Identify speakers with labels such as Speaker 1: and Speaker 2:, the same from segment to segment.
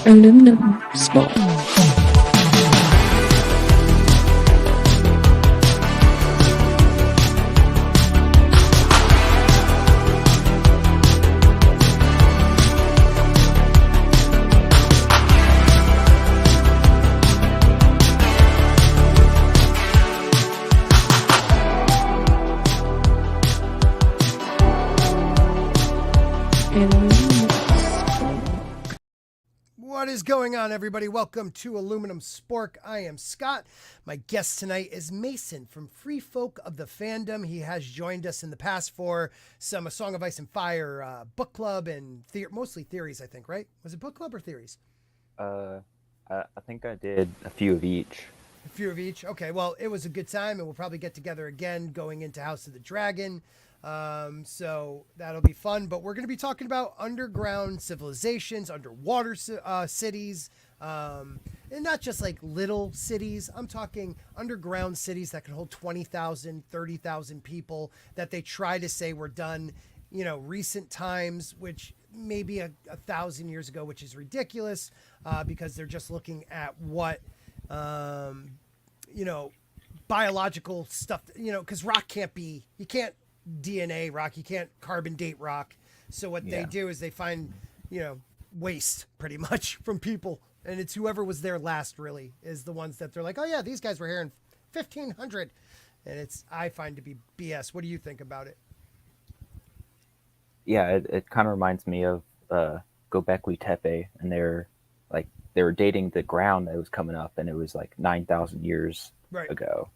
Speaker 1: aluminum sport.
Speaker 2: What is going on, everybody? Welcome to Aluminum Spork. I am Scott. My guest tonight is Mason from Free Folk of the Fandom. He has joined us in the past for some A Song of Ice and Fire book club and mostly theories, I think, right? Was it book club or theories?
Speaker 3: I think I did a few of each.
Speaker 2: A few of each? Okay, well, it was a good time, and we'll probably get together again going into House of the Dragon. So that'll be fun, but we're going to be talking about underground civilizations, underwater cities, and not just like little cities. I'm talking underground cities that can hold 20,000, 30,000 people that they try to say were done, recent times, which maybe a 1,000 years ago, which is ridiculous, because they're just looking at what, biological stuff, because rock can't be, you can't DNA rock, you can't carbon date rock. So what they do is they find, waste pretty much from people. And it's whoever was there last really is the ones that they're like, oh yeah, these guys were here in 1500. And I find to be BS. What do you think about it?
Speaker 3: Yeah, it kind of reminds me of Göbekli Tepe, and they were dating the ground that was coming up, and it was like 9,000 years ago.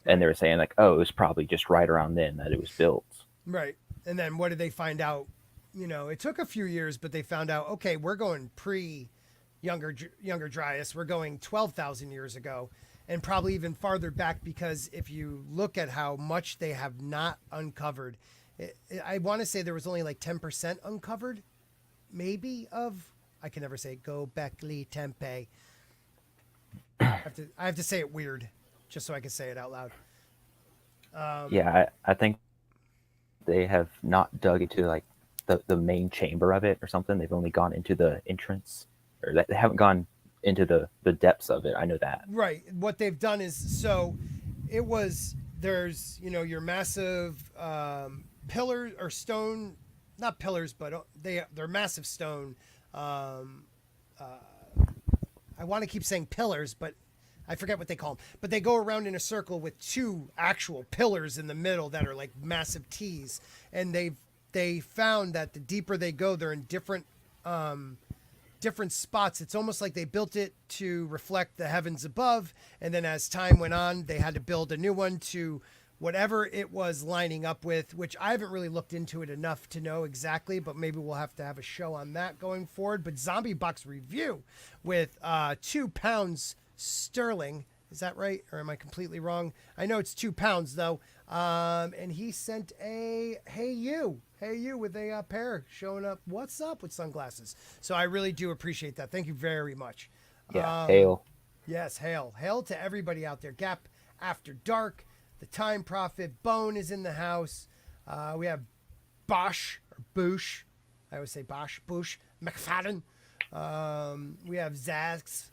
Speaker 3: And they were saying like, oh, it was probably just right around then that it was built.
Speaker 2: Right. And then what did they find out? It took a few years, but they found out, okay, we're going younger Dryas. We're going 12,000 years ago, and probably even farther back, because if you look at how much they have not uncovered, I want to say there was only like 10% uncovered, maybe, I can never say Göbekli Tepe. I have to say it weird, just so I can say it out loud.
Speaker 3: I think they have not dug into like the main chamber of it or something. They've only gone into the entrance, or they haven't gone into the depths of it. I know that.
Speaker 2: Right. What they've done is, there's, your massive pillars or stone, not pillars, but they're massive stone. I want to keep saying pillars, but I forget what they call them, but they go around in a circle with two actual pillars in the middle that are like massive T's. And they found that the deeper they go, they're in different spots. It's almost like they built it to reflect the heavens above. And then as time went on, they had to build a new one to whatever it was lining up with, which I haven't really looked into it enough to know exactly, but maybe we'll have to have a show on that going forward. But Zombie Box Review with 2 pounds sterling, is that right, or am I completely wrong? I know it's 2 pounds though, and he sent a hey you with a pair showing up. What's up with sunglasses? So I really do appreciate that. Thank you very much.
Speaker 3: Hail.
Speaker 2: Yes, hail to everybody out there. Gap After Dark, the Time Prophet, Bone is in the house. We have Boosh, I always say Boosh McFadden. We have Zax,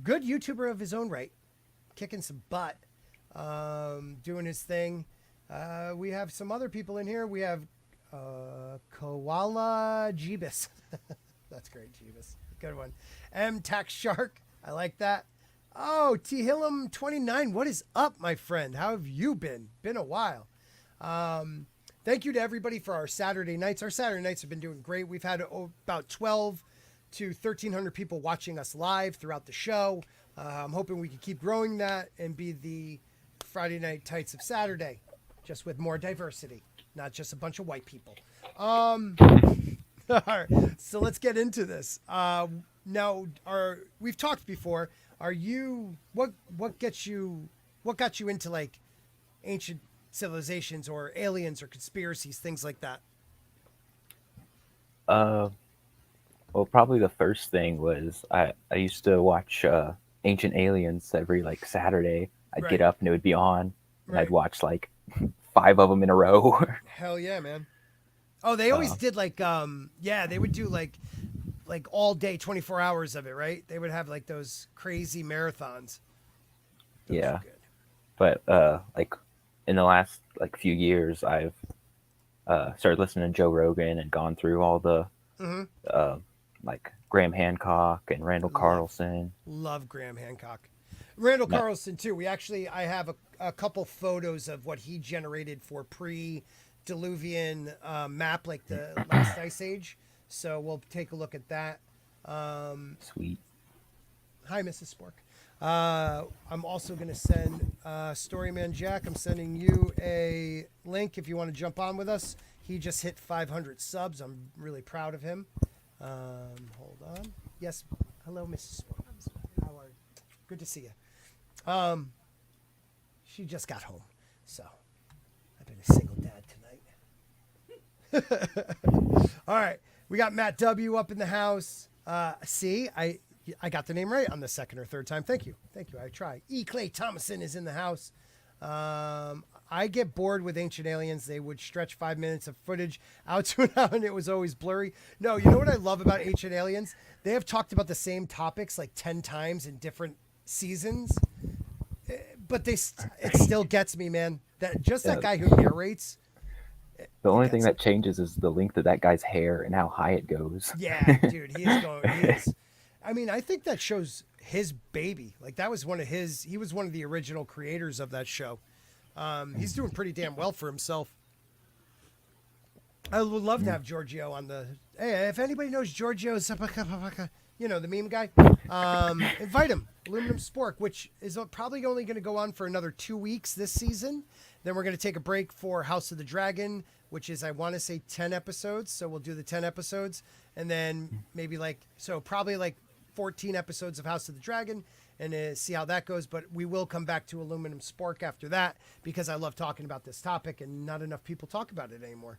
Speaker 2: good YouTuber of his own right, kicking some butt, doing his thing. We have some other people in here. We have Koala Jeebus. That's great, Jeebus. Good one. Tax Shark. I like that. Oh, T Hillam 29. What is up, my friend? How have you been? Been a while. Thank you to everybody for our Saturday nights. Our Saturday nights have been doing great. We've had about 12 to 1,300 people watching us live throughout the show. I'm hoping we can keep growing that and be the Friday Night Tights of Saturday, just with more diversity, not just a bunch of white people. All right, so let's get into this. Now, we've talked before. What got you into like ancient civilizations or aliens or conspiracies, things like that?
Speaker 3: Well, probably the first thing was I used to watch Ancient Aliens every like Saturday. I'd get up and it would be on, and I'd watch like 5 of them in a row.
Speaker 2: Hell yeah, man. Oh, they always did like they would do like all day 24 hours of it, right? They would have like those crazy marathons. Those
Speaker 3: yeah. But like in the last like few years, I've started listening to Joe Rogan and gone through all the like Graham Hancock and Randall Carlson.
Speaker 2: Love Graham Hancock. Randall Carlson too. I have a couple photos of what he generated for pre-Diluvian map, like the last ice age. So we'll take a look at that.
Speaker 3: Sweet.
Speaker 2: Hi, Mrs. Spork. I'm also going to send Storyman Jack. I'm sending you a link if you want to jump on with us. He just hit 500 subs. I'm really proud of him. Hold on. Yes. Hello, Mrs. Spork. How are you? Good to see you. She just got home, so I've been a single dad tonight. All right. We got Matt W up in the house. See, I got the name right on the second or third time. Thank you. I try. E. Clay Thomason is in the house. I get bored with Ancient Aliens. They would stretch 5 minutes of footage out to an hour, and it was always blurry. No, you know what I love about Ancient Aliens? They have talked about the same topics like 10 times in different seasons, but it still gets me, man. That guy who narrates.
Speaker 3: The only thing that changes is the length of that guy's hair and how high it goes.
Speaker 2: Yeah, dude, he is. I mean, I think that show's his baby. Like that was he was one of the original creators of that show. He's doing pretty damn well for himself. I would love to have Giorgio on hey, if anybody knows Giorgio, you know, the meme guy, invite him. Aluminum Spork, which is probably only going to go on for another 2 weeks this season. Then we're going to take a break for House of the Dragon, which is, I want to say 10 episodes. So we'll do the 10 episodes and then maybe probably 14 episodes of House of the Dragon and see how that goes. But we will come back to Aluminum Spork after that because I love talking about this topic and not enough people talk about it anymore.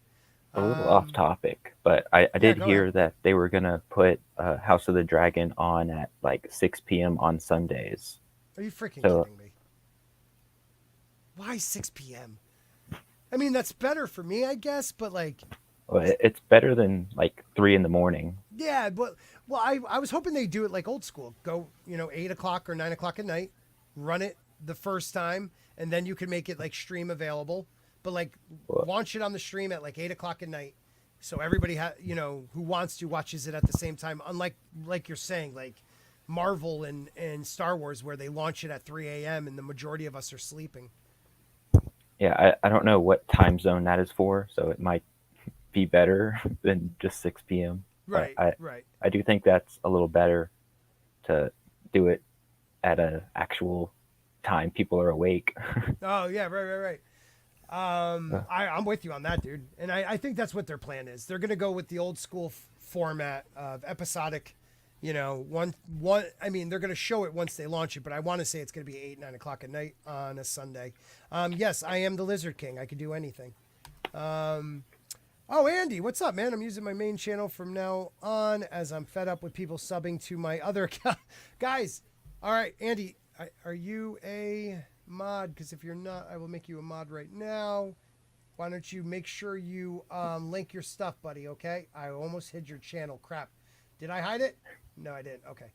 Speaker 3: A little off topic, but I did hear that they were going to put House of the Dragon on at like 6 p.m. on Sundays.
Speaker 2: Are you freaking kidding me? Why 6 p.m.? I mean, that's better for me, I guess, but like...
Speaker 3: Well, it's better than like 3 in the morning.
Speaker 2: Yeah, but I was hoping they'd do it like old school. Go, 8 o'clock or 9 o'clock at night, run it the first time, and then you could make it like stream available. But like launch it on the stream at like 8 o'clock at night. So everybody who wants to watches it at the same time. Unlike like you're saying, like Marvel and Star Wars where they launch it at 3 a.m. and the majority of us are sleeping.
Speaker 3: Yeah, I don't know what time zone that is for, so it might be better than just 6 p.m.
Speaker 2: Right, right.
Speaker 3: I do think that's a little better to do it at an actual time people are awake.
Speaker 2: Oh, yeah, right. I'm with you on that, dude. And I think that's what their plan is. They're going to go with the old school format of episodic, one. I mean, they're going to show it once they launch it, but I want to say it's going to be 8, 9 o'clock at night on a Sunday. Yes, I am the Lizard King. I could do anything. Oh, Andy, what's up, man? I'm using my main channel from now on as I'm fed up with people subbing to my other account. Guys, all right, Andy, are you a mod? Because if you're not, I will make you a mod right now. Why don't you make sure you link your stuff, buddy, okay? I almost hid your channel. Crap. Did I hide it? No, I didn't. Okay.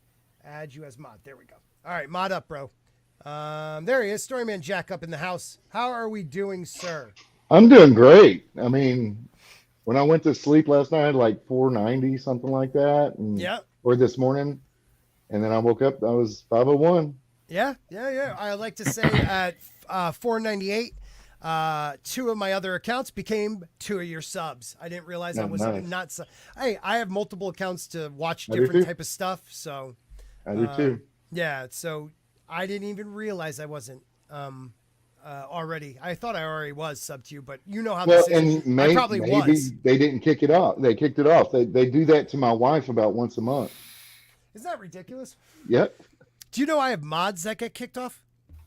Speaker 2: Add you as mod. There we go. All right, mod up, bro. There he is. Storyman Jack up in the house. How are we doing, sir?
Speaker 1: I'm doing great. I mean, when I went to sleep last night, I had like 490, something like that. And,
Speaker 2: yeah.
Speaker 1: Or this morning. And then I woke up, I was 501.
Speaker 2: Yeah. I like to say at 498, 2 of my other accounts became 2 of your subs. I didn't realize I was not. Hey, I have multiple accounts to watch different type of stuff. So
Speaker 1: I do too.
Speaker 2: Yeah. So I didn't even realize I wasn't already. I thought I already was sub to you, but you know how this is.
Speaker 1: And
Speaker 2: I probably was.
Speaker 1: They didn't kick it off. They kicked it off. They do that to my wife about once a month.
Speaker 2: Isn't that ridiculous?
Speaker 1: Yep.
Speaker 2: Do you know I have mods that get kicked off?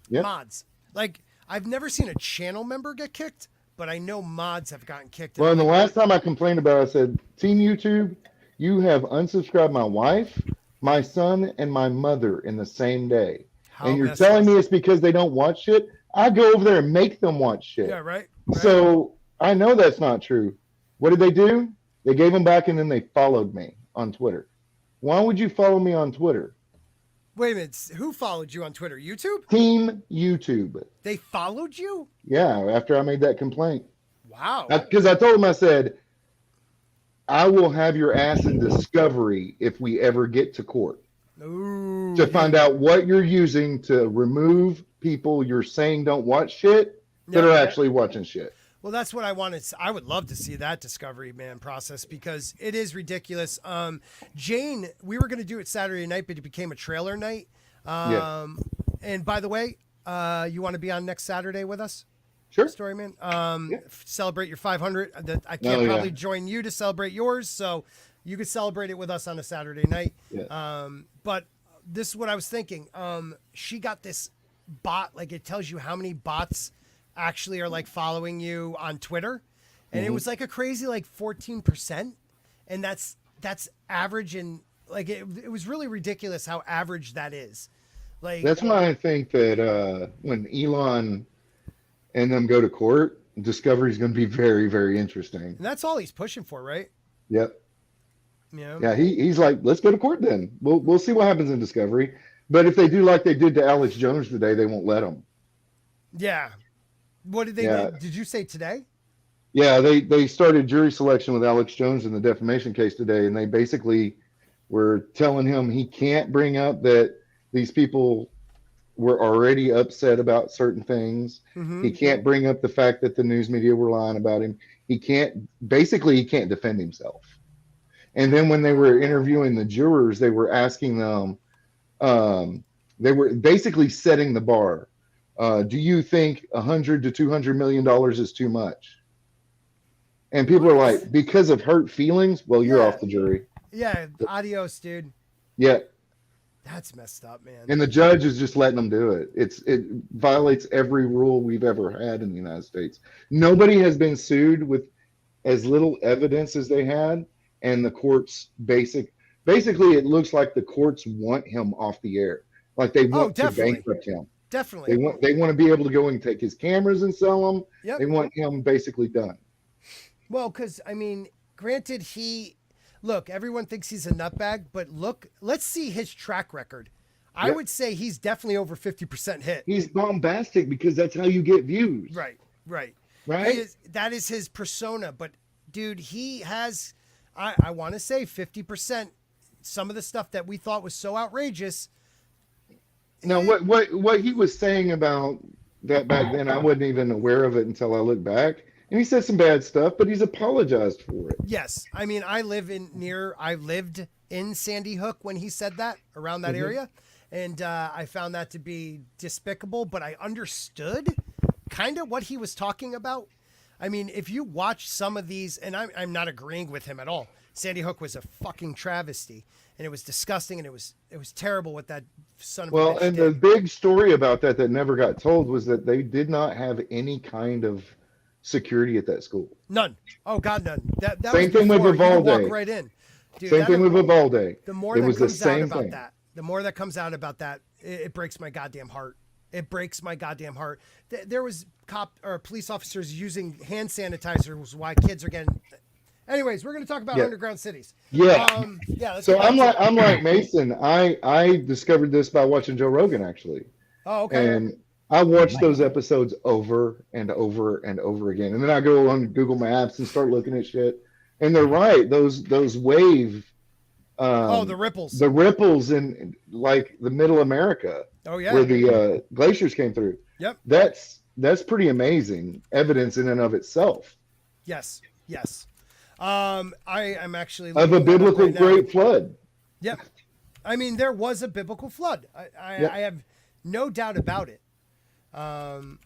Speaker 1: Yep.
Speaker 2: Mods. Like, I've never seen a channel member get kicked, but I know mods have gotten kicked.
Speaker 1: Well, and the last time I complained about it, I said, Team YouTube, you have unsubscribed my wife, my son, and my mother in the same day. And you're telling me it's because they don't watch shit? I go over there and make them watch shit.
Speaker 2: Yeah, right.
Speaker 1: So I know that's not true. What did they do? They gave them back and then they followed me on Twitter. Why would you follow me on Twitter?
Speaker 2: Wait a minute. Who followed you on Twitter? YouTube?
Speaker 1: Team YouTube.
Speaker 2: They followed you?
Speaker 1: Yeah, after I made that complaint.
Speaker 2: Wow.
Speaker 1: Because I told them, I said, I will have your ass in discovery if we ever get to court.
Speaker 2: Ooh,
Speaker 1: to find out what you're using to remove people you're saying don't watch shit that are actually watching shit.
Speaker 2: Well, that's what I wanted. I would love to see that discovery, man, process, because it is ridiculous. Jane, we were going to do it Saturday night, but it became a trailer night. And by the way, you want to be on next Saturday with us?
Speaker 1: Sure.
Speaker 2: Storyman. Celebrate your 500. I can't probably join you to celebrate yours, so you could celebrate it with us on a Saturday night.
Speaker 1: Yeah.
Speaker 2: But this is what I was thinking. She got this bot, like it tells you how many bots actually are like following you on Twitter. And it was like a crazy, like 14%. And that's average. And like, it was really ridiculous how average that is. Like,
Speaker 1: that's why I think that when Elon and them go to court, discovery is going to be very, very interesting.
Speaker 2: And that's all he's pushing for, right?
Speaker 1: Yep.
Speaker 2: Yeah.
Speaker 1: Yeah. He's like, let's go to court then. We'll see what happens in discovery. But if they do like they did to Alex Jones today, they won't let them.
Speaker 2: Yeah. What did they do? Did you say today?
Speaker 1: Yeah, they started jury selection with Alex Jones in the defamation case today, and they basically were telling him he can't bring up that these people were already upset about certain things. He can't bring up the fact that the news media were lying about him. He can't defend himself. And then when they were interviewing the jurors, they were asking them, they were basically setting the bar. Do you think $100 to $200 million is too much? And people are like, because of hurt feelings, well, you're off the jury.
Speaker 2: Yeah, adios, dude.
Speaker 1: Yeah.
Speaker 2: That's messed up, man.
Speaker 1: And the judge is just letting them do it. It violates every rule we've ever had in the United States. Nobody has been sued with as little evidence as they had, and the courts basically it looks like the courts want him off the air. Like they want to bankrupt him.
Speaker 2: Definitely.
Speaker 1: They want to be able to go and take his cameras and sell them.
Speaker 2: Yep.
Speaker 1: They want him basically done.
Speaker 2: Well, because I mean, granted, look, everyone thinks he's a nutbag, but let's see his track record. I would say he's definitely over 50% hit.
Speaker 1: He's bombastic because that's how you get views.
Speaker 2: Right.
Speaker 1: Right.
Speaker 2: That is his persona. But dude, he has, I want to say 50%. Some of the stuff that we thought was so outrageous.
Speaker 1: Now, what he was saying about that back then, I wasn't even aware of it until I looked back. And he said some bad stuff, but he's apologized for it.
Speaker 2: Yes. I mean, I lived in Sandy Hook when he said that, around that area. And I found that to be despicable, but I understood kind of what he was talking about. I mean, if you watch some of these, and I'm not agreeing with him at all. Sandy Hook was a fucking travesty, and it was disgusting, and it was terrible what that son of a bitch
Speaker 1: and
Speaker 2: did.
Speaker 1: the big story about that never got told was that they did not have any kind of security at that school.
Speaker 2: None. Oh God, none. That
Speaker 1: same thing with Vivaldi.
Speaker 2: Walk right in. Dude,
Speaker 1: same thing with Vivaldi.
Speaker 2: The more that comes out about that, the more that comes out about that, it breaks my goddamn heart. It breaks my goddamn heart. There was police officers using hand sanitizers while kids are getting. Anyways, we're going to talk about underground cities.
Speaker 1: Yeah. So I'm like Mason. I discovered this by watching Joe Rogan actually.
Speaker 2: Oh, okay.
Speaker 1: And I watched those episodes over and over and over again. And then I go on Google Maps and start looking at shit. And they're right. Those wave.
Speaker 2: The ripples.
Speaker 1: The ripples in like the middle America.
Speaker 2: Oh yeah.
Speaker 1: Where the glaciers came through.
Speaker 2: Yep.
Speaker 1: That's pretty amazing evidence in and of itself.
Speaker 2: Yes. I am actually
Speaker 1: of a biblical great flood.
Speaker 2: Yep. I mean, there was a biblical flood. I have no doubt about it. Hold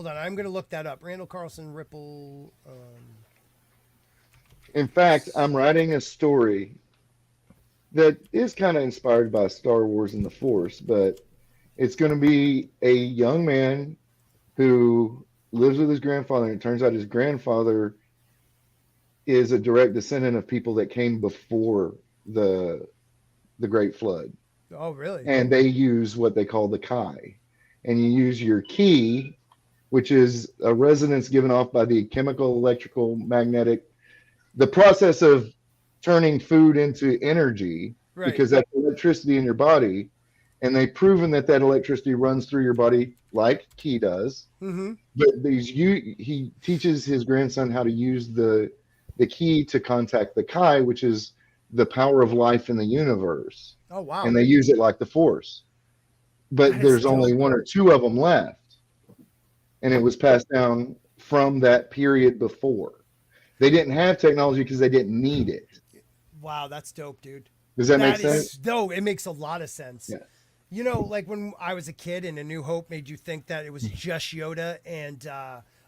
Speaker 2: on, I'm going to look that up. Randall Carlson Ripple.
Speaker 1: In fact, I'm writing a story that is kind of inspired by Star Wars and the Force, but it's going to be a young man who lives with his grandfather, and it turns out his grandfather is a direct descendant of people that came before the Great Flood.
Speaker 2: Oh, really?
Speaker 1: And they use what they call the Kai. And you use your key, which is a resonance given off by the chemical, electrical, magnetic, the process of turning food into energy,
Speaker 2: Right.
Speaker 1: because that's electricity in your body. And they've proven that electricity runs through your body like ki does.
Speaker 2: Mm-hmm.
Speaker 1: But he teaches his grandson how to use the ki to contact the kai, which is the power of life in the universe.
Speaker 2: Oh, wow.
Speaker 1: And they use it like the force. But there's only one or two of them left. And it was passed down from that period before. They didn't have technology because they didn't need it.
Speaker 2: Wow, that's dope, dude.
Speaker 1: Does that make sense?
Speaker 2: No, it makes a lot of sense.
Speaker 1: Yeah.
Speaker 2: You know, like when I was a kid and A New Hope made you think that it was just Yoda and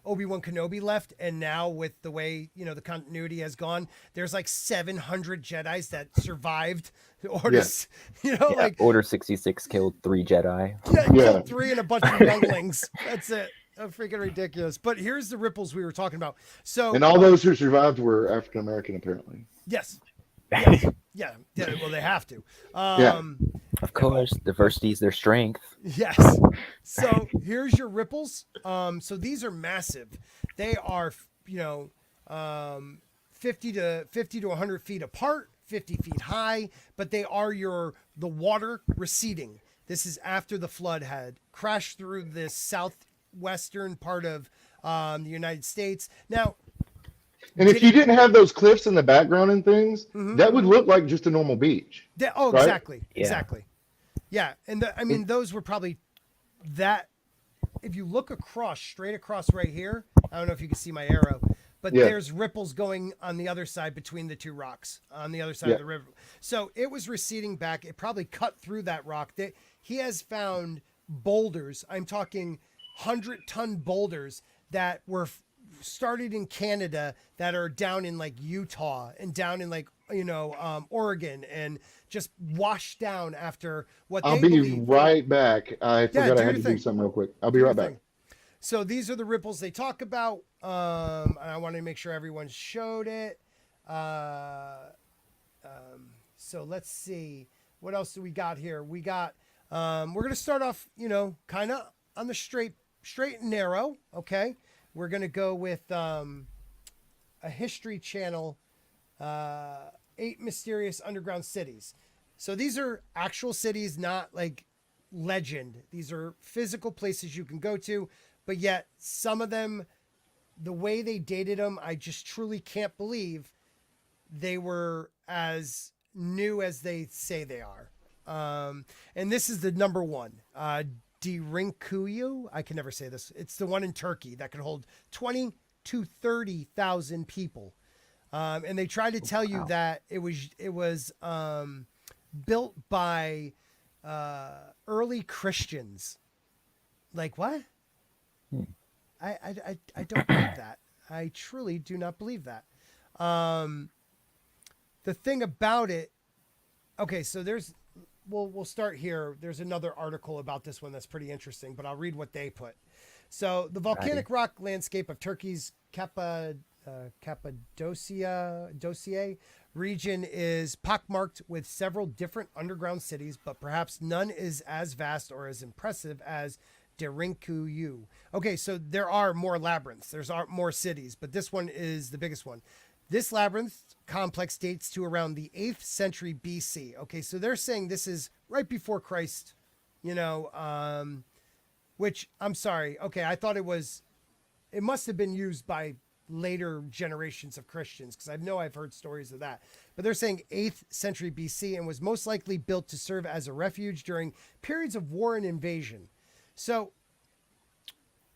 Speaker 2: Obi-Wan Kenobi left, and now with the way, you know, the continuity has gone, there's like 700 Jedis that survived the orders.
Speaker 1: Yeah.
Speaker 2: You know,
Speaker 3: Yeah,
Speaker 2: like
Speaker 3: Order 66 killed 3 Jedi.
Speaker 2: Yeah,
Speaker 1: Yeah.
Speaker 2: killed 3 and a bunch of younglings. That's it. Freaking ridiculous. But here's the ripples we were talking about. So,
Speaker 1: and all those who survived were African American, apparently.
Speaker 2: yes. Yes. Yeah. Well, they have to.
Speaker 3: Of course, diversity is their strength.
Speaker 2: Yes. So here's your ripples. So these are massive. They are, you know, 50 to 100 feet apart, 50 feet high, but they are the water receding. This is after the flood had crashed through this southwestern part of the United States. Now,
Speaker 1: and if you didn't have those cliffs in the background and things, that would look like just a normal beach.
Speaker 2: Right? Exactly. Yeah. Exactly. Yeah. And I mean, those were probably that. If you look straight across right here, I don't know if you can see my arrow, but there's ripples going on the other side between the two rocks on the other side of the river. So it was receding back. It probably cut through that rock. He has found boulders. I'm talking 100-ton boulders that were started in Canada that are down in like Utah and down in like, you know, Oregon, and just washed down after what
Speaker 1: I'll
Speaker 2: they
Speaker 1: be
Speaker 2: believe.
Speaker 1: right back. I forgot I had to do something real quick. I'll be right back.
Speaker 2: So these are the ripples they talk about. And I wanted to make sure everyone showed it. So let's see. What else do we got here? We got, we're going to start off, you know, kind of on the straight and narrow. Okay. We're going to go with a History Channel, 8 Mysterious Underground Cities. So these are actual cities, not like legend. These are physical places you can go to, but yet some of them, the way they dated them, I just truly can't believe they were as new as they say they are. And this is the number one, DrDragonðİ. I can never say this. It's the one in Turkey that can hold 20 to 30,000 people. And they try to tell you that it was built by early Christians. Like what? I don't believe that. I truly do not believe that. The thing about it, okay, so we'll start here. There's another article about this one that's pretty interesting, but I'll read what they put. So the volcanic rock landscape of Turkey's Cappadocia region is pockmarked with several different underground cities, but perhaps none is as vast or as impressive as DrDragonðİ. Okay, so there are more labyrinths. There's more cities, but this one is the biggest one. This labyrinth complex dates to around the 8th century BC. Okay, so they're saying this is right before Christ, you know, which I'm sorry. Okay, I thought it must have been used by later generations of Christians, because I know I've heard stories of that. But they're saying 8th century BC and was most likely built to serve as a refuge during periods of war and invasion. So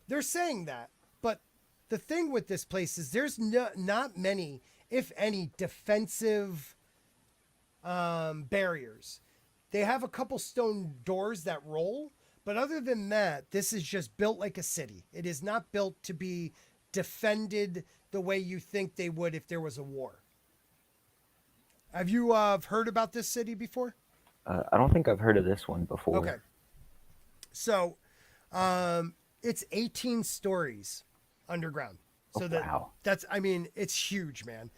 Speaker 2: they're saying that. But the thing with this place is there's not many, if any, defensive barriers. They have a couple stone doors that roll, but other than that, this is just built like a city. It is not built to be defended the way you think they would if there was a war. Have you heard about this city before?
Speaker 3: I don't think I've heard of this one before.
Speaker 2: Okay. So it's 18 stories underground. So wow. That's, I mean, it's huge, man.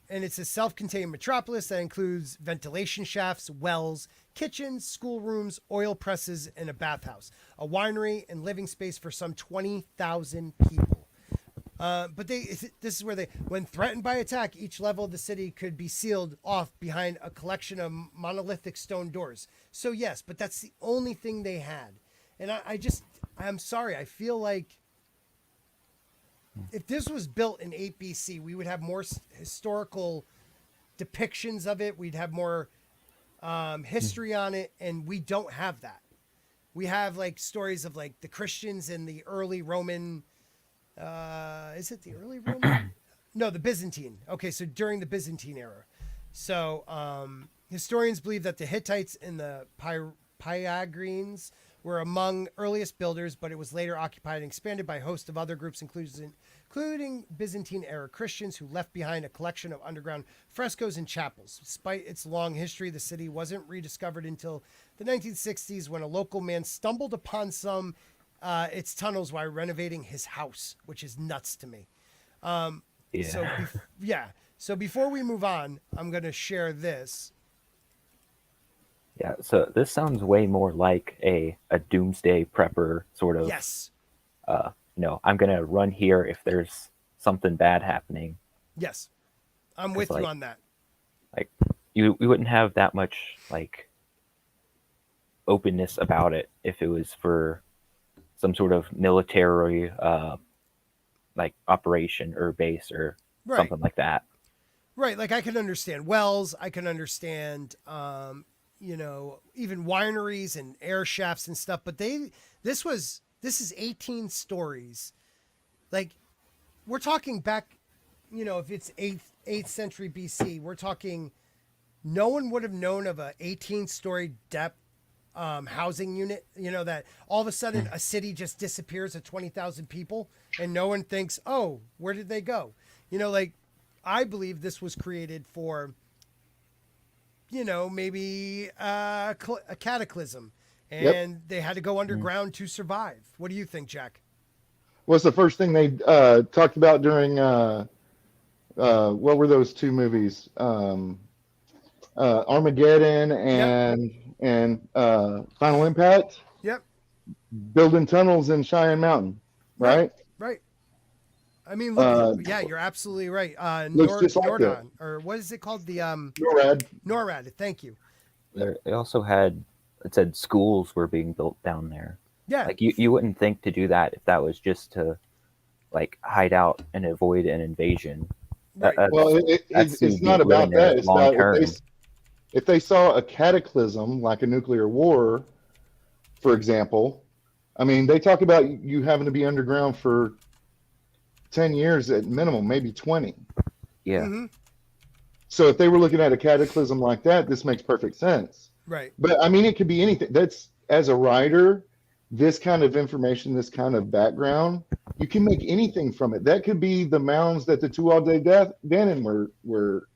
Speaker 2: And it's a self-contained metropolis that includes ventilation shafts, wells, kitchens, schoolrooms, oil presses, and a bathhouse, a winery, and living space for some 20,000 people. But this is where when threatened by attack, each level of the city could be sealed off behind a collection of monolithic stone doors. So yes, but that's the only thing they had. And I'm sorry, I feel like if this was built in 8 BC, we would have more historical depictions of it. We'd have more history on it, and we don't have that. We have like stories of like the Christians in the early Roman. Is it the early Roman? No, the Byzantine. Okay, so during the Byzantine era. So historians believe that the Hittites and the Pyagrenes were among earliest builders, but it was later occupied and expanded by a host of other groups, including Byzantine-era Christians who left behind a collection of underground frescoes and chapels. Despite its long history, the city wasn't rediscovered until the 1960s when a local man stumbled upon its tunnels while renovating his house, which is nuts to me. So before we move on, I'm going to share this.
Speaker 3: Yeah, so this sounds way more like a doomsday prepper sort of.
Speaker 2: Yes.
Speaker 3: I'm going to run here if there's something bad happening.
Speaker 2: Yes. I'm with you on that.
Speaker 3: Like, we wouldn't have that much, like, openness about it if it was for some sort of military, like, operation or base or something like that.
Speaker 2: Right, like, I can understand wells, I can understand... even wineries and air shafts and stuff, but this is 18 stories. Like, we're talking back, if it's 8th century BC, we're talking, no one would have known of a 18-story depth housing unit, that all of a sudden a city just disappears at 20,000 people and no one thinks, oh, where did they go? I believe this was created for, maybe a cataclysm, and they had to go underground to survive. What do you think, Jack?
Speaker 1: What's the first thing they talked about during what were those two movies? Armageddon and Final Impact.
Speaker 2: Yep.
Speaker 1: Building tunnels in Cheyenne Mountain, right?
Speaker 2: Right. I mean, look, you're absolutely right.
Speaker 1: Looks just like that.
Speaker 2: Or what is it called? The NORAD. Thank you.
Speaker 3: They also it said schools were being built down there.
Speaker 2: Yeah.
Speaker 3: Like you wouldn't think to do that if that was just to like hide out and avoid an invasion.
Speaker 1: Right. It's not about that. It's about if they saw a cataclysm like a nuclear war, for example. I mean, they talk about you having to be underground for 10 years at minimum, maybe 20.
Speaker 3: Yeah.
Speaker 2: Mm-hmm.
Speaker 1: So if they were looking at a cataclysm like that, this makes perfect sense.
Speaker 2: Right.
Speaker 1: But I mean, it could be anything. That's, as a writer, this kind of information, this kind of background, you can make anything from it. That could be the mounds that the Tuatha De Danann were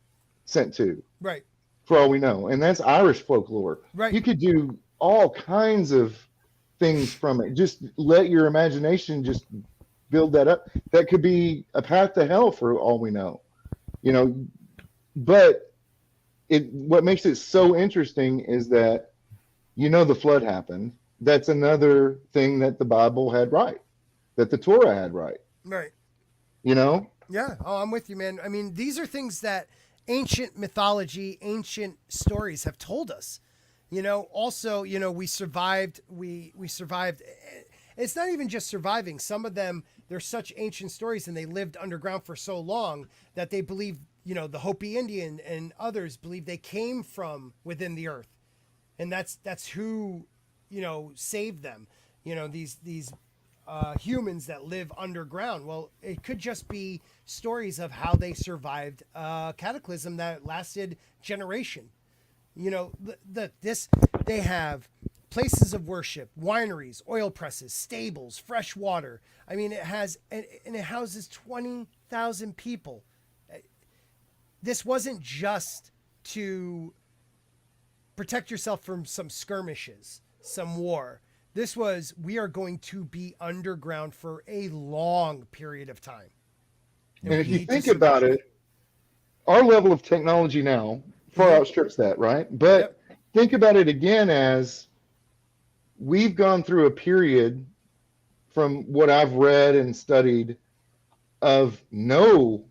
Speaker 1: sent to.
Speaker 2: Right.
Speaker 1: For all we know. And that's Irish folklore.
Speaker 2: Right.
Speaker 1: You could do all kinds of things from it. Just let your imagination just build that up. That could be a path to hell for all we know. But what makes it so interesting is that the flood happened. That's another thing that the Bible had right, that the Torah had right.
Speaker 2: Right.
Speaker 1: Yeah.
Speaker 2: Oh, I'm with you, man. I mean, these are things that ancient mythology, ancient stories have told us. Also, we survived. We survived. It's not even just surviving. Some of them, they're such ancient stories and they lived underground for so long that they believe, the Hopi Indian and others believe they came from within the earth. And that's who, saved them. These humans that live underground. Well, it could just be stories of how they survived a cataclysm that lasted generation. They have places of worship, wineries, oil presses, stables, fresh water. I mean, it houses 20,000 people. This wasn't just to protect yourself from some skirmishes, some war. This was, we are going to be underground for a long period of time.
Speaker 1: And if you think about it, our level of technology now far outstrips that, right? But think about it again as we've gone through a period from what I've read and studied of no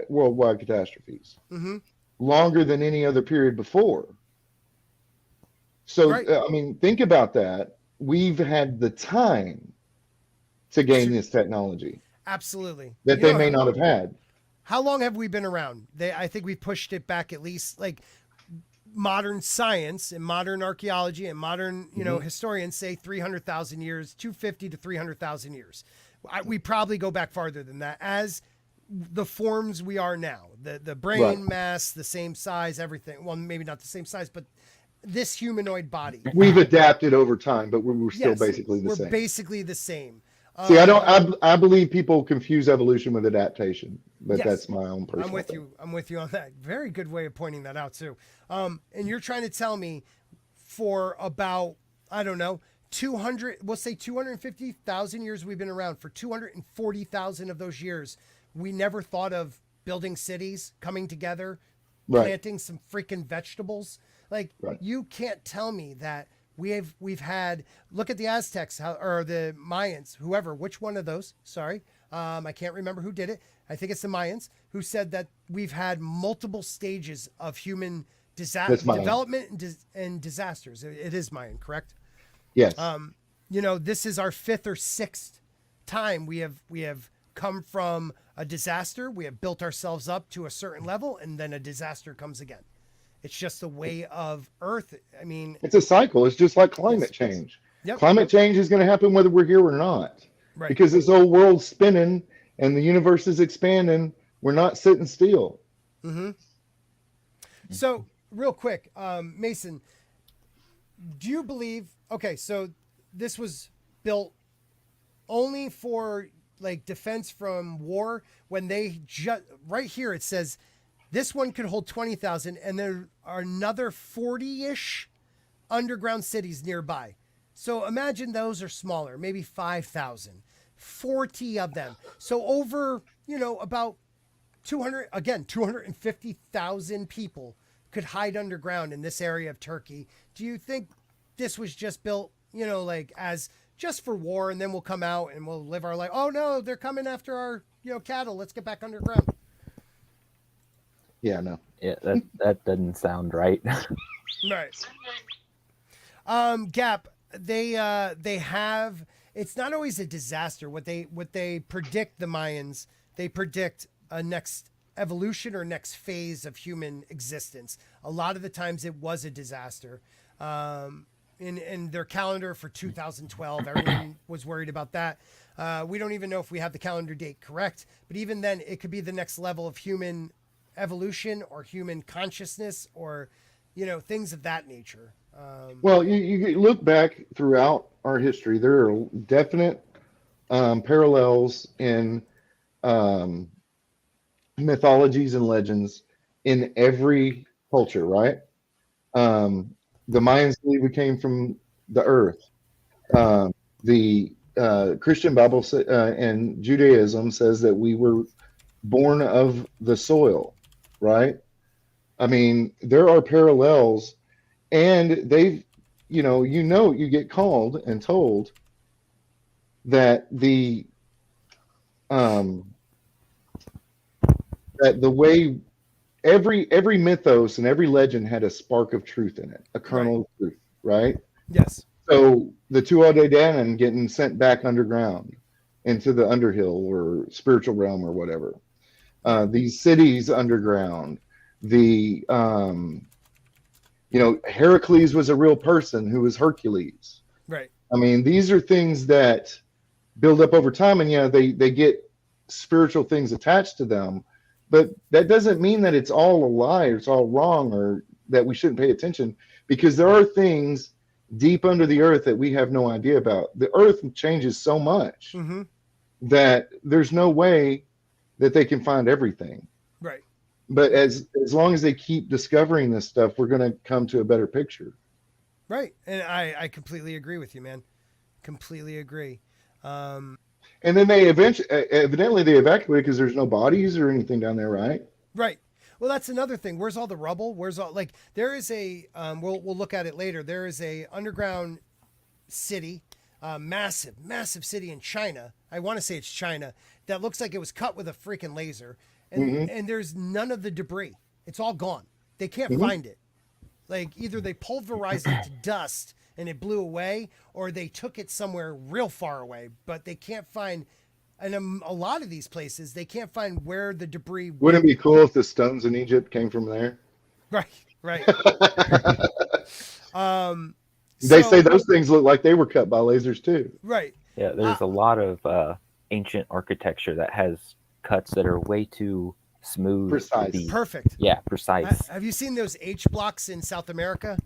Speaker 1: worldwide catastrophes, longer than any other period before. So, I mean, think about that. We've had the time to gain this technology.
Speaker 2: Absolutely.
Speaker 1: That they may not have had.
Speaker 2: How long have we been around? I think we pushed it back at least, like, modern science and modern archaeology and modern, historians say 300,000 years, 250 to 300,000 years. We probably go back farther than that as the forms we are now, the brain mass, the same size, everything. Well, maybe not the same size, but this humanoid body.
Speaker 1: We've adapted over time, but we're still basically the same.
Speaker 2: We're basically the same.
Speaker 1: See, I believe people confuse evolution with adaptation, but that's my own personal
Speaker 2: I'm with you on that. Very good way of pointing that out too. And you're trying to tell me for about, I don't know, 250,000 years we've been around. For 240,000 of those years, we never thought of building cities, coming together, planting some freaking vegetables. Like, you can't tell me that we've had, look at the Aztecs or the Mayans, whoever, which one of those, sorry. I can't remember who did it. I think it's the Mayans who said that we've had multiple stages of human development and disasters. It is Mayan, correct?
Speaker 1: Yes.
Speaker 2: This is our 5th or 6th time we have come from a disaster. We have built ourselves up to a certain level, and then a disaster comes again. It's just the way of Earth. I mean, it's a cycle. It's just like climate change. Climate change is going to happen whether we're here or not, because this whole world's spinning and the universe is expanding. We're not sitting still. So real quick, Mason, do you believe, okay, so this was built only for like defense from war, when they right here, it says, this one could hold 20,000, and there are another 40-ish underground cities nearby. So imagine those are smaller, maybe 5,000, 40 of them. So over, about 250,000 people could hide underground in this area of Turkey. Do you think this was just built, like as just for war, and then we'll come out and we'll live our life? Oh no, they're coming after our, cattle. Let's get back underground.
Speaker 1: Yeah, no.
Speaker 3: Yeah, that doesn't sound right.
Speaker 2: Right. Gap, they have, it's not always a disaster. What they predict, the Mayans, they predict a next evolution or next phase of human existence. A lot of the times it was a disaster. In their calendar for 2012, everyone was worried about that. We don't even know if we have the calendar date correct, but even then it could be the next level of human evolution or human consciousness, or things of that nature.
Speaker 1: Well, you look back throughout our history, there are definite parallels in mythologies and legends in every culture, right? The Mayans believe we came from the earth. The Christian Bible and Judaism says that we were born of the soil, right? I mean, there are parallels, and they've, you get called and told that the way every mythos and every legend had a spark of truth in it, a kernel of truth, right?
Speaker 2: Yes.
Speaker 1: So the DrDragonðİ getting sent back underground into the underhill or spiritual realm or whatever. These cities underground, Heracles was a real person who was Hercules.
Speaker 2: Right.
Speaker 1: I mean, these are things that build up over time, and they get spiritual things attached to them, but that doesn't mean that it's all a lie or it's all wrong or that we shouldn't pay attention, because there are things deep under the earth that we have no idea about. The earth changes so much that there's no way that they can find everything.
Speaker 2: Right.
Speaker 1: But as long as they keep discovering this stuff, we're going to come to a better picture.
Speaker 2: Right. And I completely agree with you, man. Completely agree.
Speaker 1: And then they evidently they evacuated because there's no bodies or anything down there, right?
Speaker 2: Right. Well, that's another thing. Where's all the rubble? Where's all like there is a we'll look at it later. There is a underground city, massive city in China. I want to say it's China that looks like it was cut with a freaking laser, and there's none of the debris. It's all gone. They can't find it. Like either they pulverized it to dust and it blew away, or they took it somewhere real far away. But they can't find. And a lot of these places, they can't find where the debris went.
Speaker 1: Wouldn't it be cool if the stones in Egypt came from there?
Speaker 2: Right.
Speaker 1: They say those things look like they were cut by lasers too.
Speaker 2: Right.
Speaker 3: Yeah, there's a lot of ancient architecture that has cuts that are way too smooth.
Speaker 1: Precise.
Speaker 2: Perfect.
Speaker 3: Yeah, precise.
Speaker 2: Have you seen those H blocks in South America?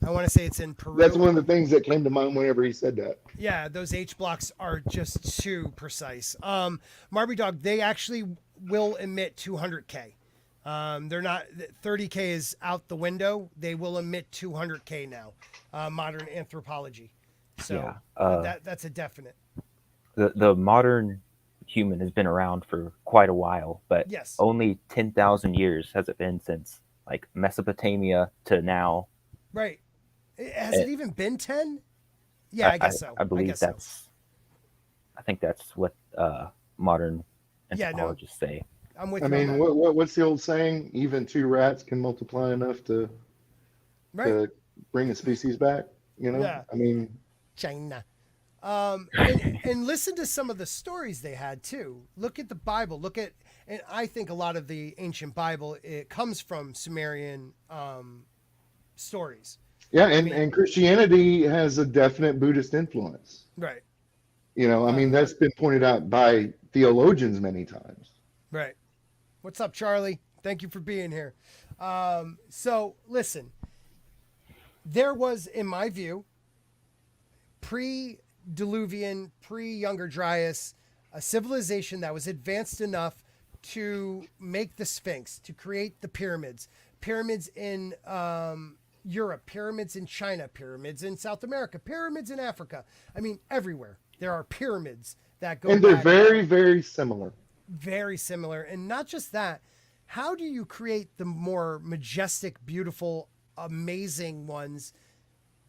Speaker 2: I want to say it's in Peru.
Speaker 1: That's one of the things that came to mind whenever he said that.
Speaker 2: Yeah, those H blocks are just too precise. Marby Dog, they actually will emit 200K. They're not 30K is out the window. They will emit 200K now. Modern anthropology. So that's a definite.
Speaker 3: The modern human has been around for quite a while, but
Speaker 2: yes,
Speaker 3: only 10,000 years has it been since like Mesopotamia to now.
Speaker 2: Right. Has it even been 10? Yeah, I guess so.
Speaker 3: I believe that's. I think that's what modern anthropologists say.
Speaker 2: I'm with
Speaker 1: you. I mean, what's the old saying? Even two rats can multiply enough to bring a species back. You know.
Speaker 2: Yeah.
Speaker 1: I mean,
Speaker 2: China. And listen to some of the stories they had too. Look at the Bible. And I think a lot of the ancient Bible it comes from Sumerian stories.
Speaker 1: Yeah, and Christianity has a definite Buddhist influence.
Speaker 2: Right.
Speaker 1: You know, I mean, that's been pointed out by theologians many times.
Speaker 2: Right. What's up, Charlie? Thank you for being here. So, listen. There was, in my view, pre-Diluvian, pre-Younger Dryas, a civilization that was advanced enough to make the Sphinx, to create the pyramids. Pyramids in Europe, pyramids in China, pyramids in South America, pyramids in Africa. I mean, everywhere there are pyramids that go.
Speaker 1: And they're very, very similar.
Speaker 2: Very similar. And not just that, how do you create the more majestic, beautiful, amazing ones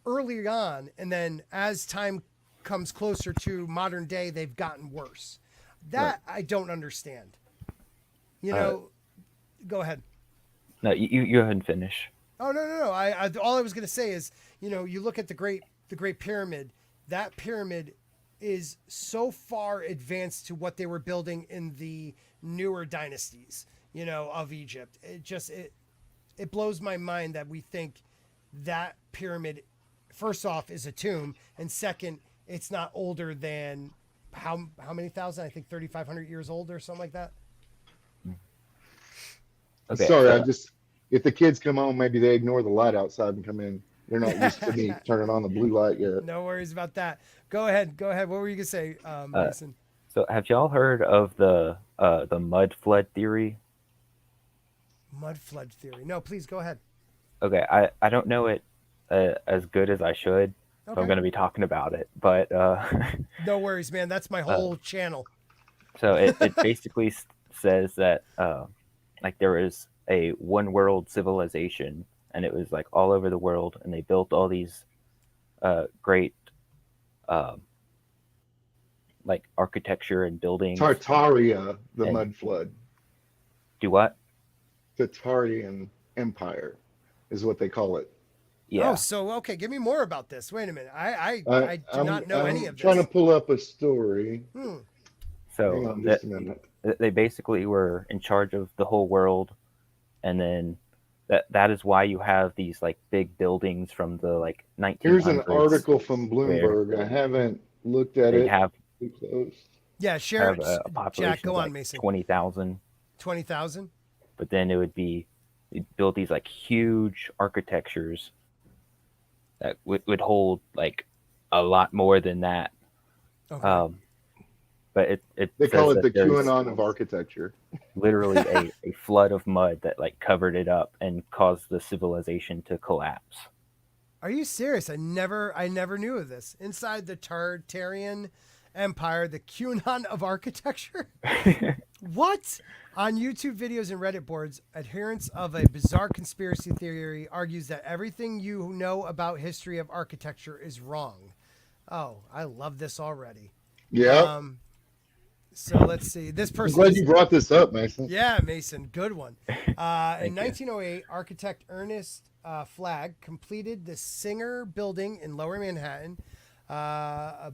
Speaker 2: early on, and then as time comes closer to modern day, they've gotten worse? That right. I don't understand. You know, go ahead.
Speaker 3: No, you go ahead and finish.
Speaker 2: Oh no! I all I was going to say is, you know, you look at the Great Pyramid. That pyramid is so far advanced to what they were building in the newer dynasties, you know, of Egypt. It blows my mind that we think that pyramid, first off, is a tomb, and second, it's not older than how many thousand? I think 3,500 years old or something like that.
Speaker 1: Okay, sorry, if the kids come home, maybe they ignore the light outside and come in. They're not used to me turning on the blue light yet.
Speaker 2: No worries about that. Go ahead. What were you gonna say, Mason?
Speaker 3: So, have y'all heard of the mud flood theory?
Speaker 2: Mud flood theory. No, please go ahead.
Speaker 3: Okay, I don't know it as good as I should. Okay. So I'm going to be talking about it, but
Speaker 2: no worries, man. That's my whole channel.
Speaker 3: So it basically says that like there was a one world civilization, and it was like all over the world, and they built all these great like architecture and buildings.
Speaker 1: Tartaria, the mud flood.
Speaker 3: Do what?
Speaker 1: The Tartarian Empire is what they call it.
Speaker 3: Yeah.
Speaker 2: Oh, so okay. Give me more about this. Wait a minute. I do not know any of this.
Speaker 1: I'm trying to pull up a story.
Speaker 3: So
Speaker 1: hang on just a minute.
Speaker 3: They basically were in charge of the whole world, and then that is why you have these like big buildings from the like 1900s.
Speaker 1: Here's an article from Bloomberg. I haven't looked at it.
Speaker 3: Have
Speaker 1: too close.
Speaker 2: Yeah, share it.
Speaker 3: A population
Speaker 2: Jack, go on,
Speaker 3: like
Speaker 2: Mason.
Speaker 3: 20,000.
Speaker 2: 20,000.
Speaker 3: But then you'd build these like huge architectures that would hold like a lot more than that.
Speaker 2: Okay.
Speaker 3: But
Speaker 1: they call it the QAnon of architecture.
Speaker 3: Literally a flood of mud that like covered it up and caused the civilization to collapse.
Speaker 2: Are you serious? I never knew of this. Inside the Tartarian empire, the QAnon of architecture. What? On YouTube videos and Reddit boards, adherents of a bizarre conspiracy theory argues that everything you know about history of architecture is wrong. Oh, I love this already.
Speaker 1: Yeah.
Speaker 2: So let's see. This person.
Speaker 1: I'm glad you brought this up, Mason.
Speaker 2: Yeah, Mason, good one. In 1908, architect Ernest Flagg completed the Singer Building in Lower Manhattan. A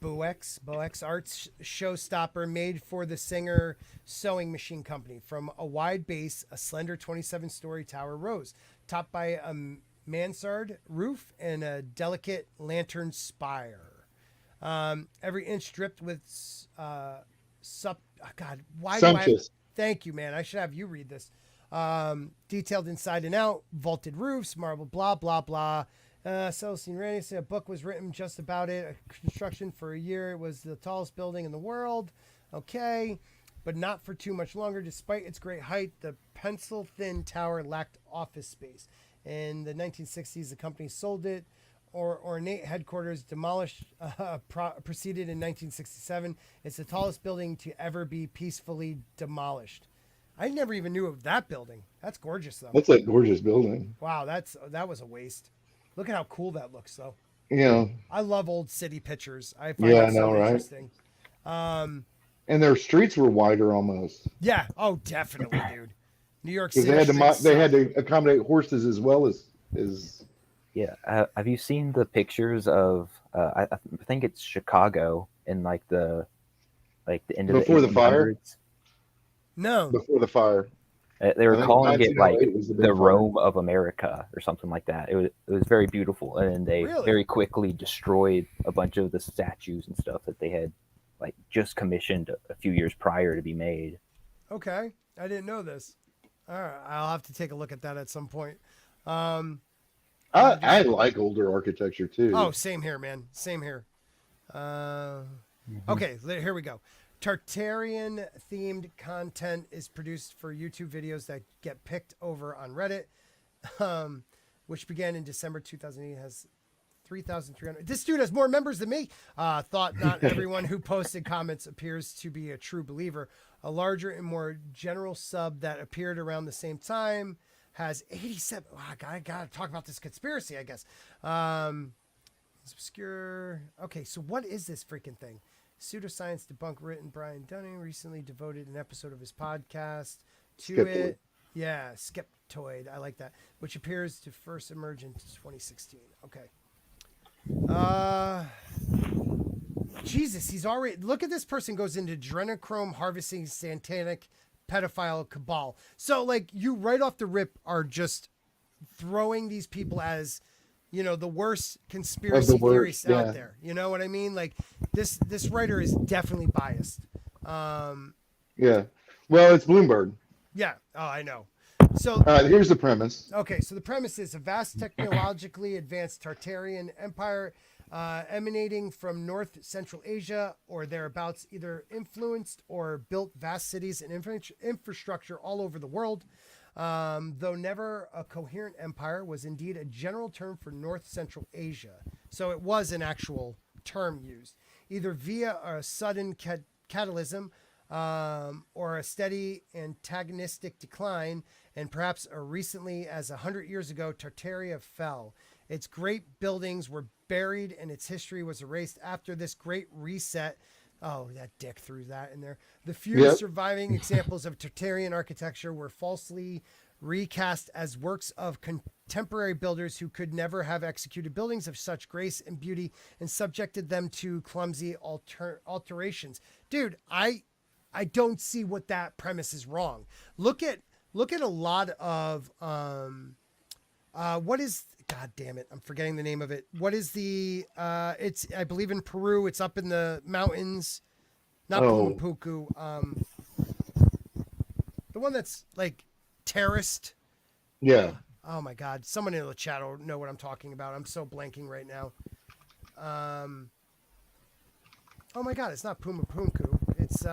Speaker 2: Boex Arts showstopper made for the Singer Sewing Machine Company. From a wide base, a slender 27-story tower rose, topped by a mansard roof and a delicate lantern spire. Every inch dripped with thank you, man. I should have you read this. Detailed inside and out, vaulted roofs, marble, blah, blah, blah. Celestine Reyes said a book was written just about it. Construction for a year. It was the tallest building in the world. Okay. But not for too much longer. Despite its great height, the pencil-thin tower lacked office space. In the 1960s, the company sold it. Ornate headquarters demolished, proceeded in 1967. It's the tallest building to ever be peacefully demolished. I never even knew of that building. That's gorgeous, though.
Speaker 1: That's a gorgeous building.
Speaker 2: Wow, that was a waste. Look at how cool that looks, though.
Speaker 1: Yeah.
Speaker 2: I love old city pictures. I find that so interesting.
Speaker 1: And their streets were wider almost.
Speaker 2: Yeah. Oh, definitely, dude. New York City.
Speaker 1: They had to accommodate horses as well as.
Speaker 3: Yeah. Have you seen the pictures of? I think it's Chicago in like the end of
Speaker 1: before
Speaker 3: the
Speaker 1: 1800s? Fire.
Speaker 2: No.
Speaker 1: Before the fire.
Speaker 3: They were calling it like the Rome
Speaker 1: fire.
Speaker 3: of America or something like that. It was very beautiful, and they very quickly destroyed a bunch of the statues and stuff that they had like just commissioned a few years prior to be made.
Speaker 2: Okay, I didn't know this. All right, I'll have to take a look at that at some point.
Speaker 1: I like older architecture too.
Speaker 2: Oh, same here, man. Same here. Okay, here we go. Tartarian themed content is produced for YouTube videos that get picked over on Reddit, which began in December 2008. Has 3,300. This dude has more members than me. Thought not everyone who posted comments appears to be a true believer. A larger and more general sub that appeared around the same time has 87. Oh, I gotta talk about this conspiracy, I guess. It's obscure. Okay, so what is this freaking thing? Pseudoscience debunk written. Brian Dunning recently devoted an episode of his podcast to it. Yeah, Skeptoid. I like that. Which appears to first emerge in 2016. Okay. Jesus, he's already. Look at this person goes into adrenochrome harvesting satanic pedophile cabal. So, like, you right off the rip are just throwing these people as, you know, the worst conspiracy theorists out there. You know what I mean? Like, this writer is definitely biased.
Speaker 1: Yeah. Well, it's Bloomberg.
Speaker 2: Yeah. Oh, I know. So
Speaker 1: here's the premise.
Speaker 2: Okay, so the premise is a vast technologically advanced Tartarian empire emanating from North Central Asia or thereabouts, either influenced or built vast cities and infrastructure all over the world. Though never a coherent empire, was indeed a general term for North Central Asia. So it was an actual term used, either via a sudden catalysm or a steady antagonistic decline, and perhaps recently as 100 years ago, Tartaria fell. Its great buildings were buried and its history was erased after this great reset. Oh, that dick threw that in there. The few surviving examples of Tartarian architecture were falsely recast as works of contemporary builders who could never have executed buildings of such grace and beauty and subjected them to clumsy alterations. Dude, I don't see what that premise is wrong. Look at a lot of what is, God damn it, I'm forgetting the name of it. What is the it's, I believe in Peru, it's up in the mountains, not Pumapuku, the one that's like terraced.
Speaker 1: Yeah.
Speaker 2: Oh my God, someone in the chat will know what I'm talking about. I'm so blanking right now. Oh my God, it's not Pumapunku. It's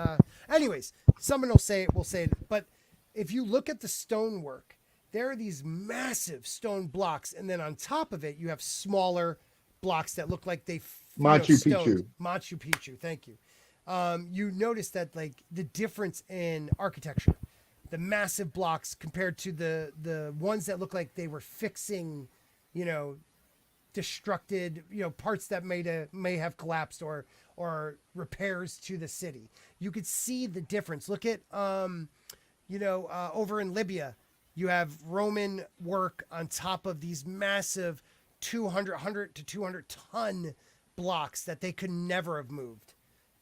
Speaker 2: anyways, someone will say it, but if you look at the stonework, there are these massive stone blocks, and then on top of it, you have smaller blocks that look like they
Speaker 1: Machu
Speaker 2: stones.
Speaker 1: Picchu.
Speaker 2: Machu Picchu. Thank you. You notice that like the difference in architecture, the massive blocks compared to the ones that look like they were fixing, destructed, parts that may have collapsed or repairs to the city. You could see the difference. Look at over in Libya, you have Roman work on top of these massive 100 to 200 ton blocks that they could never have moved.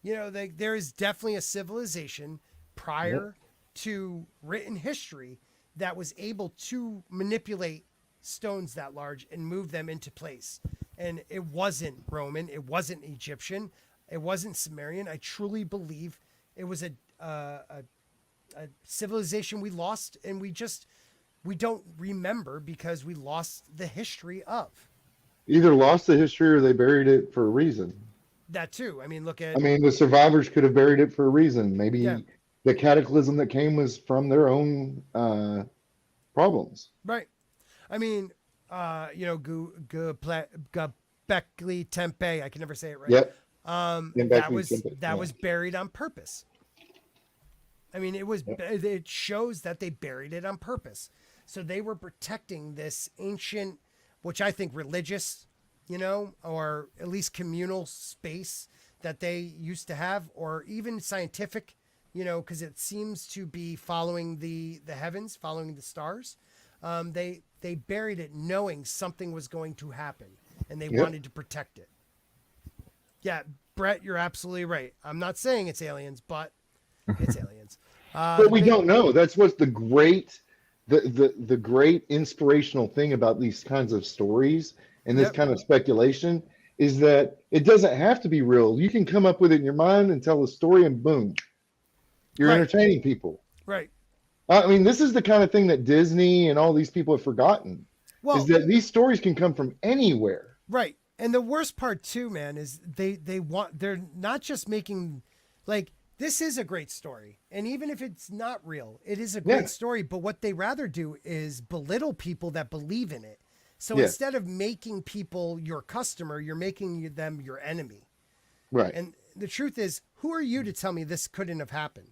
Speaker 2: There is definitely a civilization prior to written history that was able to manipulate stones that large and move them into place. And it wasn't Roman, it wasn't Egyptian, it wasn't Sumerian. I truly believe it was a civilization we lost, and we don't remember because we lost the history of.
Speaker 1: Either lost the history or they buried it for a reason.
Speaker 2: That too. I mean,
Speaker 1: the survivors could have buried it for a reason. Maybe the cataclysm that came was from their own problems.
Speaker 2: Right. I mean, Göbekli Tepe, I can never say it right.
Speaker 1: Yep.
Speaker 2: That was buried on purpose. I mean, it shows that they buried it on purpose. So they were protecting this ancient, which I think religious, or at least communal space that they used to have, or even scientific, because it seems to be following the heavens, following the stars. They buried it knowing something was going to happen, and they wanted to protect it. Yeah, Brett, you're absolutely right. I'm not saying it's aliens, but it's aliens.
Speaker 1: But we don't know. That's what's the great inspirational thing about these kinds of stories and this kind of speculation is that it doesn't have to be real. You can come up with it in your mind and tell a story, and boom, you're entertaining people.
Speaker 2: Right.
Speaker 1: I mean, this is the kind of thing that Disney and all these people have forgotten. Well, is that these stories can come from anywhere.
Speaker 2: Right. And the worst part too, man, is they're not just making, like, this is a great story. And even if it's not real, it is a great story. But what they rather do is belittle people that believe in it. So instead of making people your customer, you're making them your enemy.
Speaker 1: Right.
Speaker 2: And the truth is, who are you to tell me this couldn't have happened?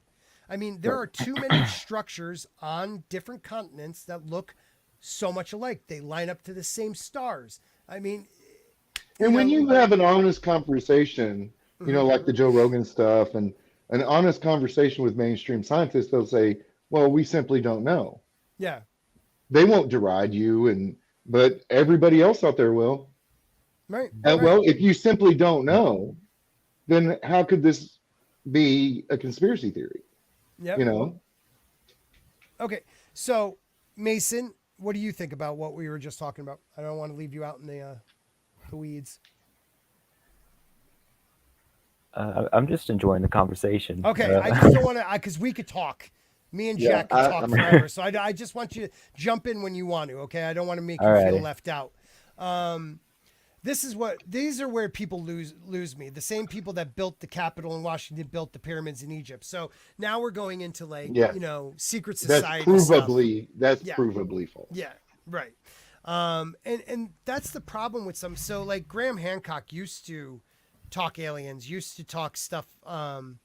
Speaker 2: I mean, there are too many structures on different continents that look so much alike. They line up to the same stars. I mean,
Speaker 1: and when you have an honest conversation, like the Joe Rogan stuff, and an honest conversation with mainstream scientists, they'll say, well, we simply don't know.
Speaker 2: Yeah.
Speaker 1: They won't deride you, but everybody else out there will.
Speaker 2: Right.
Speaker 1: Well, if you simply don't know, then how could this be a conspiracy theory?
Speaker 2: Yeah. Okay. So, Mason, what do you think about what we were just talking about? I don't want to leave you out in the weeds.
Speaker 3: I'm just enjoying the conversation.
Speaker 2: Okay. I just don't want to, because we could talk. Me and Jack could talk forever. So I just want you to jump in when you want to. Okay. I don't want to make you feel left out. These are where people lose me. The same people that built the Capitol in Washington built the pyramids in Egypt. So now we're going into secret society.
Speaker 1: That's provably false.
Speaker 2: Yeah, right. And that's the problem with some. So like Graham Hancock used to talk aliens, used to talk stuff, and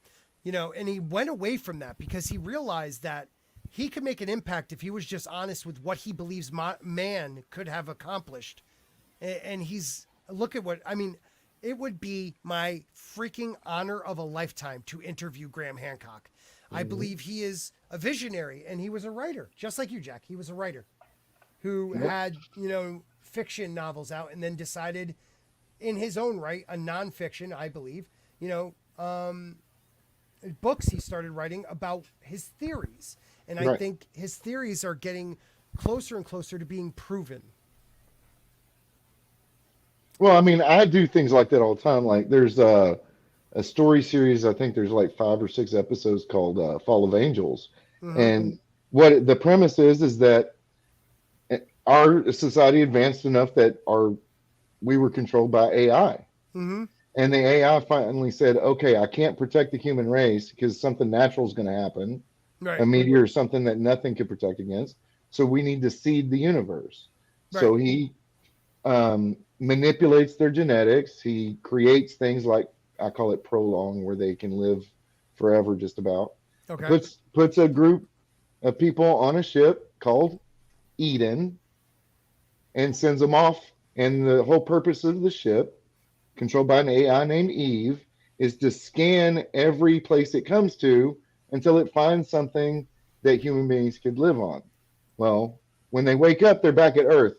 Speaker 2: he went away from that because he realized that he could make an impact if he was just honest with what he believes man could have accomplished. And look at what, I mean, it would be my freaking honor of a lifetime to interview Graham Hancock. I believe he is a visionary, and he was a writer, just like you, Jack. He was a writer who had, fiction novels out, and then decided in his own right, a nonfiction, I believe, books he started writing about his theories. And I think his theories are getting closer and closer to being proven.
Speaker 1: Well, I mean, I do things like that all the time. Like there's a story series, I think there's like 5 or 6 episodes called Fall of Angels. Mm-hmm. And what the premise is that our society advanced enough that we were controlled by AI.
Speaker 2: Mm-hmm.
Speaker 1: And the AI finally said, okay, I can't protect the human race because something natural is going to happen.
Speaker 2: Right.
Speaker 1: A meteor or something that nothing could protect against. So we need to seed the universe. Right. So he manipulates their genetics. He creates things like, I call it prolong, where they can live forever just about.
Speaker 2: Okay.
Speaker 1: Puts a group of people on a ship called Eden and sends them off. And the whole purpose of the ship, controlled by an AI named Eve, is to scan every place it comes to until it finds something that human beings could live on. Well, when they wake up, they're back at Earth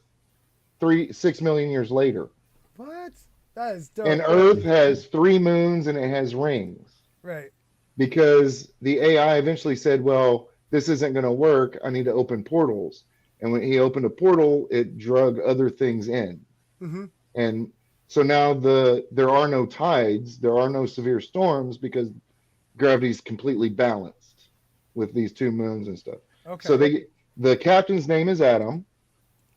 Speaker 1: 6 million years later.
Speaker 2: What? That is dope.
Speaker 1: And Earth has 3 moons and it has rings.
Speaker 2: Right.
Speaker 1: Because the AI eventually said, well, this isn't going to work. I need to open portals. And when he opened a portal, it drug other things in.
Speaker 2: Mm-hmm.
Speaker 1: And so now there are no tides. There are no severe storms because gravity's completely balanced with these 2 moons and stuff.
Speaker 2: Okay.
Speaker 1: So the captain's name is Adam.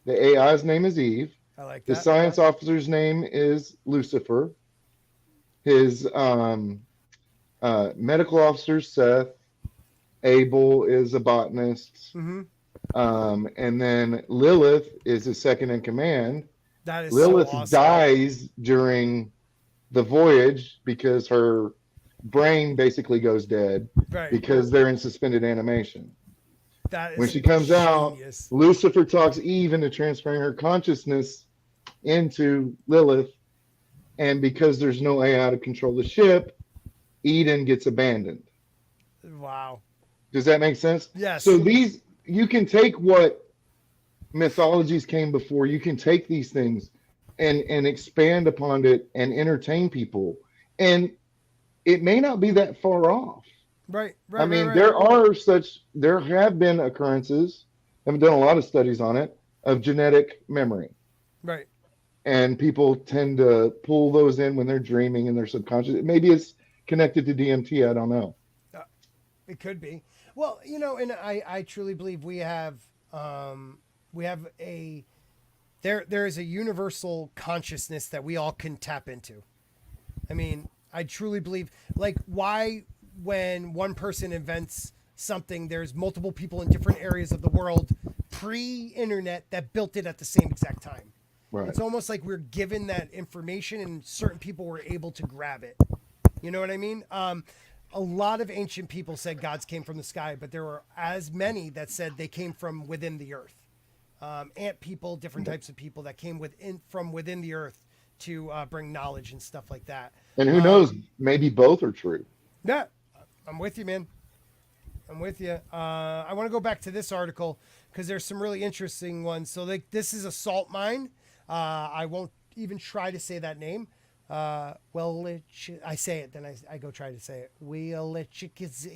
Speaker 1: The AI's name is Eve.
Speaker 2: I like that.
Speaker 1: The science officer's name is Lucifer. His medical officer's Seth. Abel is a botanist.
Speaker 2: Mm-hmm.
Speaker 1: And then Lilith is his second in command.
Speaker 2: That is
Speaker 1: Lilith
Speaker 2: so awesome.
Speaker 1: dies during the voyage because her brain basically goes dead,
Speaker 2: right,
Speaker 1: because they're in suspended animation.
Speaker 2: That is
Speaker 1: when she comes
Speaker 2: genius.
Speaker 1: out, Lucifer talks Eve into transferring her consciousness into Lilith, and because there's no AI to control the ship, Eden gets abandoned.
Speaker 2: Wow.
Speaker 1: Does that make sense?
Speaker 2: Yes.
Speaker 1: So you can take what mythologies came before, you can take these things and expand upon it and entertain people. And it may not be that far off.
Speaker 2: Right.
Speaker 1: I mean, there have been occurrences, I've done a lot of studies on it, of genetic memory.
Speaker 2: Right.
Speaker 1: And people tend to pull those in when they're dreaming in their subconscious. Maybe it's connected to DMT. I don't know.
Speaker 2: It could be. Well, and I truly believe we have there is a universal consciousness that we all can tap into. I mean, I truly believe, like, why when one person invents something, there's multiple people in different areas of the world pre-internet that built it at the same exact time.
Speaker 1: Right.
Speaker 2: It's almost like we're given that information and certain people were able to grab it. You know what I mean? A lot of ancient people said gods came from the sky, but there were as many that said they came from within the earth. Ant people, different types of people that came from within the earth to bring knowledge and stuff like that.
Speaker 1: And who knows, maybe both are true.
Speaker 2: Yeah, I'm with you, man. I'm with you. I want to go back to this article because there's some really interesting ones. So this is a salt mine. I won't even try to say that name. I say it, then I go try to say it.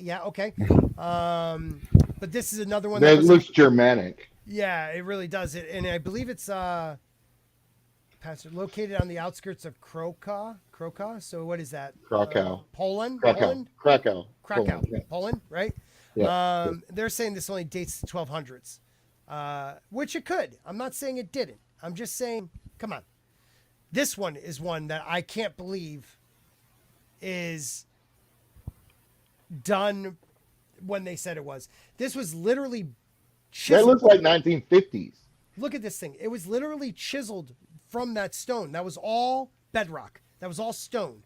Speaker 2: Yeah, okay. But this is another one
Speaker 1: that looks Germanic.
Speaker 2: Yeah, it really does. And I believe it's located on the outskirts of Krakow. So what is that?
Speaker 1: Krakow.
Speaker 2: Poland.
Speaker 1: Krakow.
Speaker 2: Poland,
Speaker 1: yeah.
Speaker 2: Poland, right?
Speaker 1: Yeah.
Speaker 2: They're saying this only dates to 1200s, which it could. I'm not saying it didn't. I'm just saying, come on. This one is one that I can't believe is done when they said it was. This was literally chiseled.
Speaker 1: That looks like 1950s.
Speaker 2: Look at this thing. It was literally chiseled from that stone. That was all bedrock. That was all stone.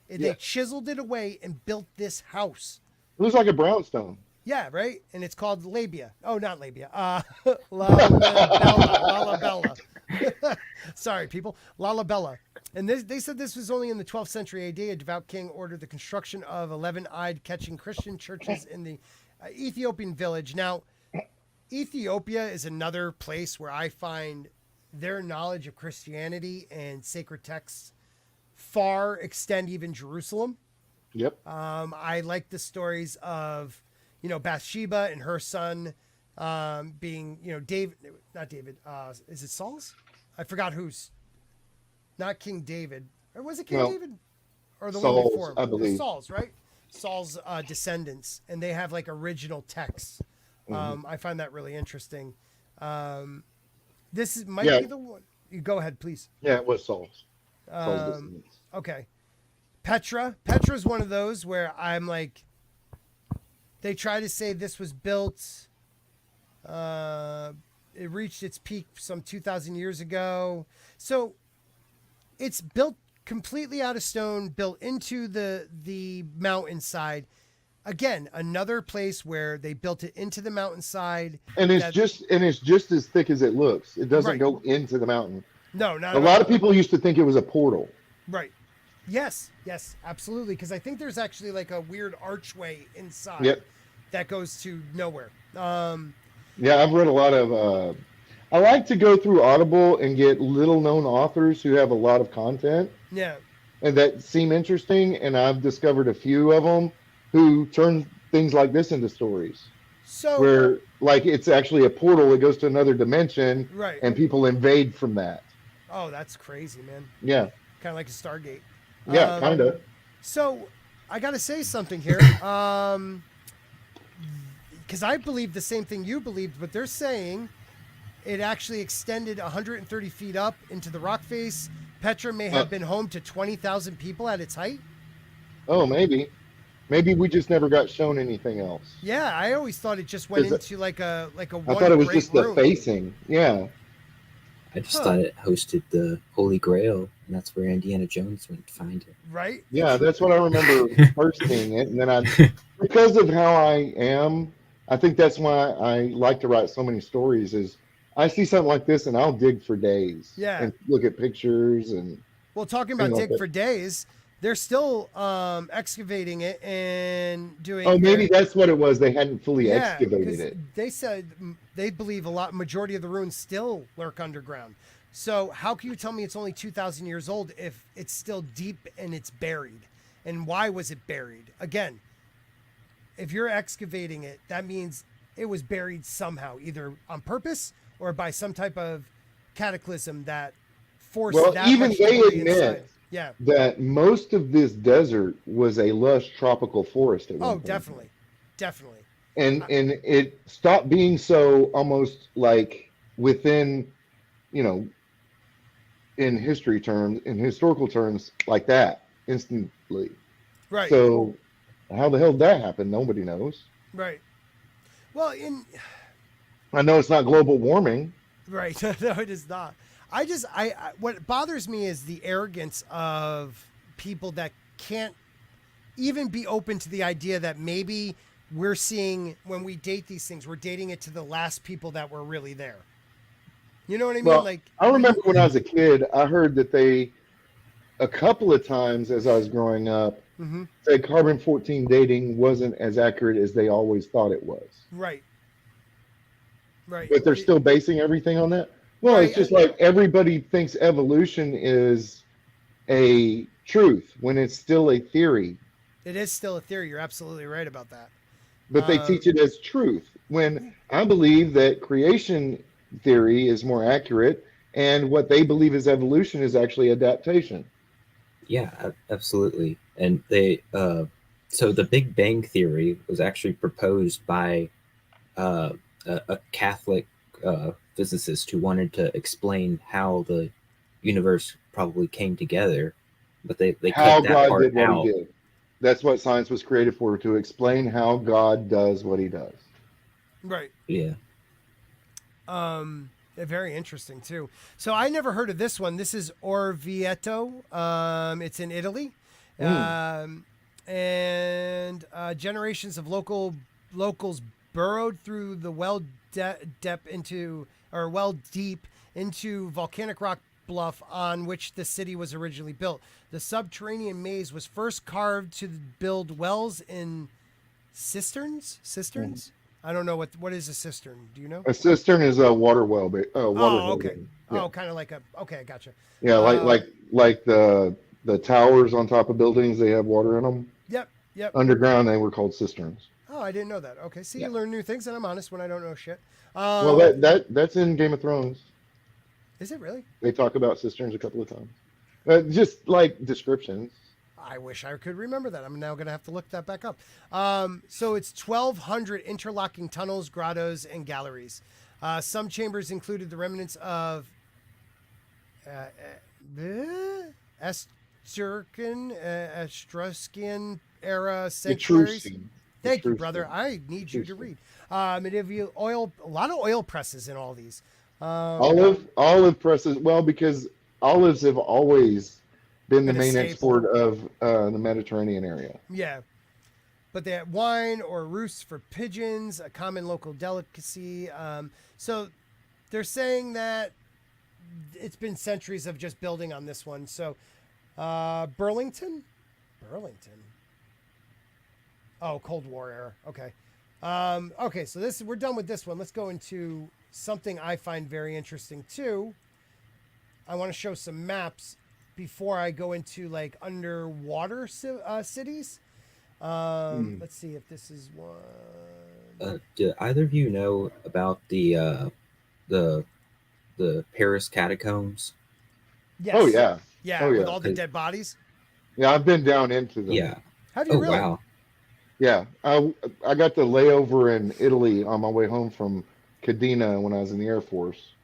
Speaker 2: They chiseled it away and built this house.
Speaker 1: It looks like a brownstone.
Speaker 2: Yeah, right? And it's called labia. Oh, not labia. Lalabella. Sorry, people. Lalabella. And they said this was only in the 12th century AD. A devout king ordered the construction of 11 catching Christian churches in the Ethiopian village. Now, Ethiopia is another place where I find their knowledge of Christianity and sacred texts far extend even Jerusalem.
Speaker 1: Yep.
Speaker 2: I like the stories of, Bathsheba and her son being, not David. Is it Saul's? I forgot who's. Not King David. Or was it King David? Or the
Speaker 1: Saul's,
Speaker 2: one before him?
Speaker 1: I believe.
Speaker 2: Saul's, right? Saul's descendants. And they have like original texts. I find that really interesting. This might be the one. You go ahead, please.
Speaker 1: Yeah, it was Saul's. Descendants.
Speaker 2: Okay. Petra's one of those where I'm like, they try to say this was built. It reached its peak some 2,000 years ago. So it's built completely out of stone, built into the mountainside. Again, another place where they built it into the mountainside.
Speaker 1: And it's just as thick as it looks. It doesn't go into the mountain.
Speaker 2: No, not
Speaker 1: a lot of people used to think it was a portal.
Speaker 2: Right. Yes, absolutely. Because I think there's actually like a weird archway inside that goes to nowhere.
Speaker 1: Yeah, I've read a lot of. I like to go through Audible and get little known authors who have a lot of content.
Speaker 2: Yeah.
Speaker 1: And that seem interesting. And I've discovered a few of them who turn things like this into stories.
Speaker 2: So
Speaker 1: where like it's actually a portal that goes to another dimension,
Speaker 2: right?
Speaker 1: And people invade from that.
Speaker 2: Oh, that's crazy, man.
Speaker 1: Yeah.
Speaker 2: Kind of like a Stargate.
Speaker 1: Yeah, kind of.
Speaker 2: So I got to say something here. Because I believe the same thing you believed, but they're saying it actually extended 130 feet up into the rock face. Petra may have been home to 20,000 people at its height.
Speaker 1: Oh, maybe. Maybe we just never got shown anything else.
Speaker 2: Yeah, I always thought it just went into like a
Speaker 1: I thought it was just
Speaker 2: room.
Speaker 1: The facing. Yeah.
Speaker 4: I just thought it hosted the Holy Grail, and that's where Indiana Jones went to find it.
Speaker 2: Right?
Speaker 1: Yeah, that's what I remember first seeing it. And then because of how I am, I think that's why I like to write so many stories is I see something like this and I'll dig for days.
Speaker 2: Yeah.
Speaker 1: And look at pictures and.
Speaker 2: Well, talking about dig for days, they're still excavating it and doing.
Speaker 1: Oh, maybe that's what it was. They hadn't fully excavated it.
Speaker 2: They said they believe majority of the ruins still lurk underground. So how can you tell me it's only 2,000 years old if it's still deep and it's buried? And why was it buried? Again, if you're excavating it, that means it was buried somehow, either on purpose or by some type of cataclysm that forced that.
Speaker 1: Even
Speaker 2: much
Speaker 1: they
Speaker 2: debris
Speaker 1: admit
Speaker 2: inside.
Speaker 1: that most of this desert was a lush tropical forest at one point.
Speaker 2: Definitely.
Speaker 1: And it stopped being so almost like within, in historical terms, like that instantly.
Speaker 2: Right.
Speaker 1: So how the hell did that happen? Nobody knows.
Speaker 2: Right. Well,
Speaker 1: I know it's not global warming.
Speaker 2: Right. No, it is not. What bothers me is the arrogance of people that can't even be open to the idea that maybe we're seeing when we date these things, we're dating it to the last people that were really there. You know what I mean?
Speaker 1: Well, I remember when I was a kid, I heard that they, a couple of times as I was growing up, said carbon-14 dating wasn't as accurate as they always thought it was.
Speaker 2: Right.
Speaker 1: But they're still basing everything on that? Well, it's just like everybody thinks evolution is a truth when it's still a theory.
Speaker 2: It is still a theory. You're absolutely right about that.
Speaker 1: But they teach it as truth. When I believe that creation theory is more accurate, and what they believe is evolution is actually adaptation.
Speaker 4: Yeah, absolutely. And they, so the Big Bang Theory was actually proposed by a Catholic physicist who wanted to explain how the universe probably came together, but they
Speaker 1: how
Speaker 4: cut that
Speaker 1: God
Speaker 4: part
Speaker 1: did what
Speaker 4: out.
Speaker 1: He did. That's what science was created for, to explain how God does what He does.
Speaker 2: Right.
Speaker 4: Yeah.
Speaker 2: Very interesting too. So I never heard of this one. This is Orvieto. It's in Italy. And generations of locals burrowed through the well deep into volcanic rock bluff on which the city was originally built. The subterranean maze was first carved to build wells in cisterns. I don't know what is a cistern. Do you know?
Speaker 1: A cistern is a water well.
Speaker 2: Okay.
Speaker 1: Building. Yeah.
Speaker 2: Oh, kind of like okay, gotcha.
Speaker 1: Yeah, like the towers on top of buildings, they have water in them.
Speaker 2: Yep.
Speaker 1: Underground, they were called cisterns.
Speaker 2: Oh, I didn't know that. Okay, see, you learn new things, and I'm honest when I don't know shit.
Speaker 1: Well, that's in Game of Thrones.
Speaker 2: Is it really?
Speaker 1: They talk about cisterns a couple of times. Just like descriptions.
Speaker 2: I wish I could remember that. I'm now going to have to look that back up. So it's 1,200 interlocking tunnels, grottos, and galleries. Some chambers included the remnants of Etruscan era sanctuaries. Thank you, brother. I need you to read. A lot of oil presses in all these.
Speaker 1: Olive presses, well, because olives have always been the
Speaker 2: Been a
Speaker 1: main
Speaker 2: staple.
Speaker 1: export of the Mediterranean area.
Speaker 2: Yeah. But they had wine or roosts for pigeons, a common local delicacy. So they're saying that it's been centuries of just building on this one. So Burlington? Oh, Cold War era. Okay. Okay, so we're done with this one. Let's go into something I find very interesting too. I want to show some maps before I go into like underwater cities. Let's see if this is one.
Speaker 4: Do either of you know about the Paris catacombs?
Speaker 2: Yes.
Speaker 1: Oh yeah.
Speaker 2: Yeah,
Speaker 1: Oh, yeah.
Speaker 2: with all the dead bodies.
Speaker 1: Yeah, I've been down into them.
Speaker 4: Yeah.
Speaker 2: Have you
Speaker 4: Oh
Speaker 2: really?
Speaker 4: wow.
Speaker 1: Yeah, I got the layover in Italy on my way home from Cadena when I was in the Air Force,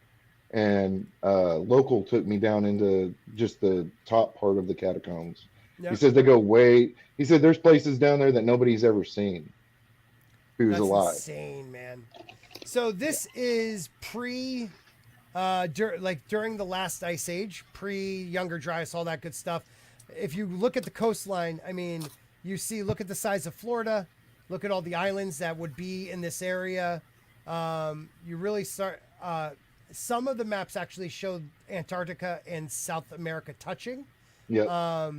Speaker 1: and local took me down into just the top part of the catacombs.
Speaker 2: Yep.
Speaker 1: He says they go way. He said there's places down there that nobody's ever seen. Who's
Speaker 2: That's
Speaker 1: alive?
Speaker 2: insane, man. So this is during the last ice age, pre-Younger Dryas, all that good stuff. If you look at the coastline, I mean, look at the size of Florida, look at all the islands that would be in this area. You really start. Some of the maps actually show Antarctica and South America touching.
Speaker 1: Yeah.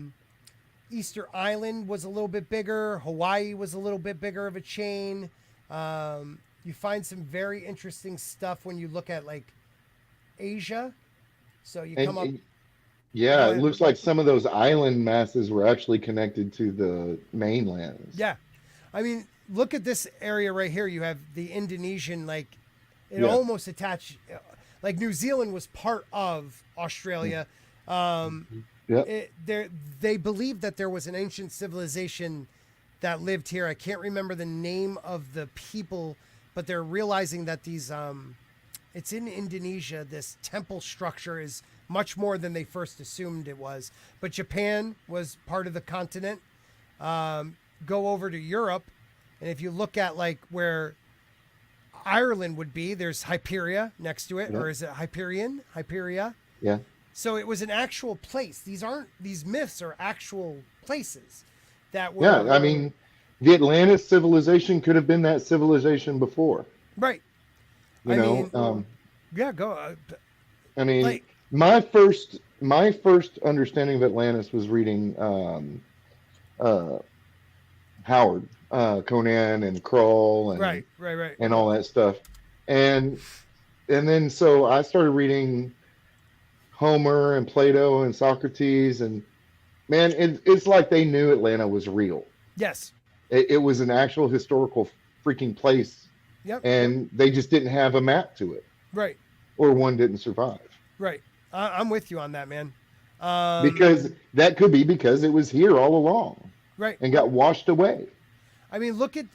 Speaker 2: Easter Island was a little bit bigger. Hawaii was a little bit bigger of a chain. You find some very interesting stuff when you look at like Asia. So you come up.
Speaker 1: Yeah, it looks like some of those island masses were actually connected to the mainlands.
Speaker 2: Yeah. I mean, look at this area right here. You have the Indonesian, like, it
Speaker 1: Yeah.
Speaker 2: almost attached, like New Zealand was part of Australia.
Speaker 1: Yeah.
Speaker 2: They believe that there was an ancient civilization that lived here. I can't remember the name of the people, but they're realizing that these, it's in Indonesia. This temple structure is much more than they first assumed it was. But Japan was part of the continent. Go over to Europe, and if you look at like where Ireland would be, there's Hyperia next to it,
Speaker 1: Yeah.
Speaker 2: or is it Hyperia?
Speaker 1: Yeah.
Speaker 2: So it was an actual place. These myths are actual places that were.
Speaker 1: Yeah, I mean, the Atlantis civilization could have been that civilization before.
Speaker 2: Right.
Speaker 1: You know,
Speaker 2: Yeah, go.
Speaker 1: I mean,
Speaker 2: Like-
Speaker 1: my first understanding of Atlantis was reading Howard, Conan, and Kroll, and
Speaker 2: Right.
Speaker 1: and all that stuff, and then so I started reading Homer and Plato and Socrates, and man, it's like they knew Atlanta was real.
Speaker 2: Yes.
Speaker 1: It was an actual historical freaking place,
Speaker 2: Yep.
Speaker 1: and they just didn't have a map to it,
Speaker 2: Right.
Speaker 1: or one didn't survive.
Speaker 2: Right. I'm with you on that, man.
Speaker 1: Because that could be because it was here all along
Speaker 2: Right.
Speaker 1: and got washed away.
Speaker 2: I mean, look at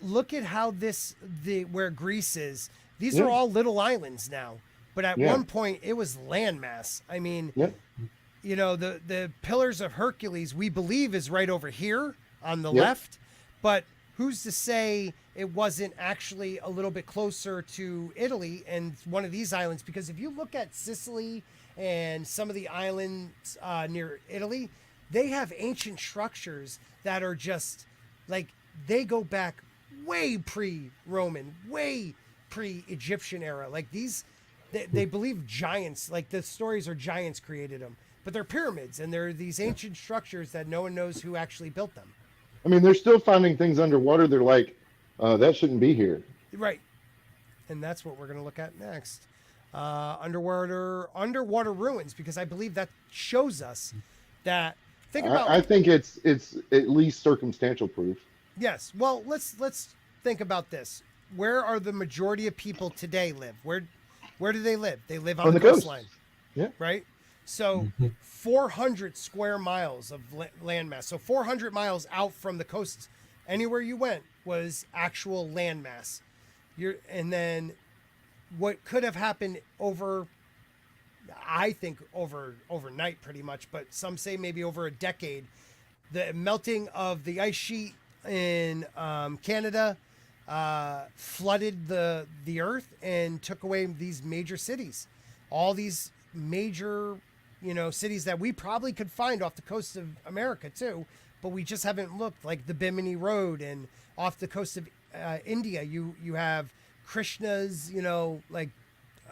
Speaker 2: how where Greece is. These
Speaker 1: Yeah.
Speaker 2: are all little islands now, but at
Speaker 1: Yeah.
Speaker 2: one point it was landmass. I mean,
Speaker 1: Yep.
Speaker 2: you know, the Pillars of Hercules we believe is right over here on the
Speaker 1: Yep.
Speaker 2: left, but who's to say it wasn't actually a little bit closer to Italy and one of these islands? Because if you look at Sicily and some of the islands near Italy, they have ancient structures that are just like, they go back way pre-Roman, way pre-Egyptian era. Like they believe giants, like the stories are giants created them, but they're pyramids and they're these ancient structures that no one knows who actually built them.
Speaker 1: I mean, they're still finding things underwater. They're like, that shouldn't be here.
Speaker 2: Right. And that's what we're going to look at next. Underwater ruins, because I believe that shows us that. Think about.
Speaker 1: I think it's at least circumstantial proof.
Speaker 2: Yes. Well, let's think about this. Where are the majority of people today live? Where do they live? They live on the
Speaker 1: coast.
Speaker 2: coastline.
Speaker 1: Yeah.
Speaker 2: Right. So 400 square miles of landmass. So 400 miles out from the coast, anywhere you went was actual landmass. And then what could have happened I think overnight pretty much, but some say maybe over a decade, the melting of the ice sheet in Canada flooded the earth and took away these major cities. all these major, cities that we probably could find off the coast of America too, but we just haven't looked, like the Bimini Road, and off the coast of India, you have Krishna's, like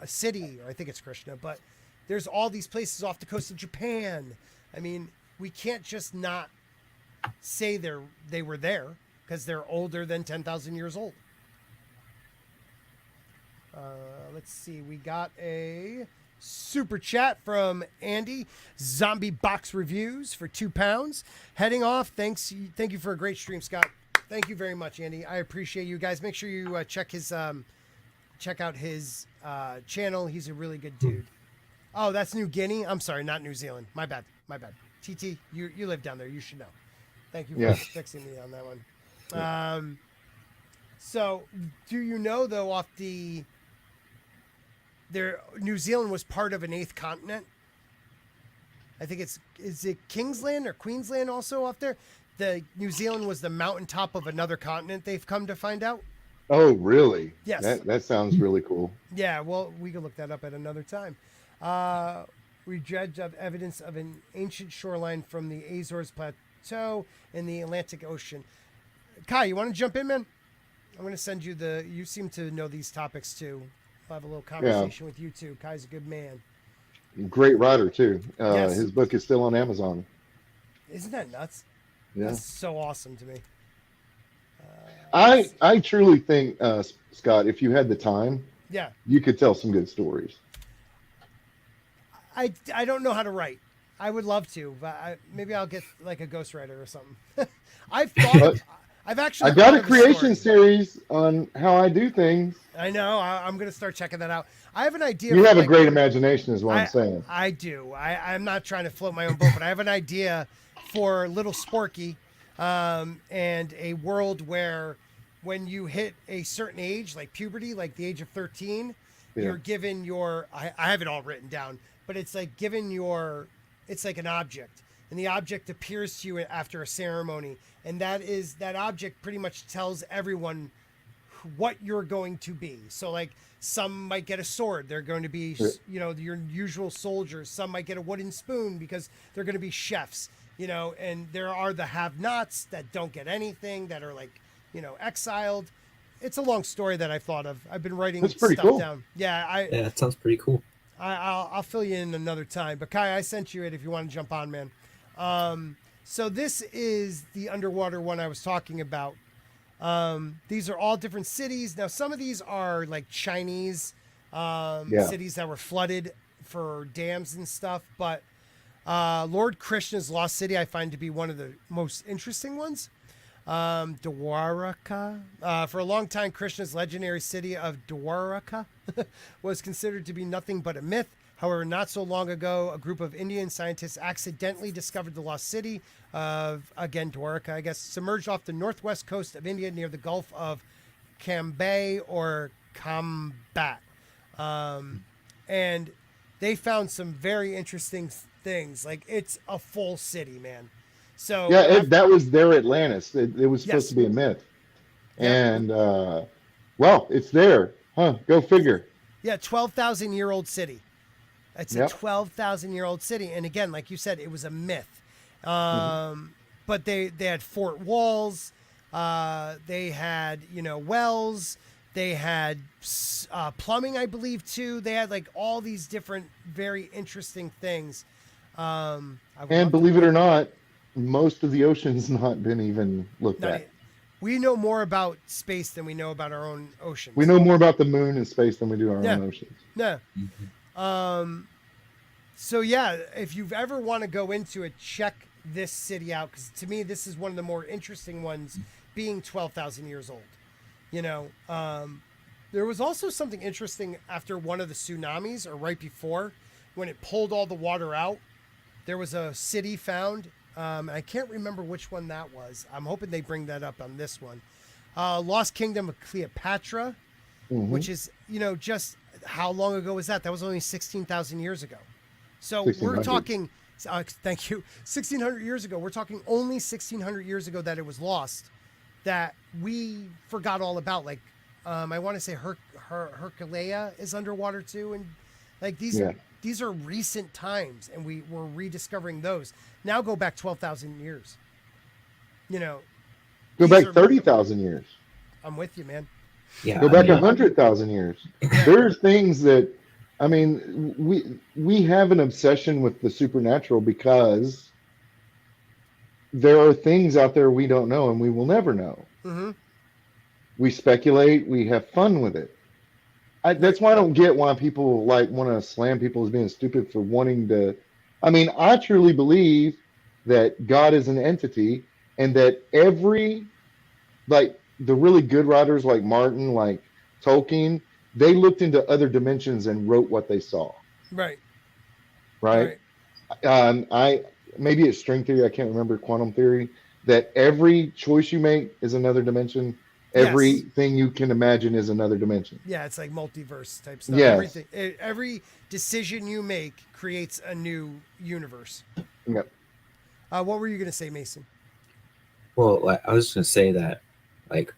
Speaker 2: a city, or I think it's Krishna, but there's all these places off the coast of Japan. I mean, we can't just not say they were there, because they're older than 10,000 years old. Let's see. We got a super chat from Andy. Zombie Box Reviews for £2. Heading off. Thank you for a great stream, Scott. Thank you very much, Andy. I appreciate you guys. Make sure you check out his channel. He's a really good dude. Oh, that's New Guinea. I'm sorry, not New Zealand. My bad. TT, you live down there. You should know. Thank you for fixing me on that one. Yeah. So do you know, though, New Zealand was part of an 8th continent? I think is it Kingsland or Queensland also off there? The New Zealand was the mountaintop of another continent, they've come to find out.
Speaker 1: Oh, really?
Speaker 2: Yes.
Speaker 1: That sounds really cool.
Speaker 2: Yeah, well, we can look that up at another time. We judged of evidence of an ancient shoreline from the Azores Plateau in the Atlantic Ocean. Kai, you want to jump in, man? I'm going to send you you seem to know these topics too. I'll have a little conversation with you too. Kai's a good man.
Speaker 1: Great writer too.
Speaker 2: Yes.
Speaker 1: His book is still on Amazon.
Speaker 2: Isn't that nuts?
Speaker 1: Yeah.
Speaker 2: That's so awesome to me.
Speaker 1: I truly think, Scott, if you had the time, you could tell some good stories.
Speaker 2: I don't know how to write. I would love to, but maybe I'll get like a ghostwriter or something. I've got
Speaker 1: a creation series on how I do things.
Speaker 2: I know. I'm going to start checking that out. I have an idea.
Speaker 1: You have a great imagination is what I'm saying.
Speaker 2: I do. I'm not trying to float my own boat, but I have an idea for little Sporky, and a world where when you hit a certain age, like puberty, like the age of 13, you're given I have it all written down, but it's like it's like an object, and the object appears to you after a ceremony, and that object pretty much tells everyone what you're going to be. So like some might get a sword, they're going to be your usual soldiers. Some might get a wooden spoon because they're going to be chefs, and there are the have-nots that don't get anything, that are like exiled. It's a long story that I've thought of. I've been writing stuff down. Yeah,
Speaker 4: that sounds pretty cool.
Speaker 2: I'll fill you in another time. But Kai, I sent you it if you want to jump on, man. So this is the underwater one I was talking about. These are all different cities. Now, some of these are like Chinese cities that were flooded for dams and stuff. But Lord Krishna's lost city I find to be one of the most interesting ones. Dwaraka. For a long time, Krishna's legendary city of Dwaraka was considered to be nothing but a myth. However, not so long ago, a group of Indian scientists accidentally discovered the lost city of, again, Dwaraka, I guess, submerged off the northwest coast of India near the Gulf of Cambay or Kambat. And they found some very interesting things. Like, it's a full city, man. So
Speaker 1: that was their Atlantis. It was supposed to be a myth. And, it's there. Go figure.
Speaker 2: Yeah, 12,000-year-old city. It's a 12,000-year-old city. And again, like you said, it was a myth. But they had fort walls. They had, wells. They had plumbing, I believe, too. They had like all these different very interesting things.
Speaker 1: And believe it or not, most of the ocean's not been even looked at.
Speaker 2: We know more about space than we know about our own oceans.
Speaker 1: We know more about the moon and space than we do our own oceans.
Speaker 2: Yeah. So if you've ever want to go into it, check this city out, because to me this is one of the more interesting ones, being 12,000 years old. There was also something interesting after one of the tsunamis, or right before, when it pulled all the water out. There was a city found. I can't remember which one that was. I'm hoping they bring that up on this one. Lost Kingdom of Cleopatra, which is, just how long ago was that? That was only 16,000 years ago. So we're talking, thank you, 1,600 years ago. We're talking only 1,600 years ago that it was lost, that we forgot all about. Like, I want to say Herculea is underwater too, and Like these are recent times, and we're rediscovering those. Now go back 12,000 years. You know,
Speaker 1: go back 30,000 years.
Speaker 2: I'm with you, man.
Speaker 4: Yeah,
Speaker 1: go back 100,000 years. There's things that, I mean, we have an obsession with the supernatural because there are things out there we don't know and we will never know.
Speaker 2: Mm-hmm.
Speaker 1: We speculate, we have fun with it. That's why I don't get why people like want to slam people as being stupid for wanting to. I mean, I truly believe that God is an entity, and that every, like the really good writers like Martin, like Tolkien, they looked into other dimensions and wrote what they saw.
Speaker 2: Right.
Speaker 1: Maybe it's string theory. I can't remember, quantum theory. That every choice you make is another dimension. Everything you can imagine is another dimension.
Speaker 2: Yeah, it's like multiverse type stuff.
Speaker 1: Yes.
Speaker 2: Every decision you make creates a new universe.
Speaker 1: Yep.
Speaker 2: What were you going to say, Mason?
Speaker 4: Well, I was going to say that, like,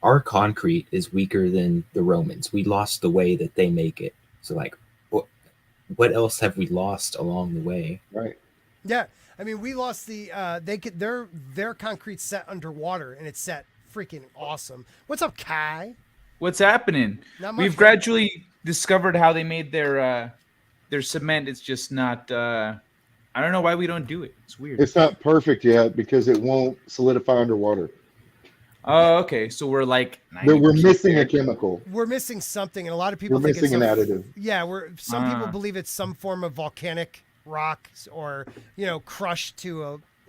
Speaker 4: our concrete is weaker than the Romans. We lost the way that they make it. So, like, what else have we lost along the way?
Speaker 1: Right.
Speaker 2: Yeah, I mean, we lost their concrete set underwater, and it's set freaking awesome. What's up, Kai?
Speaker 5: What's happening? We've gradually discovered how they made their cement. It's just not. I don't know why we don't do it. It's weird.
Speaker 1: It's not perfect yet because it won't solidify underwater.
Speaker 5: Oh, okay. So we're like
Speaker 1: we're missing a chemical.
Speaker 2: We're missing something, and a lot of people
Speaker 1: think
Speaker 2: it's
Speaker 1: an additive.
Speaker 2: Yeah, some people believe it's some form of volcanic rock, or crushed to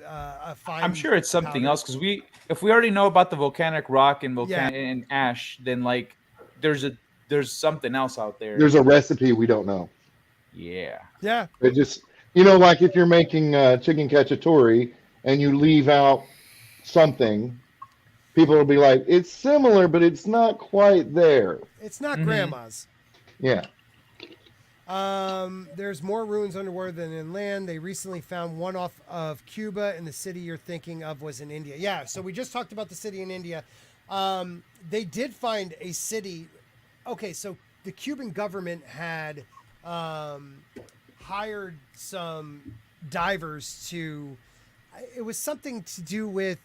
Speaker 2: a fine.
Speaker 5: I'm sure it's something else, because if we already know about the volcanic rock and and ash, then like there's something else out there.
Speaker 1: There's a recipe we don't know.
Speaker 5: Yeah.
Speaker 1: It just like if you're making chicken cacciatore and you leave out something, people will be like, it's similar, but it's not quite there.
Speaker 2: It's not grandma's.
Speaker 1: Yeah.
Speaker 2: There's more ruins underwater than inland. They recently found one off of Cuba, and the city you're thinking of was in India. Yeah, so we just talked about the city in India. They did find a city. Okay, so the Cuban government had hired some divers it was something to do with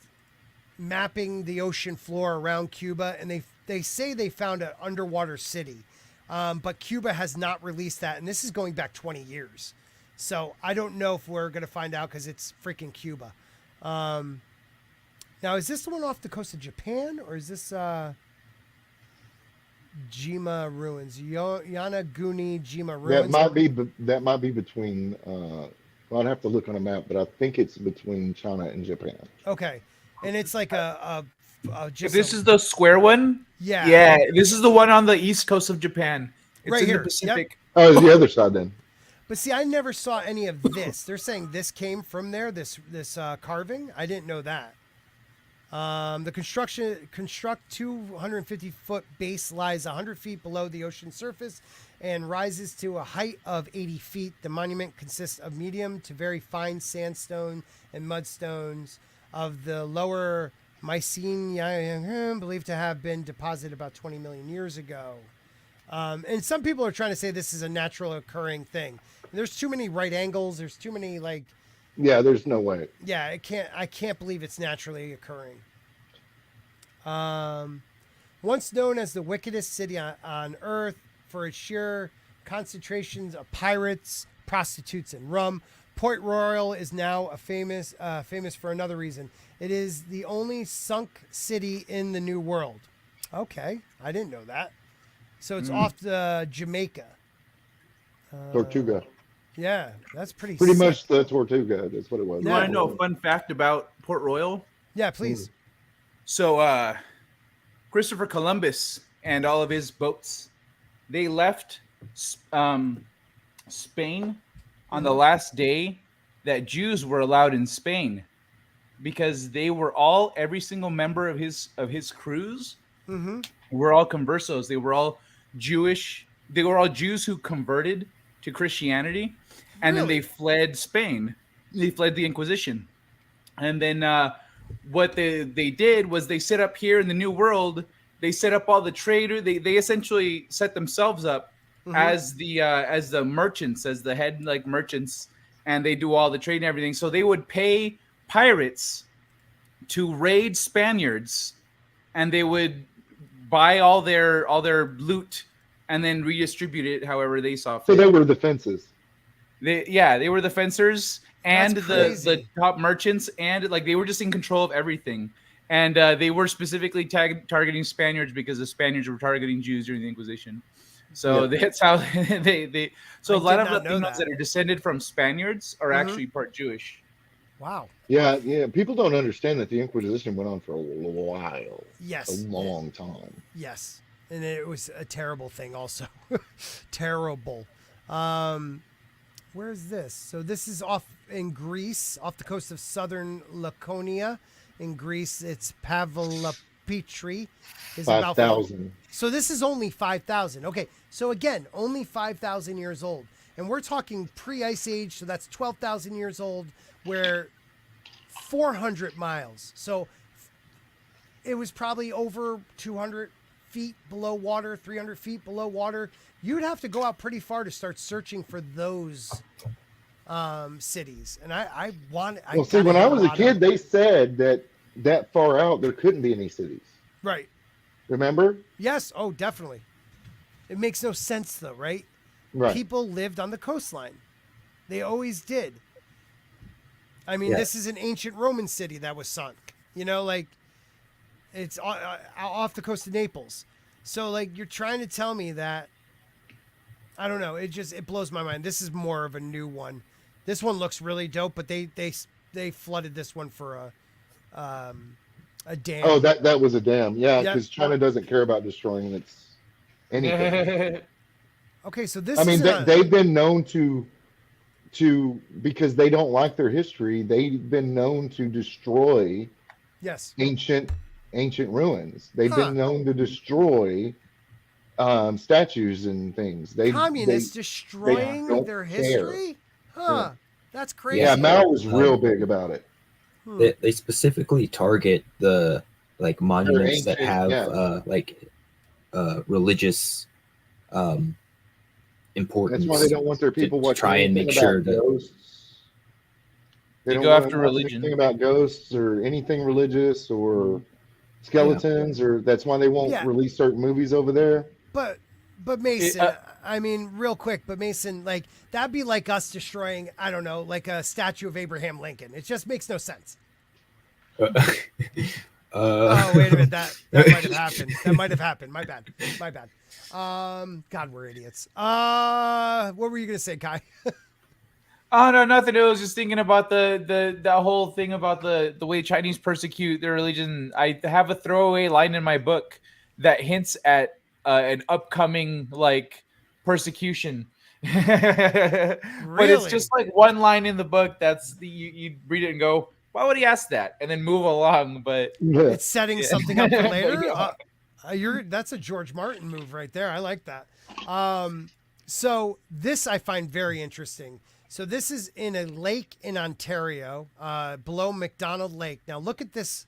Speaker 2: mapping the ocean floor around Cuba, and they say they found an underwater city. But Cuba has not released that, and this is going back 20 years. So I don't know if we're going to find out because it's freaking Cuba. Now, is this the one off the coast of Japan, or is this Jima ruins? Yanaguni Jima ruins?
Speaker 1: That might be between. I'd have to look on a map, but I think it's between China and Japan.
Speaker 2: Okay, and it's like
Speaker 5: this is the square one.
Speaker 2: Yeah.
Speaker 5: This is the one on the east coast of Japan. It's
Speaker 2: right
Speaker 5: in
Speaker 2: here.
Speaker 5: the Pacific.
Speaker 2: Yep.
Speaker 1: Oh, it's the other side then.
Speaker 2: But see, I never saw any of this. They're saying this came from there. This carving. I didn't know that. The construct 250-foot base lies 100 feet below the ocean surface and rises to a height of 80 feet. The monument consists of medium to very fine sandstone and mudstones of the lower Miocene, believed to have been deposited about 20 million years ago. And some people are trying to say this is a natural occurring thing. There's too many right angles. There's too many
Speaker 1: Yeah, there's no way.
Speaker 2: Yeah, I can't believe it's naturally occurring. Once known as the wickedest city on earth for its sheer concentrations of pirates, prostitutes, and rum, Port Royal is now famous for another reason. It is the only sunk city in the New World. Okay, I didn't know that. So it's off the Jamaica.
Speaker 1: Tortuga.
Speaker 2: Yeah, that's pretty
Speaker 1: Pretty
Speaker 2: sick.
Speaker 1: much the Tortuga. That's what it was.
Speaker 5: You want to know a fun fact about Port Royal?
Speaker 2: Yeah, please.
Speaker 5: So Christopher Columbus and all of his boats, they left Spain on the last day that Jews were allowed in Spain, because they were every single member of his crews were all conversos. They were all Jewish. They were all Jews who converted to Christianity, and then they fled Spain. They fled the Inquisition. And then what they did was they set up here in the New World, they set up all the trade. They essentially set themselves up as the merchants, as the head like merchants, and they do all the trade and everything. So they would pay pirates to raid Spaniards, and they would buy all their loot and then redistribute it however they saw fit.
Speaker 1: So they were the fences.
Speaker 5: They were the fencers and
Speaker 2: the
Speaker 5: top merchants, and like they were just in control of everything. And they were specifically targeting Spaniards because the Spaniards were targeting Jews during the Inquisition. So that's how they. So a lot of Latinos that are descended from Spaniards are actually part Jewish.
Speaker 2: Wow.
Speaker 1: Yeah. People don't understand that the Inquisition went on for a while.
Speaker 2: Yes.
Speaker 1: A long time.
Speaker 2: Yes. And it was a terrible thing also. Terrible. Where is this? So this is off in Greece, off the coast of southern Laconia. In Greece, it's Pavlopetri.
Speaker 1: 5,000.
Speaker 2: So this is only 5,000. Okay, so again, only 5,000 years old. And we're talking pre-Ice Age, so that's 12,000 years old. We're 400 miles. So it was probably over 200 feet below water, 300 feet below water. You'd have to go out pretty far to start searching for those cities. And
Speaker 1: when I was a kid, they said that far out there couldn't be any cities.
Speaker 2: Right.
Speaker 1: Remember?
Speaker 2: Yes. Oh, definitely. It makes no sense though, right?
Speaker 1: Right.
Speaker 2: People lived on the coastline. They always did. I mean, this is an ancient Roman city that was sunk. You know, like it's off the coast of Naples. So like you're trying to tell me that, I don't know. It blows my mind. This is more of a new one. This one looks really dope, but they flooded this one for a dam.
Speaker 1: Oh, that was a dam. Yeah, because China doesn't care about destroying its anything.
Speaker 2: Okay, so this.
Speaker 1: I mean, they've been known to because they don't like their history. They've been known to destroy.
Speaker 2: Yes.
Speaker 1: Ancient ruins. They've been known to destroy statues and things.
Speaker 2: Communists destroying their history? Huh. Yeah. That's crazy.
Speaker 1: Yeah, Mao was real big about it.
Speaker 4: They specifically target the like monuments that have religious importance.
Speaker 1: That's why they don't want their people
Speaker 4: to try and make sure that
Speaker 1: ghosts. They don't
Speaker 5: go after religion.
Speaker 1: Anything about ghosts or anything religious or skeletons, or that's why they won't release certain movies over there.
Speaker 2: But Mason, I mean, real quick, but Mason, like that'd be like us destroying, I don't know, like a statue of Abraham Lincoln. It just makes no sense. Oh, wait a minute, that might have happened. That might have happened. My bad. God, we're idiots. What were you gonna say, Kai?
Speaker 5: Oh no, nothing. I was just thinking about the whole thing about the way Chinese persecute their religion. I have a throwaway line in my book that hints at an upcoming like persecution. But it's just like one line in the book that's you read it and go, why would he ask that? And then move along. But
Speaker 2: it's setting something up for later. That's a George Martin move right there. I like that. So this I find very interesting. So this is in a lake in Ontario, below McDonald Lake. Now look at this.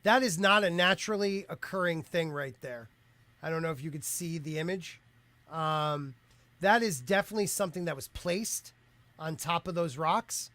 Speaker 2: That is not a naturally occurring thing right there. I don't know if you could see the image. That is definitely something that was placed on top of those rocks.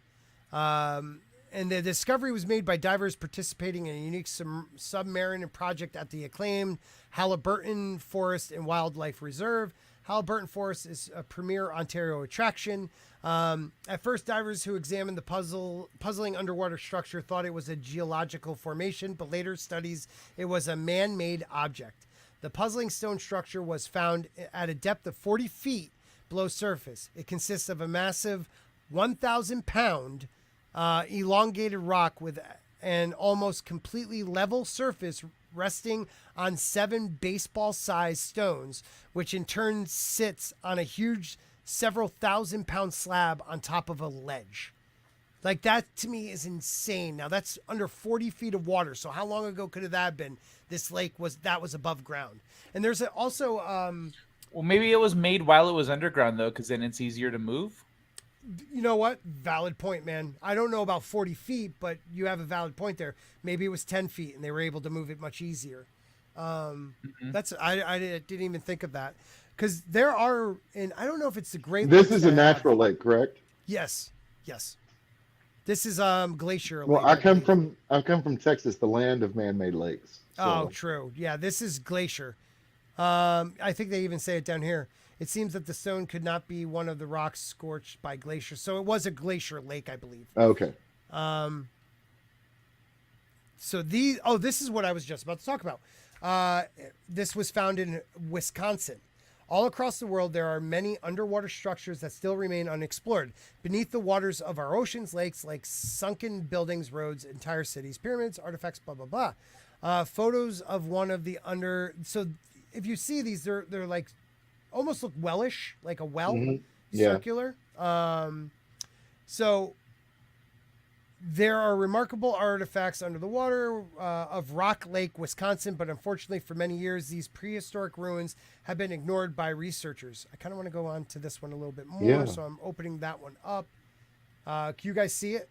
Speaker 2: And the discovery was made by divers participating in a unique submarine project at the acclaimed Haliburton Forest and Wildlife Reserve. Haliburton Forest is a premier Ontario attraction. At first, divers who examined the puzzling underwater structure thought it was a geological formation, but later studies it was a man-made object. The puzzling stone structure was found at a depth of 40 feet below surface. It consists of a massive 1,000-pound elongated rock with an almost completely level surface resting on 7 baseball-sized stones, which in turn sits on a huge several 1,000-pound slab on top of a ledge. Like that to me is insane. Now that's under 40 feet of water. So how long ago could that have been? This lake was above ground. And there's also
Speaker 5: well, maybe it was made while it was underground though, because then it's easier to move.
Speaker 2: You know what? Valid point, man. I don't know about 40 feet, but you have a valid point there. Maybe it was 10 feet and they were able to move it much easier. I didn't even think of that. because there are, and I don't know if it's the Great
Speaker 1: This
Speaker 2: Lakes
Speaker 1: is a
Speaker 2: that
Speaker 1: natural
Speaker 2: have-
Speaker 1: lake, correct?
Speaker 2: Yes. This is glacier
Speaker 1: Well,
Speaker 2: lake.
Speaker 1: I come
Speaker 2: believe.
Speaker 1: from Texas, the land of man-made lakes.
Speaker 2: Oh,
Speaker 1: So,
Speaker 2: true. Yeah, this is glacier. I think they even say it down here. It seems that the stone could not be one of the rocks scorched by glacier. So it was a glacier lake, I believe.
Speaker 1: okay.
Speaker 2: So this is what I was just about to talk about. This was found in Wisconsin. All across the world, there are many underwater structures that still remain unexplored. Beneath the waters of our oceans, lakes like sunken buildings, roads, entire cities, pyramids, artifacts, blah, blah, blah. Photos of one of the so if you see these, they're like almost look wellish, like a well,
Speaker 1: Yeah.
Speaker 2: circular. So there are remarkable artifacts under the water of Rock Lake, Wisconsin, but unfortunately for many years, these prehistoric ruins have been ignored by researchers. I kind of want to go on to this one a little bit more,
Speaker 1: Yeah.
Speaker 2: so I'm opening that one up. Can you guys see it?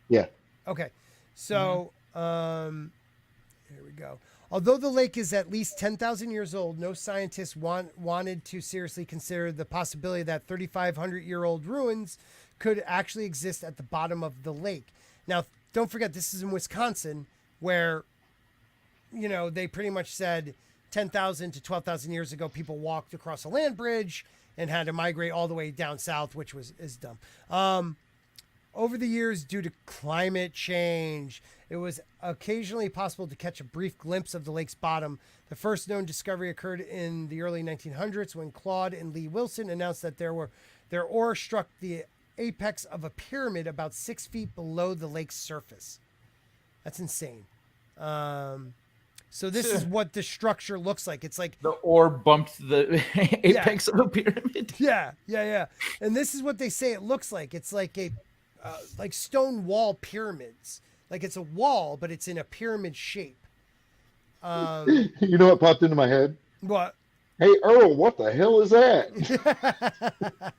Speaker 1: Yeah.
Speaker 2: Okay, so here we go. Although the lake is at least 10,000 years old, no scientists wanted to seriously consider the possibility that 3,500-year-old ruins could actually exist at the bottom of the lake. Now, don't forget, this is in Wisconsin, where, they pretty much said 10,000 to 12,000 years ago, people walked across a land bridge and had to migrate all the way down south, which is dumb. Over the years, due to climate change, it was occasionally possible to catch a brief glimpse of the lake's bottom. The first known discovery occurred in the early 1900s when Claude and Lee Wilson announced that their ore struck the apex of a pyramid about 6 feet below the lake's surface. That's insane. So this is what the structure looks like. It's like
Speaker 5: The ore bumped the apex of a pyramid.
Speaker 2: yeah. And this is what they say it looks like. It's like a like stone wall pyramids. Like it's a wall, but it's in a pyramid shape.
Speaker 1: You know what popped into my head?
Speaker 2: What?
Speaker 1: Hey, Earl, what the hell is that?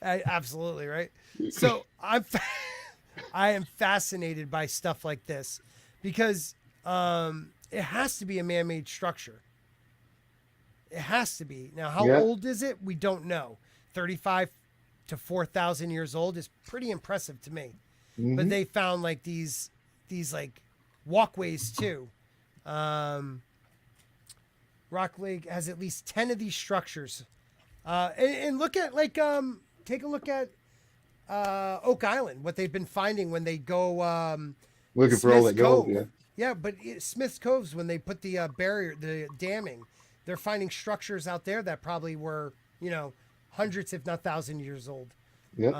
Speaker 2: Absolutely right. So I am fascinated by stuff like this because it has to be a man-made structure. It has to be. Now, how old is it? We don't know. 35 to 4,000 years old is pretty impressive to me. But they found like these like walkways too. Rock Lake has at least 10 of these structures. And look at like take a look at Oak Island, what they've been finding when they go
Speaker 1: Looking for all that gold,
Speaker 2: Cove.
Speaker 1: yeah.
Speaker 2: Yeah, but Smith's Coves, when they put the barrier, the damming, they're finding structures out there that probably were, hundreds, if not 1,000 years old.
Speaker 1: Yep.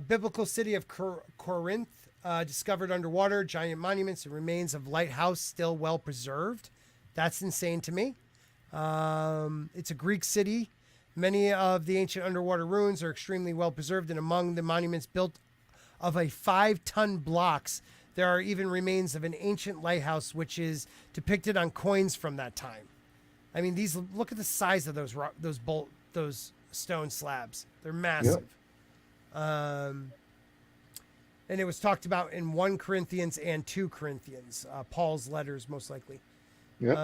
Speaker 2: Biblical city of Corinth, discovered underwater, giant monuments and remains of lighthouse still well preserved. That's insane to me. It's a Greek city. Many of the ancient underwater ruins are extremely well preserved, and among the monuments built of a 5-ton blocks, there are even remains of an ancient lighthouse, which is depicted on coins from that time. I mean, look at the size of those stone slabs. They're massive. Yep. And it was talked about in 1 Corinthians and 2 Corinthians, Paul's letters, most likely.
Speaker 1: Yep.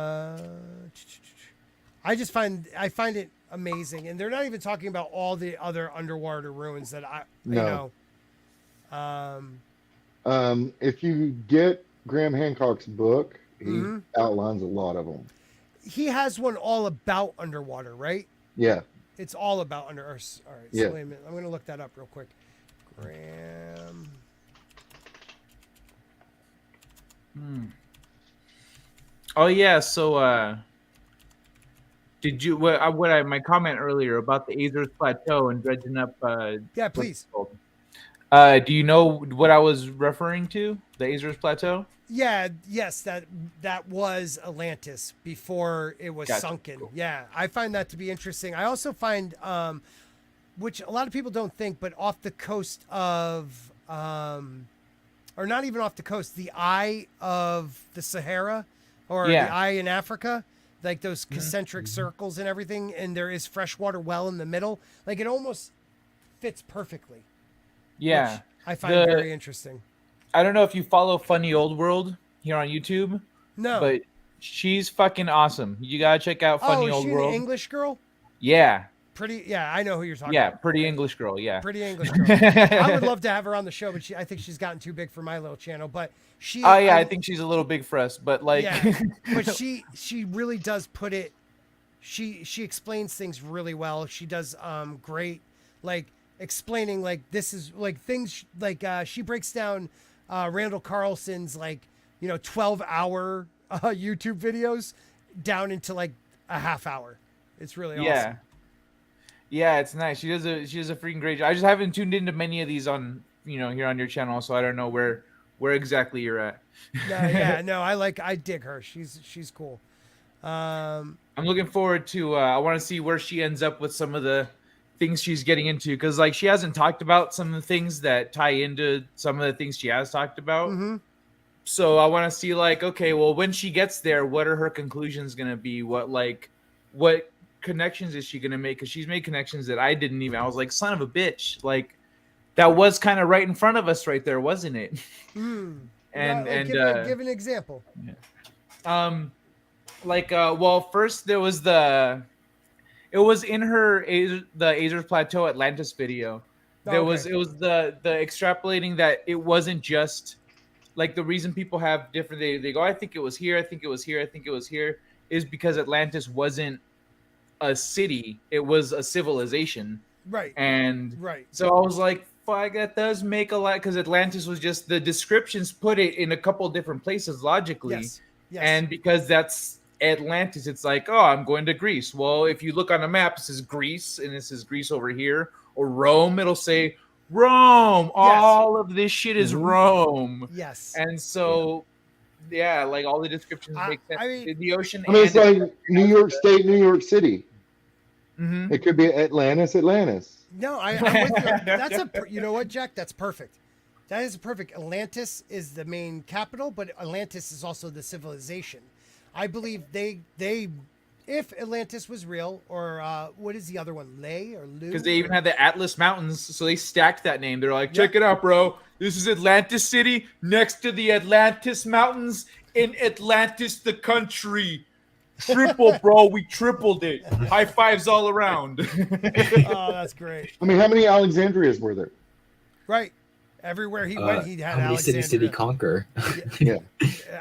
Speaker 2: I find it amazing, and they're not even talking about all the other underwater ruins that
Speaker 1: if you get Graham Hancock's book, he outlines a lot of them.
Speaker 2: He has one all about underwater, right?
Speaker 1: Yeah.
Speaker 2: It's all about All right. So
Speaker 1: Yeah.
Speaker 2: wait a minute. I'm going to look that up real quick. Graham.
Speaker 5: Oh yeah. So, did you my comment earlier about the Azores Plateau and dredging up?
Speaker 2: Yeah, please.
Speaker 5: Do you know what I was referring to? The Azores Plateau?
Speaker 2: Yeah. Yes. That was Atlantis before it was sunken. Cool. Yeah, I find that to be interesting. I also find, which a lot of people don't think, but off the coast of, or not even off the coast, the eye of the Sahara, or the eye in Africa, like those concentric circles and everything, and there is freshwater well in the middle. Like it almost fits perfectly.
Speaker 5: Yeah,
Speaker 2: I find it very interesting.
Speaker 5: I don't know if you follow Funny Old World here on YouTube.
Speaker 2: No,
Speaker 5: but She's fucking awesome. You gotta check out Funny
Speaker 2: is
Speaker 5: Old
Speaker 2: she
Speaker 5: World.
Speaker 2: an English girl?
Speaker 5: Yeah.
Speaker 2: Pretty. Yeah, I know who you're talking
Speaker 5: Yeah,
Speaker 2: about.
Speaker 5: pretty English girl. Yeah.
Speaker 2: Pretty English girl. I would love to have her on the show, but I think she's gotten too big for my little channel. But she.
Speaker 5: Oh yeah, I think she's a little big for us, but like.
Speaker 2: Yeah, but she really does put it. She explains things really well. She does great, like explaining like this is like things like she breaks down Randall Carlson's 12-hour YouTube videos down into like a half hour. It's really awesome.
Speaker 5: Yeah, it's nice. She does a freaking great job. I just haven't tuned into many of these on here on your channel, so I don't know where exactly you're at.
Speaker 2: No, I dig her. She's cool.
Speaker 5: I'm looking forward to I want to see where she ends up with some of the things she's getting into, because like she hasn't talked about some of the things that tie into some of the things she has talked about.
Speaker 2: Mm-hmm.
Speaker 5: So I want to see like, okay, well, when she gets there, what are her conclusions going to be? What connections is she going to make? Because she's made connections that I didn't even. I was like, son of a bitch. Like, that was kind of right in front of us right there, wasn't it?
Speaker 2: And give an example.
Speaker 5: Yeah. Well, first there was it was in the Azores Plateau Atlantis video. It was the extrapolating that it wasn't just like the reason people have different, they go, I think it was here, I think it was here, I think it was here, is because Atlantis wasn't a city, it was a civilization.
Speaker 2: Right.
Speaker 5: And so I was like, fuck, that does make a lot, because Atlantis was just, the descriptions put it in a couple different places logically.
Speaker 2: Yes.
Speaker 5: And because that's Atlantis, it's like, oh, I'm going to Greece. Well, if you look on a map, this is Greece, and this is Greece over here. Or Rome, it'll say Rome. Yes. All of this shit is Rome.
Speaker 2: Yes.
Speaker 5: And so, yeah, like all the descriptions make sense. I mean, the ocean.
Speaker 1: It's like New York State, New York City.
Speaker 5: Mm-hmm.
Speaker 1: It could be Atlantis.
Speaker 2: No, I'm with you. You know what, Jack? That's perfect. That is perfect. Atlantis is the main capital, but Atlantis is also the civilization. I believe if Atlantis was real, or what is the other one, Lay or Lu?
Speaker 5: Because they even had the Atlas Mountains, so they stacked that name. They're like, check it out, bro. This is Atlantis City next to the Atlantis Mountains in Atlantis, the country. Triple, bro. We tripled it. High fives all around.
Speaker 2: Oh, that's great.
Speaker 1: I mean, how many Alexandrias were there?
Speaker 2: Right. Everywhere he went, he had
Speaker 4: how many
Speaker 2: Alexandria.
Speaker 4: cities did he conquer?
Speaker 1: Yeah.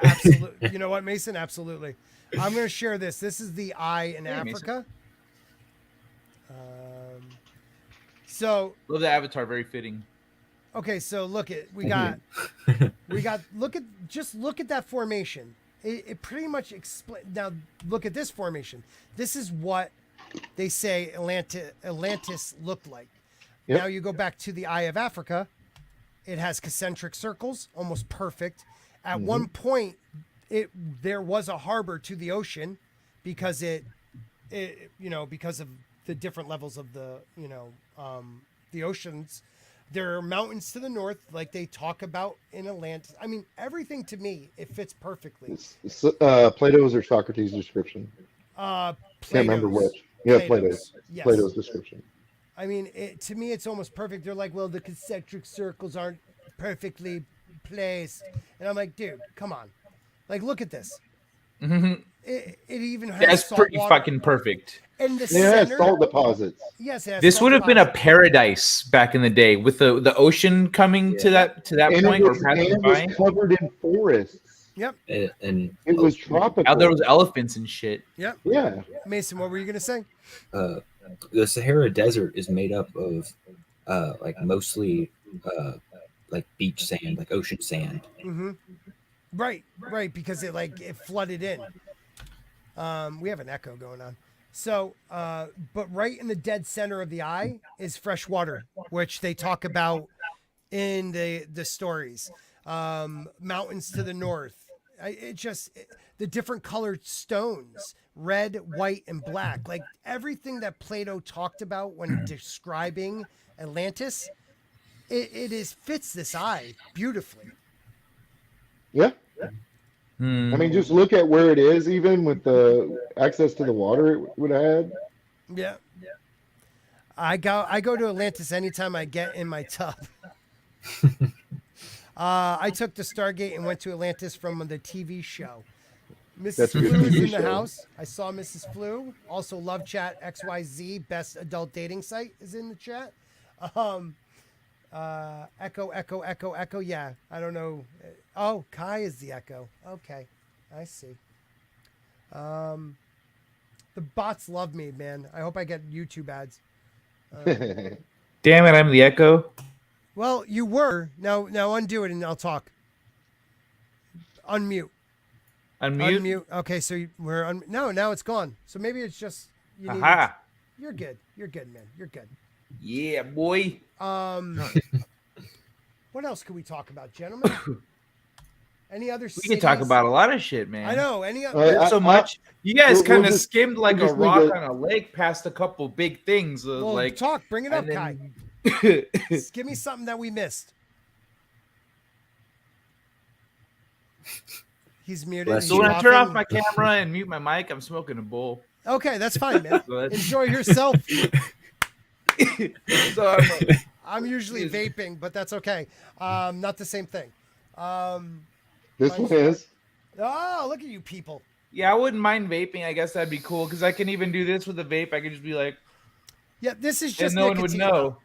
Speaker 2: Absolutely. You know what, Mason? Absolutely. I'm going to share this. This is the eye in Africa. So
Speaker 5: love the avatar, very fitting.
Speaker 2: Okay, so look at look at that formation. It pretty much explains. Now look at this formation. This is what they say Atlantis looked like. Yep. Now you go back to the Eye of Africa. It has concentric circles, almost perfect. At one point, there was a harbor to the ocean because because of the different levels of the oceans. There are mountains to the north, like they talk about in Atlantis. I mean, everything to me, it fits perfectly.
Speaker 1: Plato's or Socrates' description?
Speaker 2: Plato's.
Speaker 1: Can't remember which. Yeah, Plato's.
Speaker 2: Yes.
Speaker 1: Plato's description.
Speaker 2: I mean, to me, it's almost perfect. They're like, well, the concentric circles aren't perfectly placed. And I'm like, dude, come on. Like, look at this.
Speaker 5: Mm-hmm.
Speaker 2: It even has
Speaker 5: That's pretty
Speaker 2: water.
Speaker 5: fucking perfect.
Speaker 2: And the center,
Speaker 1: salt deposits.
Speaker 2: Yes, it has
Speaker 5: this
Speaker 2: salt
Speaker 5: would have been a
Speaker 2: deposits.
Speaker 5: paradise back in the day with the ocean coming to that point or passing by.
Speaker 1: It was covered in forests.
Speaker 2: Yep.
Speaker 4: And
Speaker 1: it was tropical.
Speaker 5: Out there was elephants and shit.
Speaker 2: Yep.
Speaker 1: Yeah.
Speaker 2: Mason, what were you gonna say?
Speaker 4: The Sahara Desert is made up of mostly like beach sand, like ocean sand.
Speaker 2: Mm-hmm. Right, because it flooded in. We have an echo going on. So, but right in the dead center of the eye is fresh water, which they talk about in the stories. Mountains to the north. The different colored stones, red, white, and black. Like everything that Plato talked about when describing Atlantis, it fits this eye beautifully.
Speaker 1: Yeah. I mean, just look at where it is, even with the access to the water it would add.
Speaker 2: Yeah. I go to Atlantis anytime I get in my tub. I took the Stargate and went to Atlantis from the TV show.
Speaker 1: That's a
Speaker 2: Mrs.
Speaker 1: good
Speaker 2: Flu is
Speaker 1: TV
Speaker 2: in the
Speaker 1: show.
Speaker 2: house. I saw Mrs. Flu. Also, Love Chat XYZ, best adult dating site, is in the chat. Echo. Yeah, I don't know. Oh, Kai is the echo. Okay, I see. The bots love me, man. I hope I get YouTube ads.
Speaker 5: Damn it, I'm the echo.
Speaker 2: Well, you were. Now undo it and I'll talk. Unmute.
Speaker 5: Unmute.
Speaker 2: Okay, so we're now it's gone. So maybe it's just you need.
Speaker 5: Aha.
Speaker 2: You're good. You're good, man. You're good.
Speaker 5: Yeah, boy.
Speaker 2: What else could we talk about, gentlemen? Any other?
Speaker 5: We can talk about a lot of shit, man.
Speaker 2: I know. Any other?
Speaker 5: There's so much. You guys
Speaker 1: we'll
Speaker 5: kind of
Speaker 1: just-
Speaker 5: skimmed like
Speaker 1: we'll
Speaker 5: a
Speaker 1: just leave
Speaker 5: rock
Speaker 1: it-
Speaker 5: on a lake past a couple big things.
Speaker 2: Well,
Speaker 5: Like
Speaker 2: talk. Bring it up,
Speaker 5: and
Speaker 2: Kai.
Speaker 5: then-
Speaker 2: Give me something that we missed. He's muted.
Speaker 4: Bless
Speaker 2: He's
Speaker 5: So when I turn off
Speaker 2: coughing.
Speaker 5: my camera and mute my mic, I'm smoking a bowl.
Speaker 2: Okay, that's fine, man.
Speaker 5: So that's-
Speaker 2: Enjoy yourself.
Speaker 5: So
Speaker 2: I'm usually vaping, but that's okay. Not the same thing.
Speaker 1: This one is.
Speaker 2: Oh, look at you people.
Speaker 5: yeah, I wouldn't mind vaping. I guess that'd be cool because I can even do this with a vape. I could just be like,
Speaker 2: Yeah, this is
Speaker 5: and
Speaker 2: just
Speaker 5: no one
Speaker 2: nicotine.
Speaker 5: would know.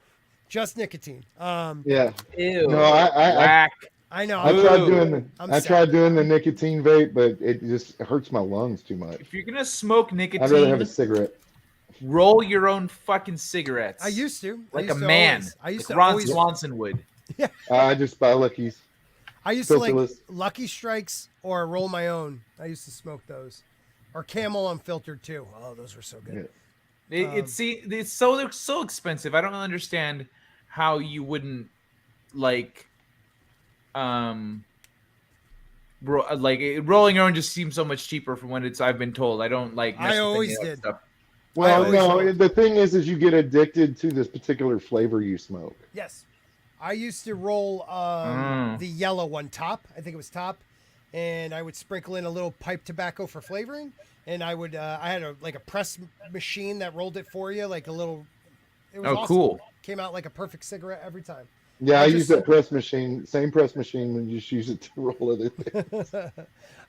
Speaker 2: Just nicotine.
Speaker 1: Yeah.
Speaker 5: Ew.
Speaker 1: No, I
Speaker 5: whack.
Speaker 2: I know.
Speaker 1: I
Speaker 5: Ooh.
Speaker 1: tried doing the
Speaker 2: I'm
Speaker 1: I
Speaker 2: sad.
Speaker 1: tried doing the nicotine vape, but it just hurts my lungs too much.
Speaker 5: If you're gonna smoke
Speaker 1: I'd rather have a
Speaker 5: nicotine,
Speaker 1: cigarette.
Speaker 5: roll your own fucking cigarettes.
Speaker 2: I used to. I
Speaker 5: like
Speaker 2: used
Speaker 5: a
Speaker 2: to
Speaker 5: man.
Speaker 2: always- I used
Speaker 5: like
Speaker 2: to
Speaker 5: Ron
Speaker 2: always.
Speaker 5: Swanson would.
Speaker 1: I just buy Lucky's.
Speaker 2: I used to like
Speaker 1: Filterless.
Speaker 2: Lucky Strikes or roll my own. I used to smoke those, or Camel Unfiltered too. Oh, those were so good.
Speaker 1: Yeah.
Speaker 5: It's so expensive. I don't understand how you wouldn't like rolling your own just seems so much cheaper from when I've been told. I don't like. mess
Speaker 2: I
Speaker 5: with any
Speaker 2: always
Speaker 5: of that
Speaker 2: did.
Speaker 5: stuff.
Speaker 1: Well,
Speaker 2: always
Speaker 1: no,
Speaker 2: smoked.
Speaker 1: the thing is you get addicted to this particular flavor you smoke.
Speaker 2: Yes, I used to roll the yellow one top. I think it was top, and I would sprinkle in a little pipe tobacco for flavoring. And I would I had a press machine that rolled it for you, like a little. It was
Speaker 5: Oh,
Speaker 2: awesome.
Speaker 5: cool.
Speaker 2: Came out like a perfect cigarette every time.
Speaker 1: Yeah,
Speaker 2: I
Speaker 1: I
Speaker 2: just-
Speaker 1: use that press machine, same press machine, and just use it to roll other things.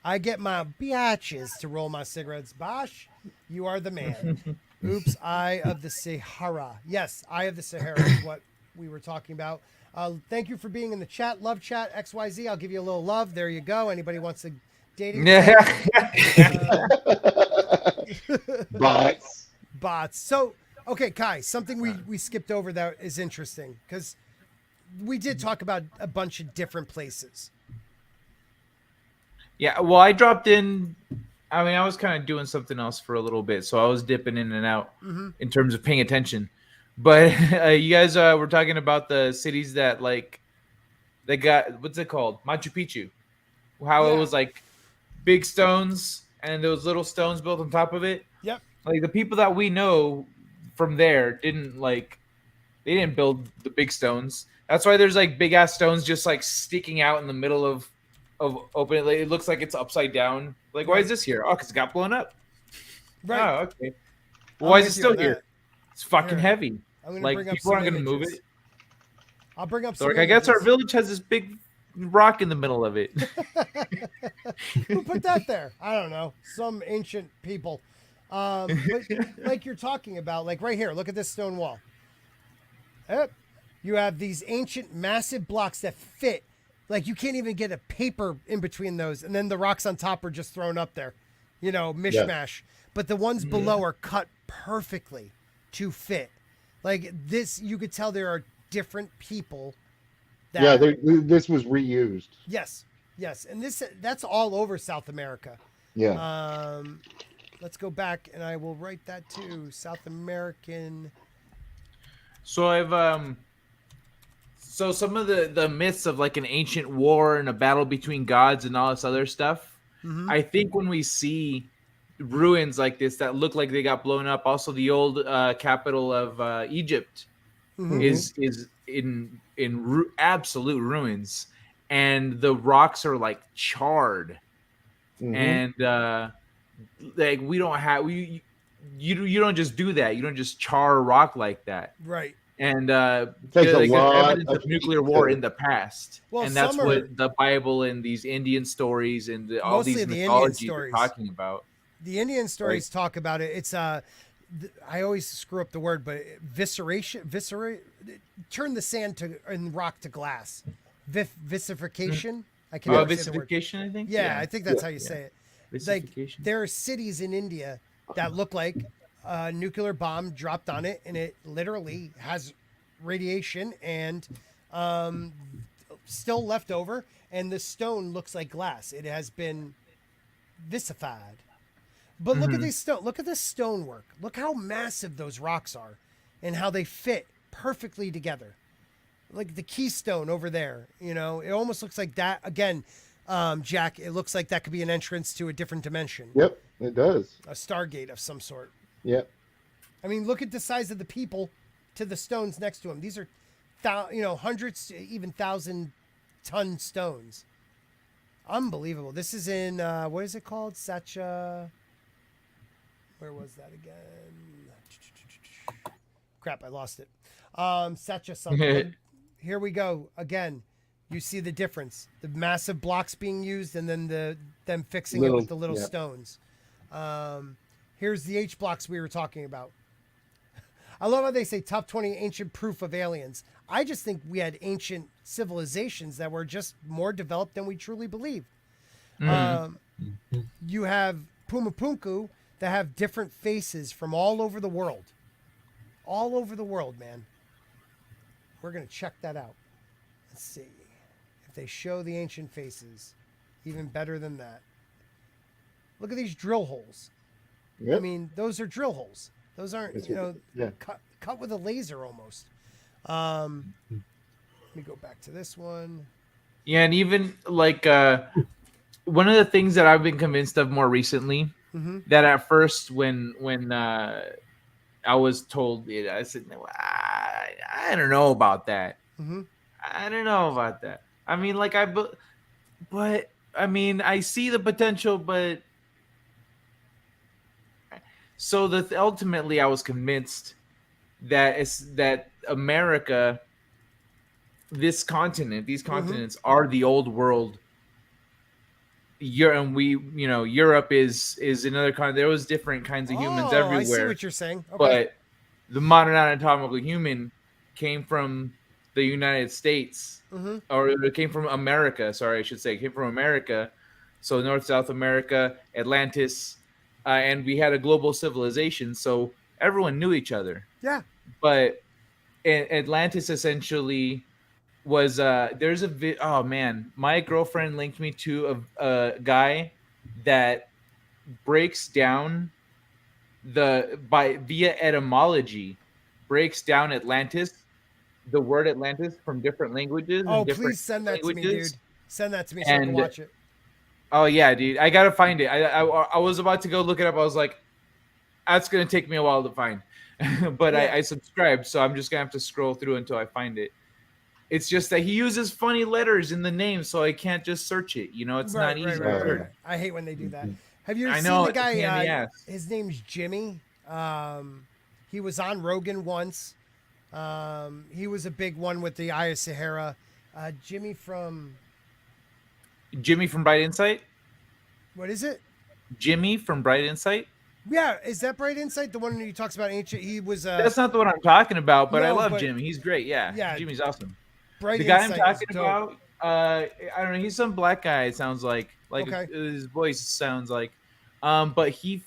Speaker 2: I get my biatches to roll my cigarettes. Bosh, you are the man. Oops, Eye of the Sahara. Yes, Eye of the Sahara is what we were talking about. Thank you for being in the chat. Love chat XYZ. I'll give you a little love. There you go. Anybody wants to dating?
Speaker 1: Bots.
Speaker 2: Bots. So, okay, Kai, something we skipped over that is interesting because we did talk about a bunch of different places.
Speaker 5: Yeah, well, I dropped in. I mean, I was kind of doing something else for a little bit, so I was dipping in and out in terms of paying attention. But you guys were talking about the cities that they got, what's it called? Machu Picchu. How
Speaker 2: Yeah.
Speaker 5: it was like big stones and those little stones built on top of it.
Speaker 2: Yep.
Speaker 5: Like the people that we know from there didn't build the big stones. That's why there's like big ass stones just like sticking out in the middle of open. Like, it looks like it's upside down. Like, why is this here? Oh, because it got blown up.
Speaker 2: Right.
Speaker 5: Oh, okay.
Speaker 2: I'm
Speaker 5: Well, why is it
Speaker 2: with you
Speaker 5: still
Speaker 2: on
Speaker 5: here?
Speaker 2: that.
Speaker 5: It's fucking
Speaker 2: Here.
Speaker 5: heavy.
Speaker 2: I'm gonna
Speaker 5: Like
Speaker 2: bring up
Speaker 5: people
Speaker 2: some
Speaker 5: aren't gonna move
Speaker 2: images.
Speaker 5: it.
Speaker 2: I'll bring up
Speaker 5: So,
Speaker 2: some
Speaker 5: like, I guess our
Speaker 2: images.
Speaker 5: village has this big rock in the middle of it.
Speaker 2: Who put that there? I don't know. Some ancient people. But like you're talking about, like right here, look at this stone wall. Yep. You have these ancient massive blocks that fit. Like you can't even get a paper in between those. And then the rocks on top are just thrown up there. You know, mishmash. But the ones below are cut perfectly to fit. Like this, you could tell there are different people that
Speaker 1: Yeah, this was reused.
Speaker 2: Yes. And that's all over South America.
Speaker 1: Yeah.
Speaker 2: Let's go back and I will write that too. South American.
Speaker 5: So I've so some of the myths of like an ancient war and a battle between gods and all this other stuff. I think when we see ruins like this that look like they got blown up, also the old capital of Egypt is in absolute ruins, and the rocks are like charred, and like you don't just do that. You don't just char a rock like that.
Speaker 2: Right.
Speaker 5: and
Speaker 1: Takes a
Speaker 5: like
Speaker 1: lot
Speaker 5: evidence of nuclear war in the past.
Speaker 2: Well,
Speaker 5: and that's
Speaker 2: some are-
Speaker 5: what the Bible and these Indian stories and all
Speaker 2: Mostly
Speaker 5: these
Speaker 2: the Indian
Speaker 5: mythologies are
Speaker 2: stories.
Speaker 5: talking about.
Speaker 2: The Indian stories talk about it. It's I always screw up the word, but turn the sand and rock to glass. Vicification. I can never say the word.
Speaker 5: Vicification, I think.
Speaker 2: Yeah, I think that's how you say it. Like
Speaker 5: Vicification.
Speaker 2: there are cities in India that look like a nuclear bomb dropped on it, and it literally has radiation and still left over, and the stone looks like glass. It has been vicified. But look at these stone. Look at this stonework. Look how massive those rocks are, and how they fit perfectly together. Like the keystone over there, you know, it almost looks like that again. Jack, it looks like that could be an entrance to a different dimension.
Speaker 1: Yep, it does.
Speaker 2: A Stargate of some sort.
Speaker 1: Yep.
Speaker 2: I mean, look at the size of the people to the stones next to them. These are, hundreds, even 1,000-ton stones. Unbelievable. This is in, what is it called? Sacha. Where was that again? Crap, I lost it. Sacha something. Here we go. Again, you see the difference. The massive blocks being used and then them fixing it with the little stones. Here's the H blocks we were talking about. I love how they say top 20 ancient proof of aliens. I just think we had ancient civilizations that were just more developed than we truly believed. You have Pumapunku that have different faces from all over the world. All over the world, man. We're going to check that out. Let's see. If they show the ancient faces, even better than that. Look at these drill holes.
Speaker 1: Yep.
Speaker 2: I mean, those are drill holes. Those aren't, cut with a laser almost. Let me go back to this one.
Speaker 5: Yeah, and even like one of the things that I've been convinced of more recently, that at first when I was told it, I said, no, I don't know about that. I don't know about that. I mean, like but I mean, I see the potential, but so that ultimately I was convinced that America, this continent, these continents are the old world. Europe is another kind. There was different kinds of humans everywhere.
Speaker 2: I see what you're saying. Okay.
Speaker 5: But the modern anatomical human came from the United States, or it came from America. Sorry, I should say, it came from America. So North, South America, Atlantis, and we had a global civilization. So everyone knew each other.
Speaker 2: Yeah.
Speaker 5: But Atlantis essentially was oh man, my girlfriend linked me to a guy that breaks down via etymology, breaks down Atlantis, the word Atlantis, from different languages.
Speaker 2: Oh, please send that to me, dude. Send that to me so I can watch it.
Speaker 5: Oh yeah, dude, I gotta find it. I was about to go look it up. I was like, that's gonna take me a while to find, but yeah. I subscribed, so I'm just gonna have to scroll through until I find it. It's just that he uses funny letters in the name, so I can't just search it. You know, it's not easy.
Speaker 2: Right. I hate when they do that. Have you ever seen the guy? His name's Jimmy. He was on Rogan once. He was a big one with the Eye of Sahara. Jimmy from
Speaker 5: Bright Insight.
Speaker 2: What is it?
Speaker 5: Jimmy from Bright Insight.
Speaker 2: Yeah, is that Bright Insight? The one who talks about ancient. He was.
Speaker 5: That's not the one I'm talking about, but I love Jimmy. He's great. Yeah, Jimmy's awesome.
Speaker 2: Bright
Speaker 5: the guy
Speaker 2: Insight
Speaker 5: I'm talking about, I don't know. He's some black guy. It sounds like his voice sounds like, but he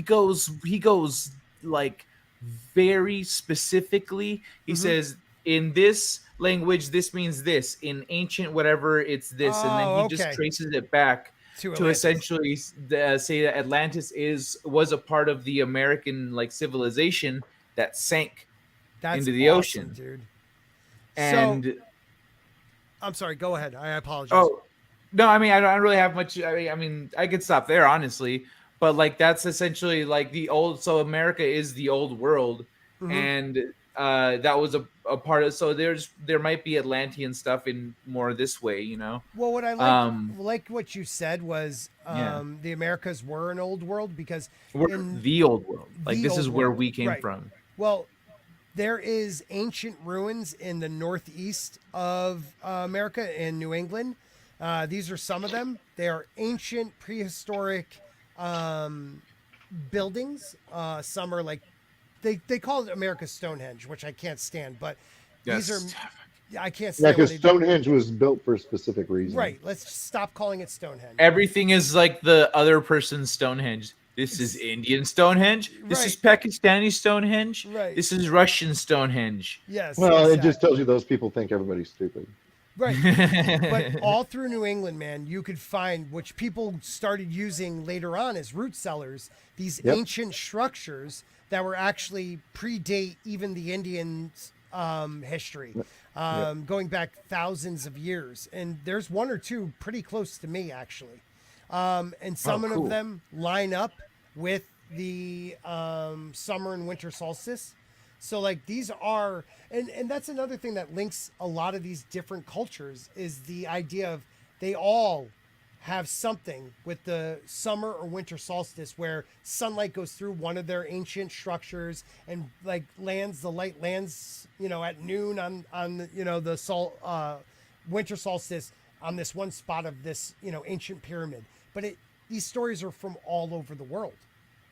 Speaker 5: goes like very specifically. He says in this language this means this, in ancient whatever it's this, and then he just traces it back to essentially say that Atlantis was a part of the American like civilization that sank into the ocean,
Speaker 2: dude.
Speaker 5: And
Speaker 2: so, I'm sorry. Go ahead. I apologize.
Speaker 5: Oh no, I mean I don't really have much. I mean I could stop there honestly, but like that's essentially like the old. So America is the old world, and that was a part of. So there might be Atlantean stuff in more this way, you know.
Speaker 2: Well, what I like what you said was the Americas were an old world because
Speaker 5: we're the old world. Like this is where we came from.
Speaker 2: Well, There is ancient ruins in the northeast of America in New England. These are some of them. They are ancient prehistoric buildings. Some are like, they call it America's Stonehenge, which I can't stand, but these are, I can't
Speaker 1: Yeah,
Speaker 2: stand
Speaker 1: because Stonehenge was built for a specific reason.
Speaker 2: Right. Let's stop calling it Stonehenge.
Speaker 5: Everything is like the other person's Stonehenge. This is Indian Stonehenge. This is Pakistani Stonehenge.
Speaker 2: Right.
Speaker 5: This is Russian Stonehenge.
Speaker 2: Yes.
Speaker 1: Well, it just tells you those people think everybody's stupid.
Speaker 2: Right. But all through New England, man, you could find, which people started using later on as root cellars, these ancient structures that were actually predate even the Indians' history, going back thousands of years. And there's one or two pretty close to me, actually. And some of them line up with the summer and winter solstice. So like these are, and that's another thing that links a lot of these different cultures is the idea of they all have something with the summer or winter solstice where sunlight goes through one of their ancient structures and like the light lands, at noon on the winter solstice on this one spot of this, ancient pyramid. But these stories are from all over the world.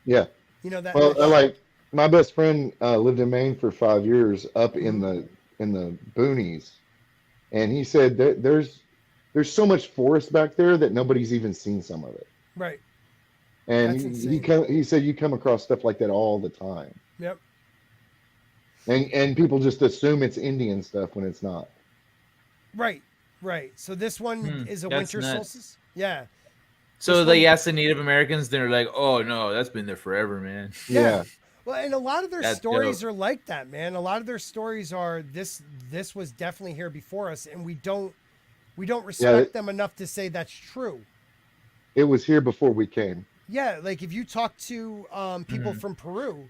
Speaker 1: Yeah.
Speaker 2: That.
Speaker 1: Well, like my best friend lived in Maine for 5 years, up in the boonies, and he said that there's so much forest back there that nobody's even seen some of it.
Speaker 2: Right.
Speaker 1: And he said you come across stuff like that all the time.
Speaker 2: Yep.
Speaker 1: And people just assume it's Indian stuff when it's not.
Speaker 2: Right. Right. So this one is a winter solstice. Yeah.
Speaker 5: So they asked the Native Americans, they're like, "Oh no, that's been there forever, man."
Speaker 1: Yeah.
Speaker 2: Well, and a lot of their stories are like that, man. A lot of their stories are this was definitely here before us, and we don't respect them enough to say that's true.
Speaker 1: It was here before we came.
Speaker 2: Yeah, like if you talk to people from Peru,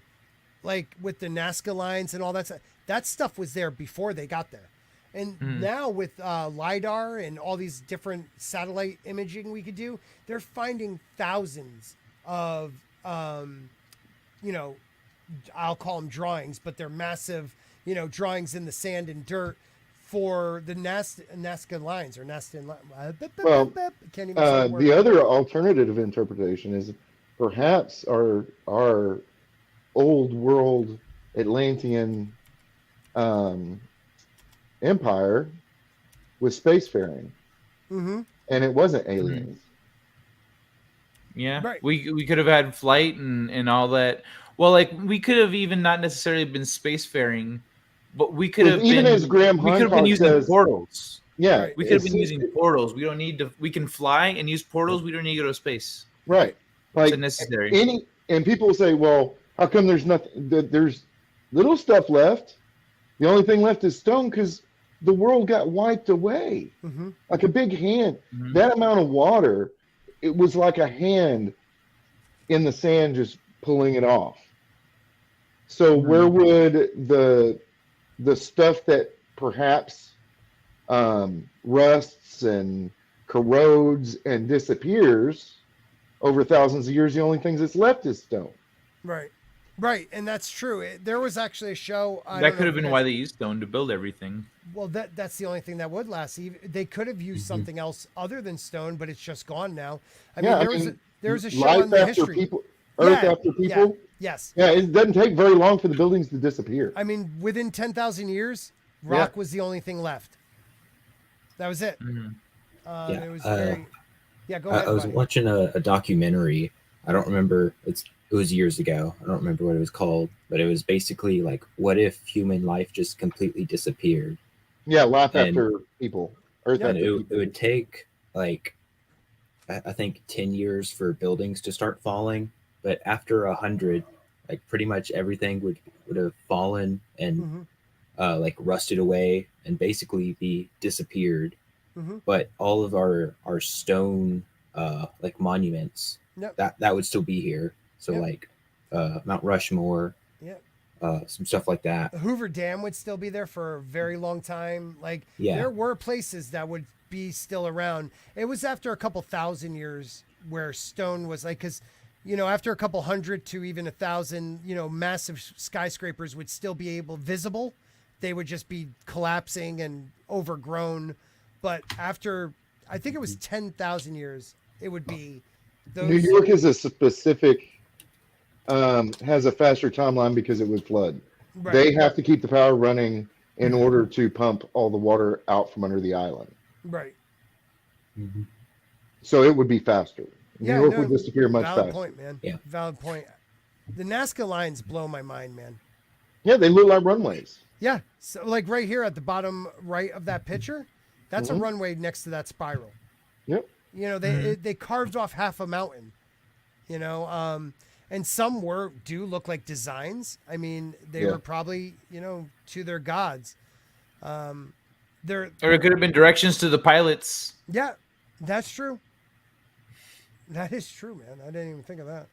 Speaker 2: like with the Nazca lines and all that stuff was there before they got there. And now with LiDAR and all these different satellite imaging we could do, they're finding thousands of, I'll call them drawings, but they're massive, drawings in the sand and dirt for the Nazca lines or Nazca lines.
Speaker 1: Well, the other alternative interpretation is perhaps our old world Atlantean empire was spacefaring, and it wasn't aliens.
Speaker 5: Yeah,
Speaker 2: right.
Speaker 5: We could have had flight and all that. Well, like we could have even not necessarily been spacefaring, but we could have
Speaker 1: even
Speaker 5: been,
Speaker 1: as Graham
Speaker 5: we could have been using portals.
Speaker 1: Yeah,
Speaker 2: right.
Speaker 5: We could have been using portals. We don't need to. We can fly and use portals. We don't need to go to space.
Speaker 1: Right, like
Speaker 5: it's unnecessary.
Speaker 1: And people say, well, how come there's nothing? There's little stuff left. The only thing left is stone because the world got wiped away, like a big hand. That amount of water, it was like a hand in the sand just pulling it off. So where would the stuff that perhaps rusts and corrodes and disappears over thousands of years, the only things that's left is stone.
Speaker 2: Right, and that's true. There was actually a show.
Speaker 5: That could have been why they used stone to build everything.
Speaker 2: Well, that's the only thing that would last. They could have used something else other than stone, but it's just gone now. There's a show on the history.
Speaker 1: People, Earth after people.
Speaker 2: Yes.
Speaker 1: Yeah, it doesn't take very long for the buildings to disappear.
Speaker 2: I mean, within 10,000 years, rock was the only thing left. That was it. It was very. Yeah, go ahead.
Speaker 4: I was watching a documentary. I don't remember. It was years ago. I don't remember what it was called, but it was basically like, what if human life just completely disappeared?
Speaker 1: Yeah, after people. Earth after people.
Speaker 4: It would take like, I think 10 years for buildings to start falling, but after 100, like pretty much everything would have fallen and like rusted away and basically be disappeared. But all of our stone like monuments, that would still be here. So like Mount Rushmore, some stuff like that.
Speaker 2: The Hoover Dam would still be there for a very long time. Like there were places that would be still around. It was after a couple thousand years where stone was like, because after a couple hundred to even 1,000, massive skyscrapers would still be visible. They would just be collapsing and overgrown. But after, I think it was 10,000 years, it would be those.
Speaker 1: New York is a specific, has a faster timeline because it would flood.
Speaker 2: Right.
Speaker 1: They have to keep the power running in order to pump all the water out from under the island.
Speaker 2: Right.
Speaker 4: Mhm.
Speaker 1: So it would be faster. New York would
Speaker 2: no,
Speaker 1: disappear much
Speaker 2: valid
Speaker 1: faster.
Speaker 2: point, man.
Speaker 4: Yeah.
Speaker 2: Valid point. The Nazca lines blow my mind, man.
Speaker 1: Yeah, they look like runways.
Speaker 2: Yeah. So like right here at the bottom right of that picture, that's a runway next to that spiral.
Speaker 1: Yep.
Speaker 2: They carved off half a mountain, and some do look like designs. I mean, they were probably, to their gods.
Speaker 5: Or it could have been directions to the pilots.
Speaker 2: Yeah, that's true. That is true, man. I didn't even think of that.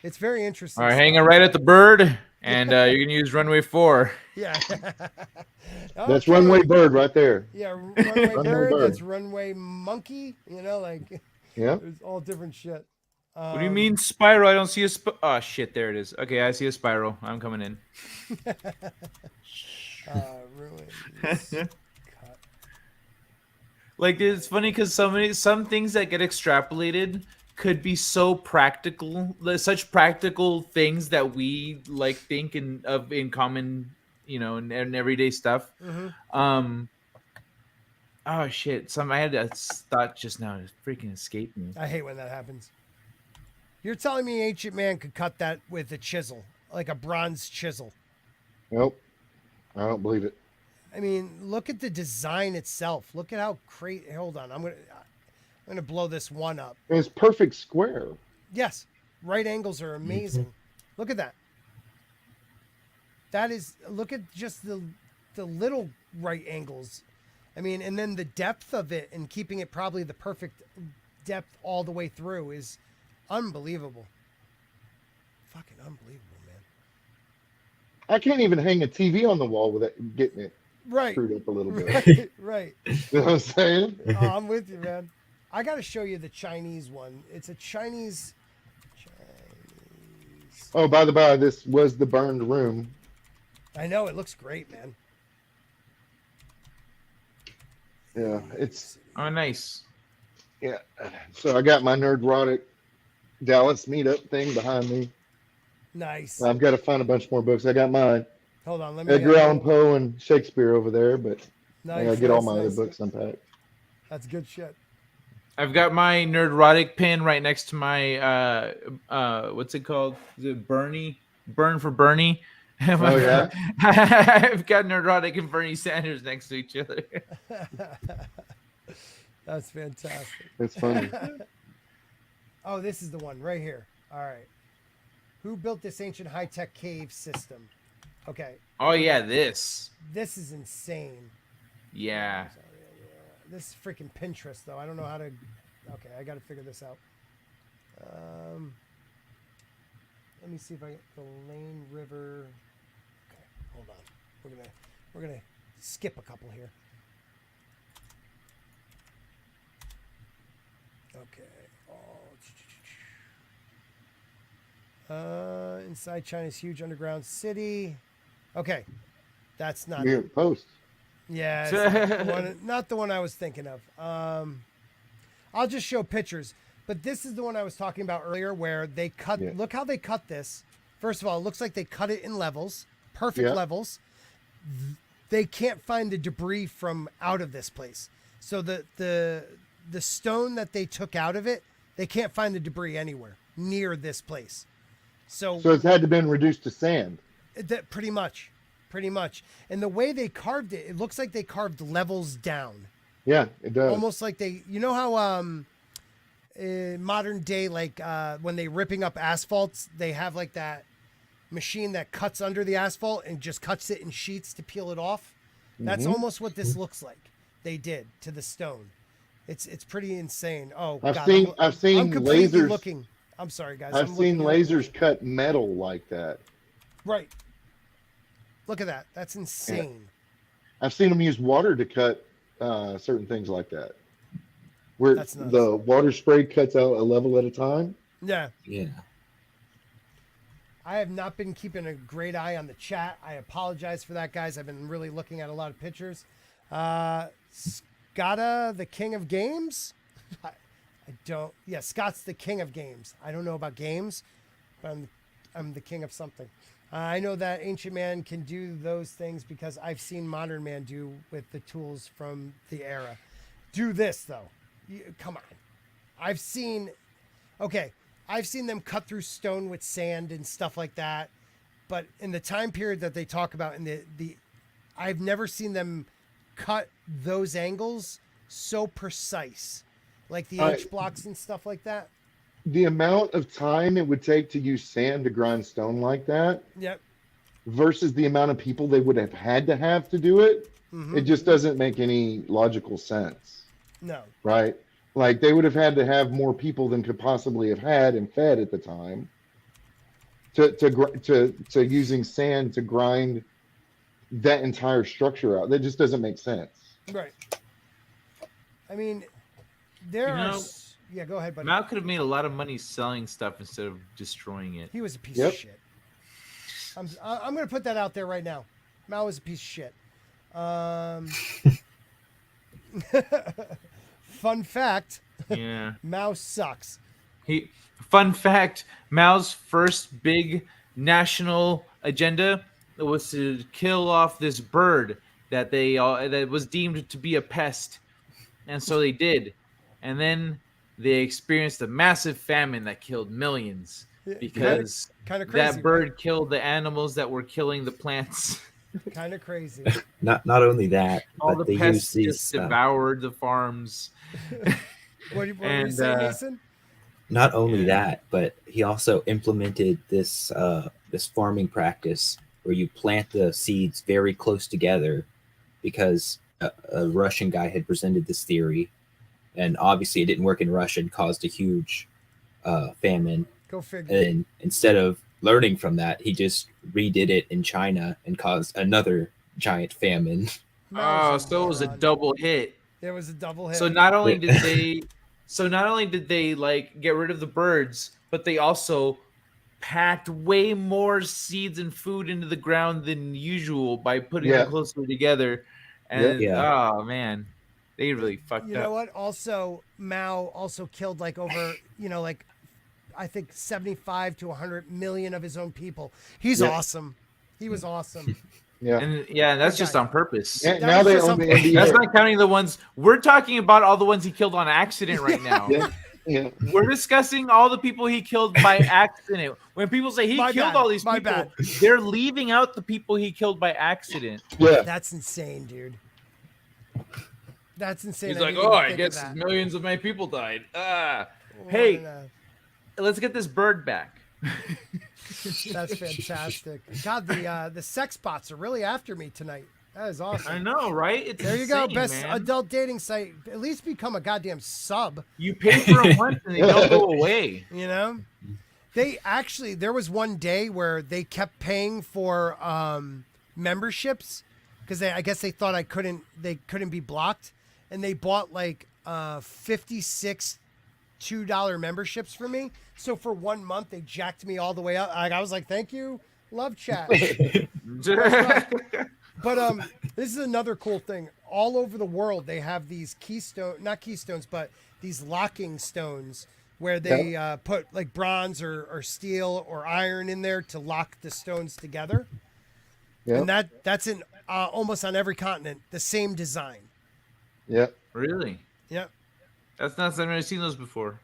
Speaker 2: It's very interesting.
Speaker 5: All right, hanging right at the bird, and you can use runway 4.
Speaker 2: Yeah.
Speaker 1: That's runway bird right there.
Speaker 2: Yeah, runway bird.
Speaker 1: bird.
Speaker 2: That's runway monkey.
Speaker 1: Yeah.
Speaker 2: There's all different shit.
Speaker 5: What do you mean spiral? I don't see a oh shit, there it is. Okay, I see a spiral. I'm coming in.
Speaker 2: Ruins.
Speaker 5: Like, it's funny because some things that get extrapolated could be so practical, such practical things that we like think in common, in everyday stuff.
Speaker 2: Mm-hmm.
Speaker 5: Oh shit! I had a thought just now. It freaking escaped me.
Speaker 2: I hate when that happens. You're telling me ancient man could cut that with a chisel, like a bronze chisel?
Speaker 1: Nope. I don't believe it.
Speaker 2: I mean, look at the design itself. Look at how hold on. I'm gonna blow this one up.
Speaker 1: It's perfect square.
Speaker 2: Yes, right angles are amazing.
Speaker 1: Mm-hmm.
Speaker 2: Look at that. Look at just the little right angles. I mean, and then the depth of it and keeping it probably the perfect depth all the way through is unbelievable. Fucking unbelievable, man.
Speaker 1: I can't even hang a TV on the wall without getting it screwed up a little bit.
Speaker 2: Right.
Speaker 1: You know what I'm saying?
Speaker 2: Oh, I'm with you, man. I got to show you the Chinese one. It's a Chinese.
Speaker 1: Oh, by the by, this was the burned room.
Speaker 2: I know, it looks great, man.
Speaker 1: Yeah, it's.
Speaker 5: Oh, nice.
Speaker 1: Yeah. So I got my nerdrotic Dallas meetup thing behind me.
Speaker 2: Nice.
Speaker 1: I've got to find a bunch more books. I got mine.
Speaker 2: Hold on, let me.
Speaker 1: Edgar Allan Poe and Shakespeare over there, but I gotta get all my other
Speaker 2: nice.
Speaker 1: books unpacked.
Speaker 2: That's good shit.
Speaker 5: I've got my nerdrotic pin right next to my what's it called? Is it Bernie? Burn for Bernie.
Speaker 1: Oh yeah.
Speaker 5: I've got nerdrotic and Bernie Sanders next to each other.
Speaker 2: That's fantastic.
Speaker 1: It's funny.
Speaker 2: Oh, this is the one right here. All right. Who built this ancient high-tech cave system? Okay.
Speaker 5: Oh yeah, this.
Speaker 2: This is insane.
Speaker 5: Yeah.
Speaker 2: This is freaking Pinterest, though. I don't know how to. Okay, I got to figure this out. Let me see if I get the Lane River. Okay, hold on. We're gonna skip a couple here. Okay. Inside China's huge underground city. Okay, that's not.
Speaker 1: New York Post.
Speaker 2: Yeah, it's not the one, not the one I was thinking of. I'll just show pictures. But this is the one I was talking about earlier where they cut. Yeah. Look how they cut this. First of all, it looks like they cut it in levels, perfect levels. They can't find the debris from out of this place. So the stone that they took out of it, they can't find the debris anywhere near this place. So
Speaker 1: it's had to been reduced to sand.
Speaker 2: That pretty much. And the way they carved it, it looks like they carved levels down.
Speaker 1: Yeah, it does.
Speaker 2: Almost like they, you know how in modern day, like when they ripping up asphalts, they have like that machine that cuts under the asphalt and just cuts it in sheets to peel it off. That's almost what this looks like. They did to the stone. It's pretty insane. Oh,
Speaker 1: I've seen lasers
Speaker 2: looking. I'm sorry, guys.
Speaker 1: I've seen lasers cut metal like that.
Speaker 2: Right. Look at that. That's insane.
Speaker 1: Yeah. I've seen them use water to cut certain things like that. Where the water spray cuts out a level at a time.
Speaker 2: Yeah.
Speaker 4: Yeah.
Speaker 2: I have not been keeping a great eye on the chat. I apologize for that, guys. I've been really looking at a lot of pictures. Scotta, the king of games? I don't. Yeah, Scott's the king of games. I don't know about games, but I'm the king of something. I know that Ancient Man can do those things because I've seen Modern Man do with the tools from the era. Do this, though. Come on. I've seen them cut through stone with sand and stuff like that. But in the time period that they talk about, I've never seen them cut those angles so precise. Like the H blocks and stuff like that.
Speaker 1: The amount of time it would take to use sand to grind stone like that,
Speaker 2: yep,
Speaker 1: versus the amount of people they would have had to have to do it, it just doesn't make any logical sense.
Speaker 2: No.
Speaker 1: Right? Like they would have had to have more people than could possibly have had and fed at the time to using sand to grind that entire structure out. That just doesn't make sense.
Speaker 2: Right. I mean, yeah, go ahead, buddy.
Speaker 6: Mao could have made a lot of money selling stuff instead of destroying it.
Speaker 2: He was a piece of shit. I'm going to put that out there right now. Mao was a piece of shit. Fun fact.
Speaker 6: Yeah.
Speaker 2: Mao sucks.
Speaker 6: Fun fact, Mao's first big national agenda was to kill off this bird that that was deemed to be a pest. And so they did. And then they experienced a massive famine that killed millions because
Speaker 2: kind of crazy,
Speaker 6: that bird killed the animals that were killing the plants.
Speaker 2: Kind of crazy.
Speaker 4: Not only that,
Speaker 6: all
Speaker 4: but
Speaker 6: the
Speaker 4: they
Speaker 6: pests
Speaker 4: use
Speaker 6: just
Speaker 4: these.
Speaker 6: devoured the farms.
Speaker 2: What were you saying, Mason?
Speaker 4: Not only that, but he also implemented this this farming practice where you plant the seeds very close together, because a Russian guy had presented this theory, and obviously it didn't work in Russia and caused a huge famine.
Speaker 2: Go figure.
Speaker 4: And instead of learning from that, he just redid it in China and caused another giant famine.
Speaker 6: Oh, so it was a double hit.
Speaker 2: There was a double hit.
Speaker 6: So not only did they like get rid of the birds, but they also packed way more seeds and food into the ground than usual by putting them closer together. And oh man, they really fucked up.
Speaker 2: You know what? Also, Mao also killed like over, like I think 75 to 100 million of his own people. He's awesome. He was awesome.
Speaker 6: And that's just on purpose.
Speaker 1: Now they own the NBA.
Speaker 6: That's not counting the ones we're talking about. All the ones he killed on accident right now.
Speaker 1: Yeah.
Speaker 6: We're discussing all the people he killed by accident. When people say he killed all these people, they're leaving out the people he killed by accident.
Speaker 1: Yeah,
Speaker 2: that's insane, dude. That's insane.
Speaker 6: He's like, I guess millions of my people died. Hey, let's get this bird back.
Speaker 2: That's fantastic. God, the sex bots are really after me tonight. That is awesome.
Speaker 6: I know, right? It's
Speaker 2: there you
Speaker 6: insane,
Speaker 2: go. Best
Speaker 6: man.
Speaker 2: adult dating site. At least become a goddamn sub.
Speaker 6: You pay for them once and they don't go away.
Speaker 2: There was one day where they kept paying for memberships because I guess they thought they couldn't be blocked, and they bought like 56 $2 memberships for me. So for 1 month they jacked me all the way up. I was like, thank you, love chat. But this is another cool thing. All over the world they have these not keystones, but these locking stones where they put like bronze or steel or iron in there to lock the stones together. And that's in almost on every continent, the same design.
Speaker 1: Yep.
Speaker 6: Really?
Speaker 2: Yep.
Speaker 6: That's not. I've never seen those before.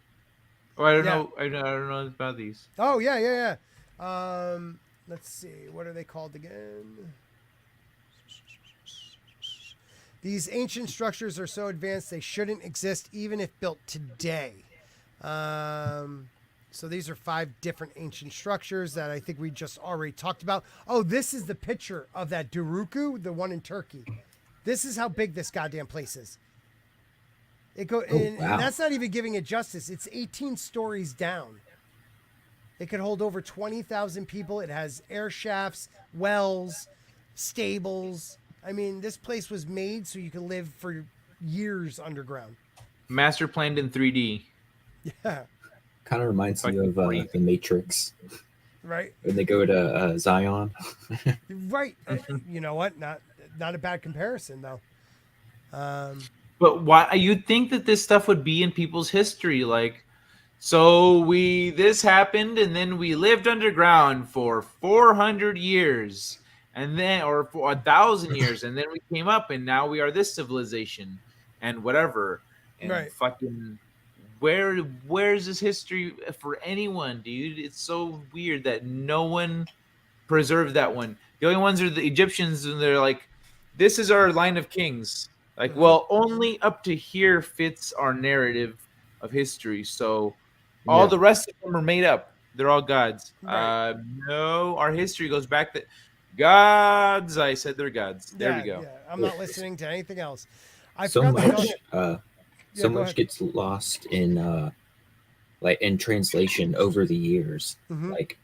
Speaker 6: Oh, I don't know. I don't know about these.
Speaker 2: Oh yeah. Let's see. What are they called again? These ancient structures are so advanced they shouldn't exist even if built today. So these are 5 different ancient structures that I think we just already talked about. Oh, this is the picture of that Duruku, the one in Turkey. This is how big this goddamn place is. And that's not even giving it justice. It's 18 stories down. It could hold over 20,000 people. It has air shafts, wells, stables. I mean, this place was made so you can live for years underground.
Speaker 6: Master planned in 3D.
Speaker 2: Yeah.
Speaker 4: Kind of reminds me of The Matrix.
Speaker 2: Right.
Speaker 4: When they go to Zion.
Speaker 2: Right. You know what? Not a bad comparison though.
Speaker 6: But why you'd think that this stuff would be in people's history, like, so this happened and then we lived underground for 400 years and then, or for 1,000 years, and then we came up and now we are this civilization and whatever. And
Speaker 2: right.
Speaker 6: Fucking where's this history for anyone, dude? It's so weird that no one preserved that one. The only ones are the Egyptians, and they're like, this is our line of kings. Like, well, only up to here fits our narrative of history. So all the rest of them are made up. They're all gods. Right. No, our history goes back to gods. I said they're gods. There we go.
Speaker 2: Yeah. I'm not listening to anything else.
Speaker 4: So much gets lost in like in translation over the years. Like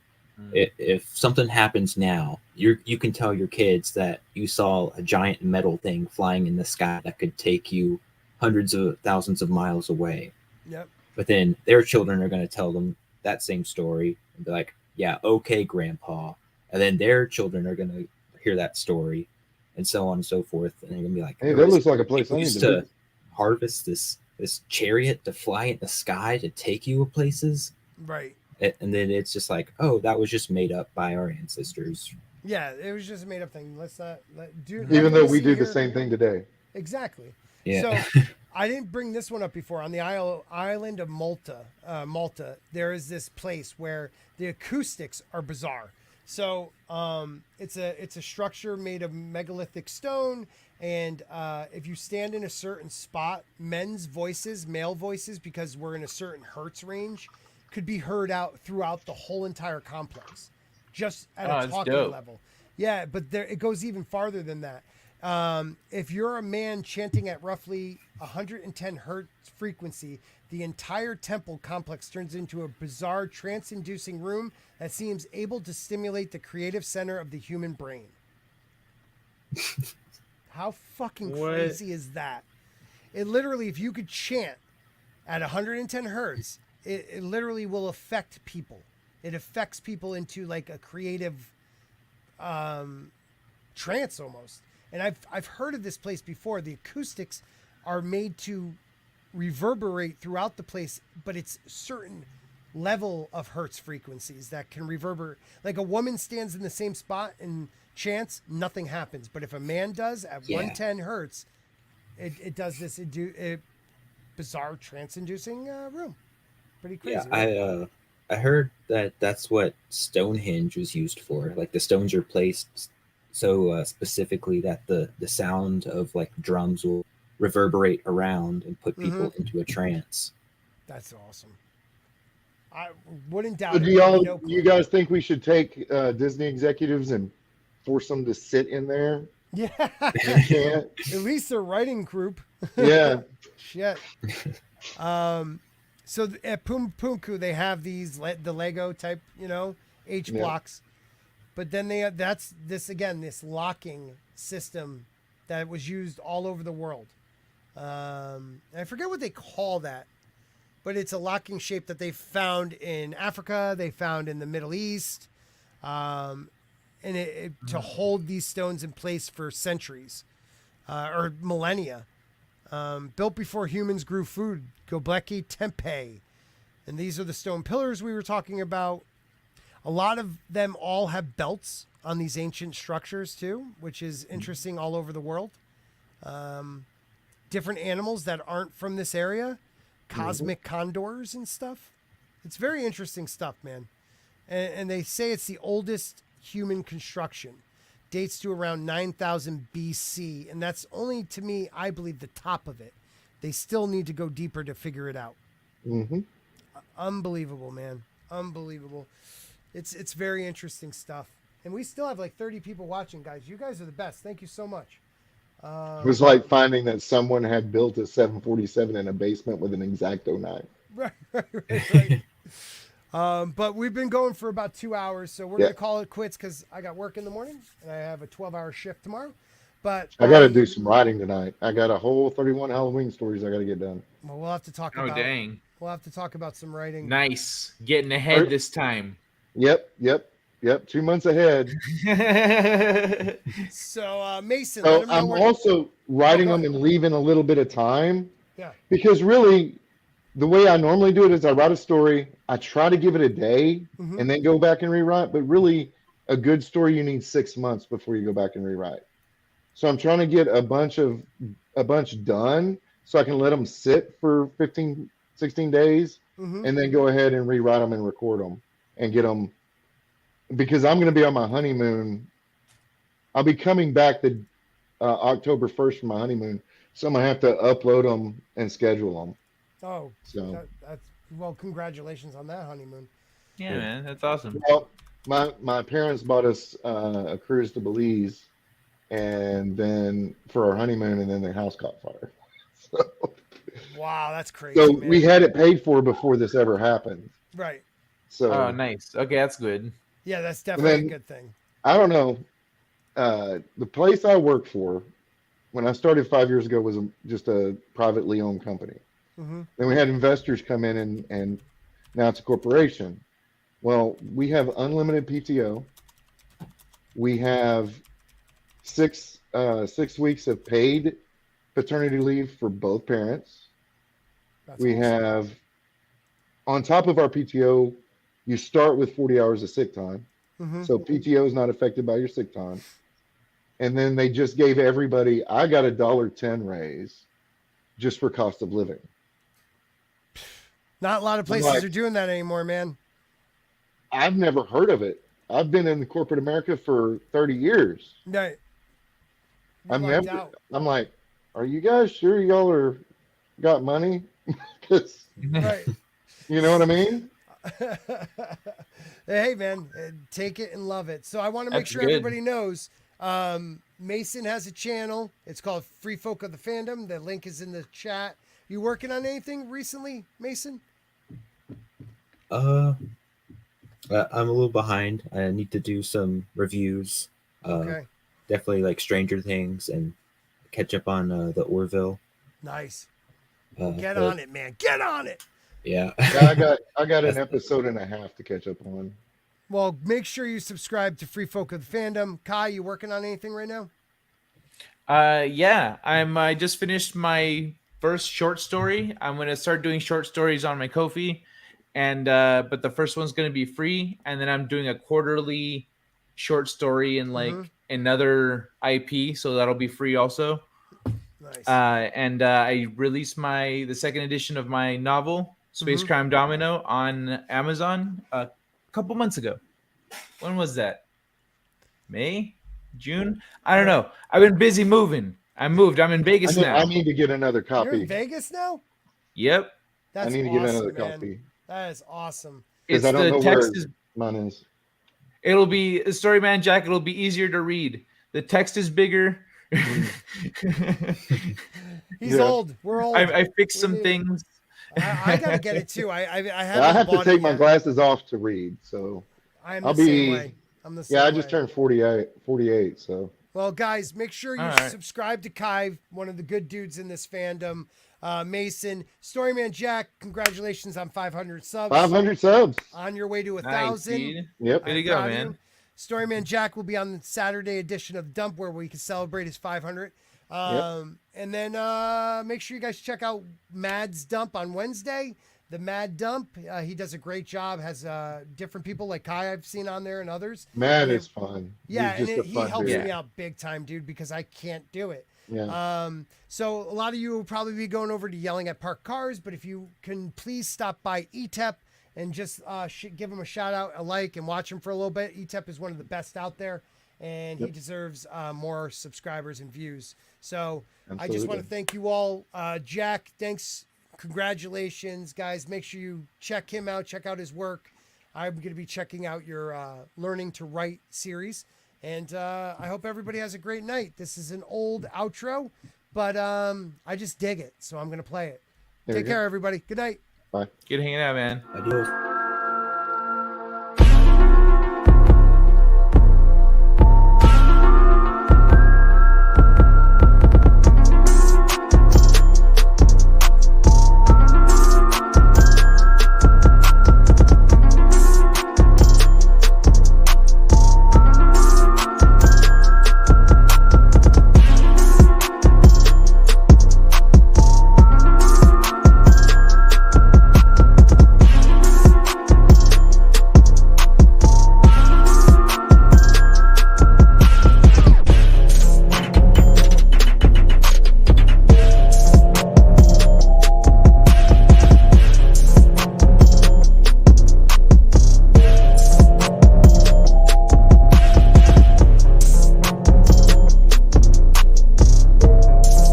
Speaker 4: if something happens now, you can tell your kids that you saw a giant metal thing flying in the sky that could take you hundreds of thousands of miles away.
Speaker 2: Yep.
Speaker 4: But then their children are going to tell them that same story and be like, yeah, okay, grandpa. And then their children are going to hear that story and so on and so forth. And they're going to be like,
Speaker 1: hey, that looks like a place I need
Speaker 4: to harvest this chariot to fly in the sky to take you places.
Speaker 2: Right.
Speaker 4: And then it's just like, oh, that was just made up by our ancestors.
Speaker 2: Yeah, it was just a made up thing. Let's not do.
Speaker 1: Even though we do the same thing today.
Speaker 2: Exactly.
Speaker 4: Yeah.
Speaker 2: So I didn't bring this one up before. On the island of Malta, there is this place where the acoustics are bizarre. So it's a structure made of megalithic stone, and if you stand in a certain spot, male voices, because we're in a certain hertz range, could be heard out throughout the whole entire complex, just at a talking level. Yeah, but it goes even farther than that. If you're a man chanting at roughly 110 hertz frequency, the entire temple complex turns into a bizarre trance-inducing room that seems able to stimulate the creative center of the human brain. How fucking crazy is that? It literally, if you could chant at 110 hertz, it literally will affect people. It affects people into like a creative trance almost. And I've heard of this place before. The acoustics are made to reverberate throughout the place, but it's certain level of hertz frequencies that can reverberate. Like a woman stands in the same spot and chants, nothing happens. But if a man does at 110 hertz, it does this bizarre trance-inducing room. Pretty crazy.
Speaker 4: Yeah,
Speaker 2: right?
Speaker 4: I heard that that's what Stonehenge was used for. Like the stones are placed so specifically that the sound of like drums will reverberate around and put people into a trance.
Speaker 2: That's awesome. I wouldn't doubt
Speaker 1: So
Speaker 2: it.
Speaker 1: you guys think we should take Disney executives and force them to sit in there?
Speaker 2: Yeah.
Speaker 1: At
Speaker 2: least their writing group.
Speaker 1: Yeah.
Speaker 2: Shit. So at Punku, they have the Lego type, H blocks. But then that's this locking system that was used all over the world. I forget what they call that, but it's a locking shape that they found in Africa, they found in the Middle East, and to hold these stones in place for centuries or millennia. Built before humans grew food, Göbekli Tepe. And these are the stone pillars we were talking about. A lot of them all have belts on these ancient structures too, which is interesting all over the world. Different animals that aren't from this area, cosmic condors and stuff. It's very interesting stuff, man. And they say it's the oldest human construction. Dates to around 9,000 BC. And that's only, to me, I believe, the top of it. They still need to go deeper to figure it out.
Speaker 1: Mm-hmm.
Speaker 2: Unbelievable, man. Unbelievable. It's very interesting stuff. And we still have like 30 people watching, guys. You guys are the best. Thank you so much.
Speaker 1: It was like finding that someone had built a 747 in a basement with an X-Acto knife.
Speaker 2: Right. But we've been going for about 2 hours, so we're going to call it quits because I got work in the morning and I have a 12-hour shift tomorrow. But
Speaker 1: I got to do some writing tonight. I got a whole 31 Halloween stories I got to get done.
Speaker 2: Well, we'll have to talk about.
Speaker 6: Oh, dang.
Speaker 2: We'll have to talk about some writing.
Speaker 6: Nice. Getting ahead this time.
Speaker 1: Yep. Yep, 2 months ahead.
Speaker 2: So Mason,
Speaker 1: So
Speaker 2: let him know
Speaker 1: I'm
Speaker 2: where.
Speaker 1: also writing
Speaker 2: go
Speaker 1: them and leaving a little bit of time
Speaker 2: Yeah.
Speaker 1: because really, the way I normally do it is I write a story, I try to give it a day,
Speaker 2: Mhm.
Speaker 1: and then go back and rewrite. But really, a good story you need 6 months before you go back and rewrite. So I'm trying to get a bunch done so I can let them sit for 15, 16 days,
Speaker 2: Mhm.
Speaker 1: and then go ahead and rewrite them and record them and get them. Because I'm going to be on my honeymoon. I'll be coming back the October 1st from my honeymoon, so I'm gonna have to upload them and schedule them.
Speaker 2: Oh,
Speaker 1: So
Speaker 2: that's well. Congratulations on that honeymoon.
Speaker 6: Yeah, man, that's awesome.
Speaker 1: well, my parents bought us a cruise to Belize, and then for our honeymoon, and then their house caught fire. So,
Speaker 2: Wow, that's crazy.
Speaker 1: so
Speaker 2: man.
Speaker 1: we had it paid for before this ever happened.
Speaker 2: Right.
Speaker 1: So
Speaker 6: Oh, nice. Okay, that's good.
Speaker 2: Yeah, that's definitely
Speaker 1: then-
Speaker 2: a good thing.
Speaker 1: I don't know. The place I worked for when I started 5 years ago was just a privately owned company.
Speaker 2: Mhm.
Speaker 1: Then we had investors come in and now it's a corporation. Well, we have unlimited PTO. We have 6 weeks of paid paternity leave for both parents.
Speaker 2: That's
Speaker 1: We
Speaker 2: awesome.
Speaker 1: have, on top of our PTO, you start with 40 hours of sick time.
Speaker 2: Mhm.
Speaker 1: So PTO is not affected by your sick time. And then they just gave everybody, I got a $1.10 raise just for cost of living.
Speaker 2: Not a lot of places
Speaker 1: like-
Speaker 2: are doing that anymore, man.
Speaker 1: I've never heard of it. I've been in corporate America for 30 years.
Speaker 2: Right.
Speaker 1: I'm
Speaker 2: Lucked
Speaker 1: never,
Speaker 2: out.
Speaker 1: I'm like, are you guys sure y'all are got money? Because
Speaker 2: Right.
Speaker 1: you know what I mean?
Speaker 2: Hey, man, take it and love it. So I want to make
Speaker 6: That's
Speaker 2: sure
Speaker 6: good.
Speaker 2: everybody knows Mason has a channel. It's called Free Folk of the Fandom. The link is in the chat. You working on anything recently, Mason?
Speaker 4: I'm a little behind. I need to do some reviews.
Speaker 2: Okay.
Speaker 4: Definitely like Stranger Things and catch up on the Orville.
Speaker 2: Nice.
Speaker 4: Uh,
Speaker 2: Get
Speaker 4: but-
Speaker 2: on it, man. Get on it.
Speaker 4: Yeah.
Speaker 1: Yeah, I got an episode and a half to catch up on.
Speaker 2: Well, make sure you subscribe to Free Folk of the Fandom. Kai, you working on anything right now?
Speaker 6: Yeah, I just finished my first short story. I'm gonna start doing short stories on my Ko-fi, and but the first one's gonna be free, and then I'm doing a quarterly short story in like another IP, so that'll be free also.
Speaker 2: Nice.
Speaker 6: And I released the second edition of my novel, Space Crime Domino, on Amazon a couple months ago. When was that? May? June? I don't know. I've been busy moving. I'm in Vegas now.
Speaker 1: I need to get another
Speaker 2: You're
Speaker 1: copy.
Speaker 2: in Vegas now?
Speaker 6: Yep.
Speaker 2: That's
Speaker 1: I need to
Speaker 2: awesome,
Speaker 1: get another
Speaker 2: man.
Speaker 1: copy
Speaker 2: That is awesome.
Speaker 1: because
Speaker 6: It's
Speaker 1: I don't
Speaker 6: the
Speaker 1: know where
Speaker 6: text is.
Speaker 1: mine is.
Speaker 6: It'll be Storyman Jack. It'll be easier to read. The text is bigger.
Speaker 2: He's
Speaker 1: Yeah.
Speaker 2: old. We're old.
Speaker 6: I fixed
Speaker 2: We
Speaker 6: some
Speaker 2: need it.
Speaker 6: things.
Speaker 2: I gotta get it too. I haven't
Speaker 1: I have to
Speaker 2: bought it
Speaker 1: take my
Speaker 2: yet.
Speaker 1: glasses off to read. So
Speaker 2: I'm
Speaker 1: I'll
Speaker 2: the same
Speaker 1: be-
Speaker 2: way. I'm the same
Speaker 1: yeah, I
Speaker 2: way.
Speaker 1: just turned 48. So
Speaker 2: Well, guys, make sure you
Speaker 6: All right.
Speaker 2: subscribe to Kai, one of the good dudes in this fandom. Mason, Storyman Jack, congratulations on 500 subs.
Speaker 1: 500 subs.
Speaker 2: On your way to
Speaker 6: Nice,
Speaker 2: 1,000.
Speaker 6: dude.
Speaker 1: Yep.
Speaker 6: Way to
Speaker 2: I'm
Speaker 6: go,
Speaker 2: proud of
Speaker 6: man.
Speaker 2: you. Storyman Jack will be on the Saturday edition of Dump where we can celebrate his 500. And then make sure you guys check out Mad's Dump on Wednesday. The Mad Dump, he does a great job. Has different people like Kai I've seen on there and others.
Speaker 1: Man,
Speaker 2: Yeah.
Speaker 1: it's fun.
Speaker 2: Yeah,
Speaker 1: He's
Speaker 2: and
Speaker 1: just a
Speaker 2: he
Speaker 1: fun
Speaker 2: helps
Speaker 1: dude.
Speaker 2: me out big time, dude, because I can't do it.
Speaker 1: Yeah.
Speaker 2: So a lot of you will probably be going over to Yelling at Park Cars, but if you can please stop by ETEP and just give him a shout out, a like, and watch him for a little bit. ETEP is one of the best out there, and he deserves more subscribers and views. So I just want to
Speaker 1: Absolutely.
Speaker 2: thank you all. Jack, thanks. Congratulations, guys. Make sure you check him out. Check out his work. I'm going to be checking out your Learning to Write series. And I hope everybody has a great night. This is an old outro, but I just dig it. So I'm going to play it.
Speaker 1: There you
Speaker 2: Take
Speaker 1: go.
Speaker 2: care, everybody. Good night.
Speaker 6: Good hanging out, man.
Speaker 4: Adios.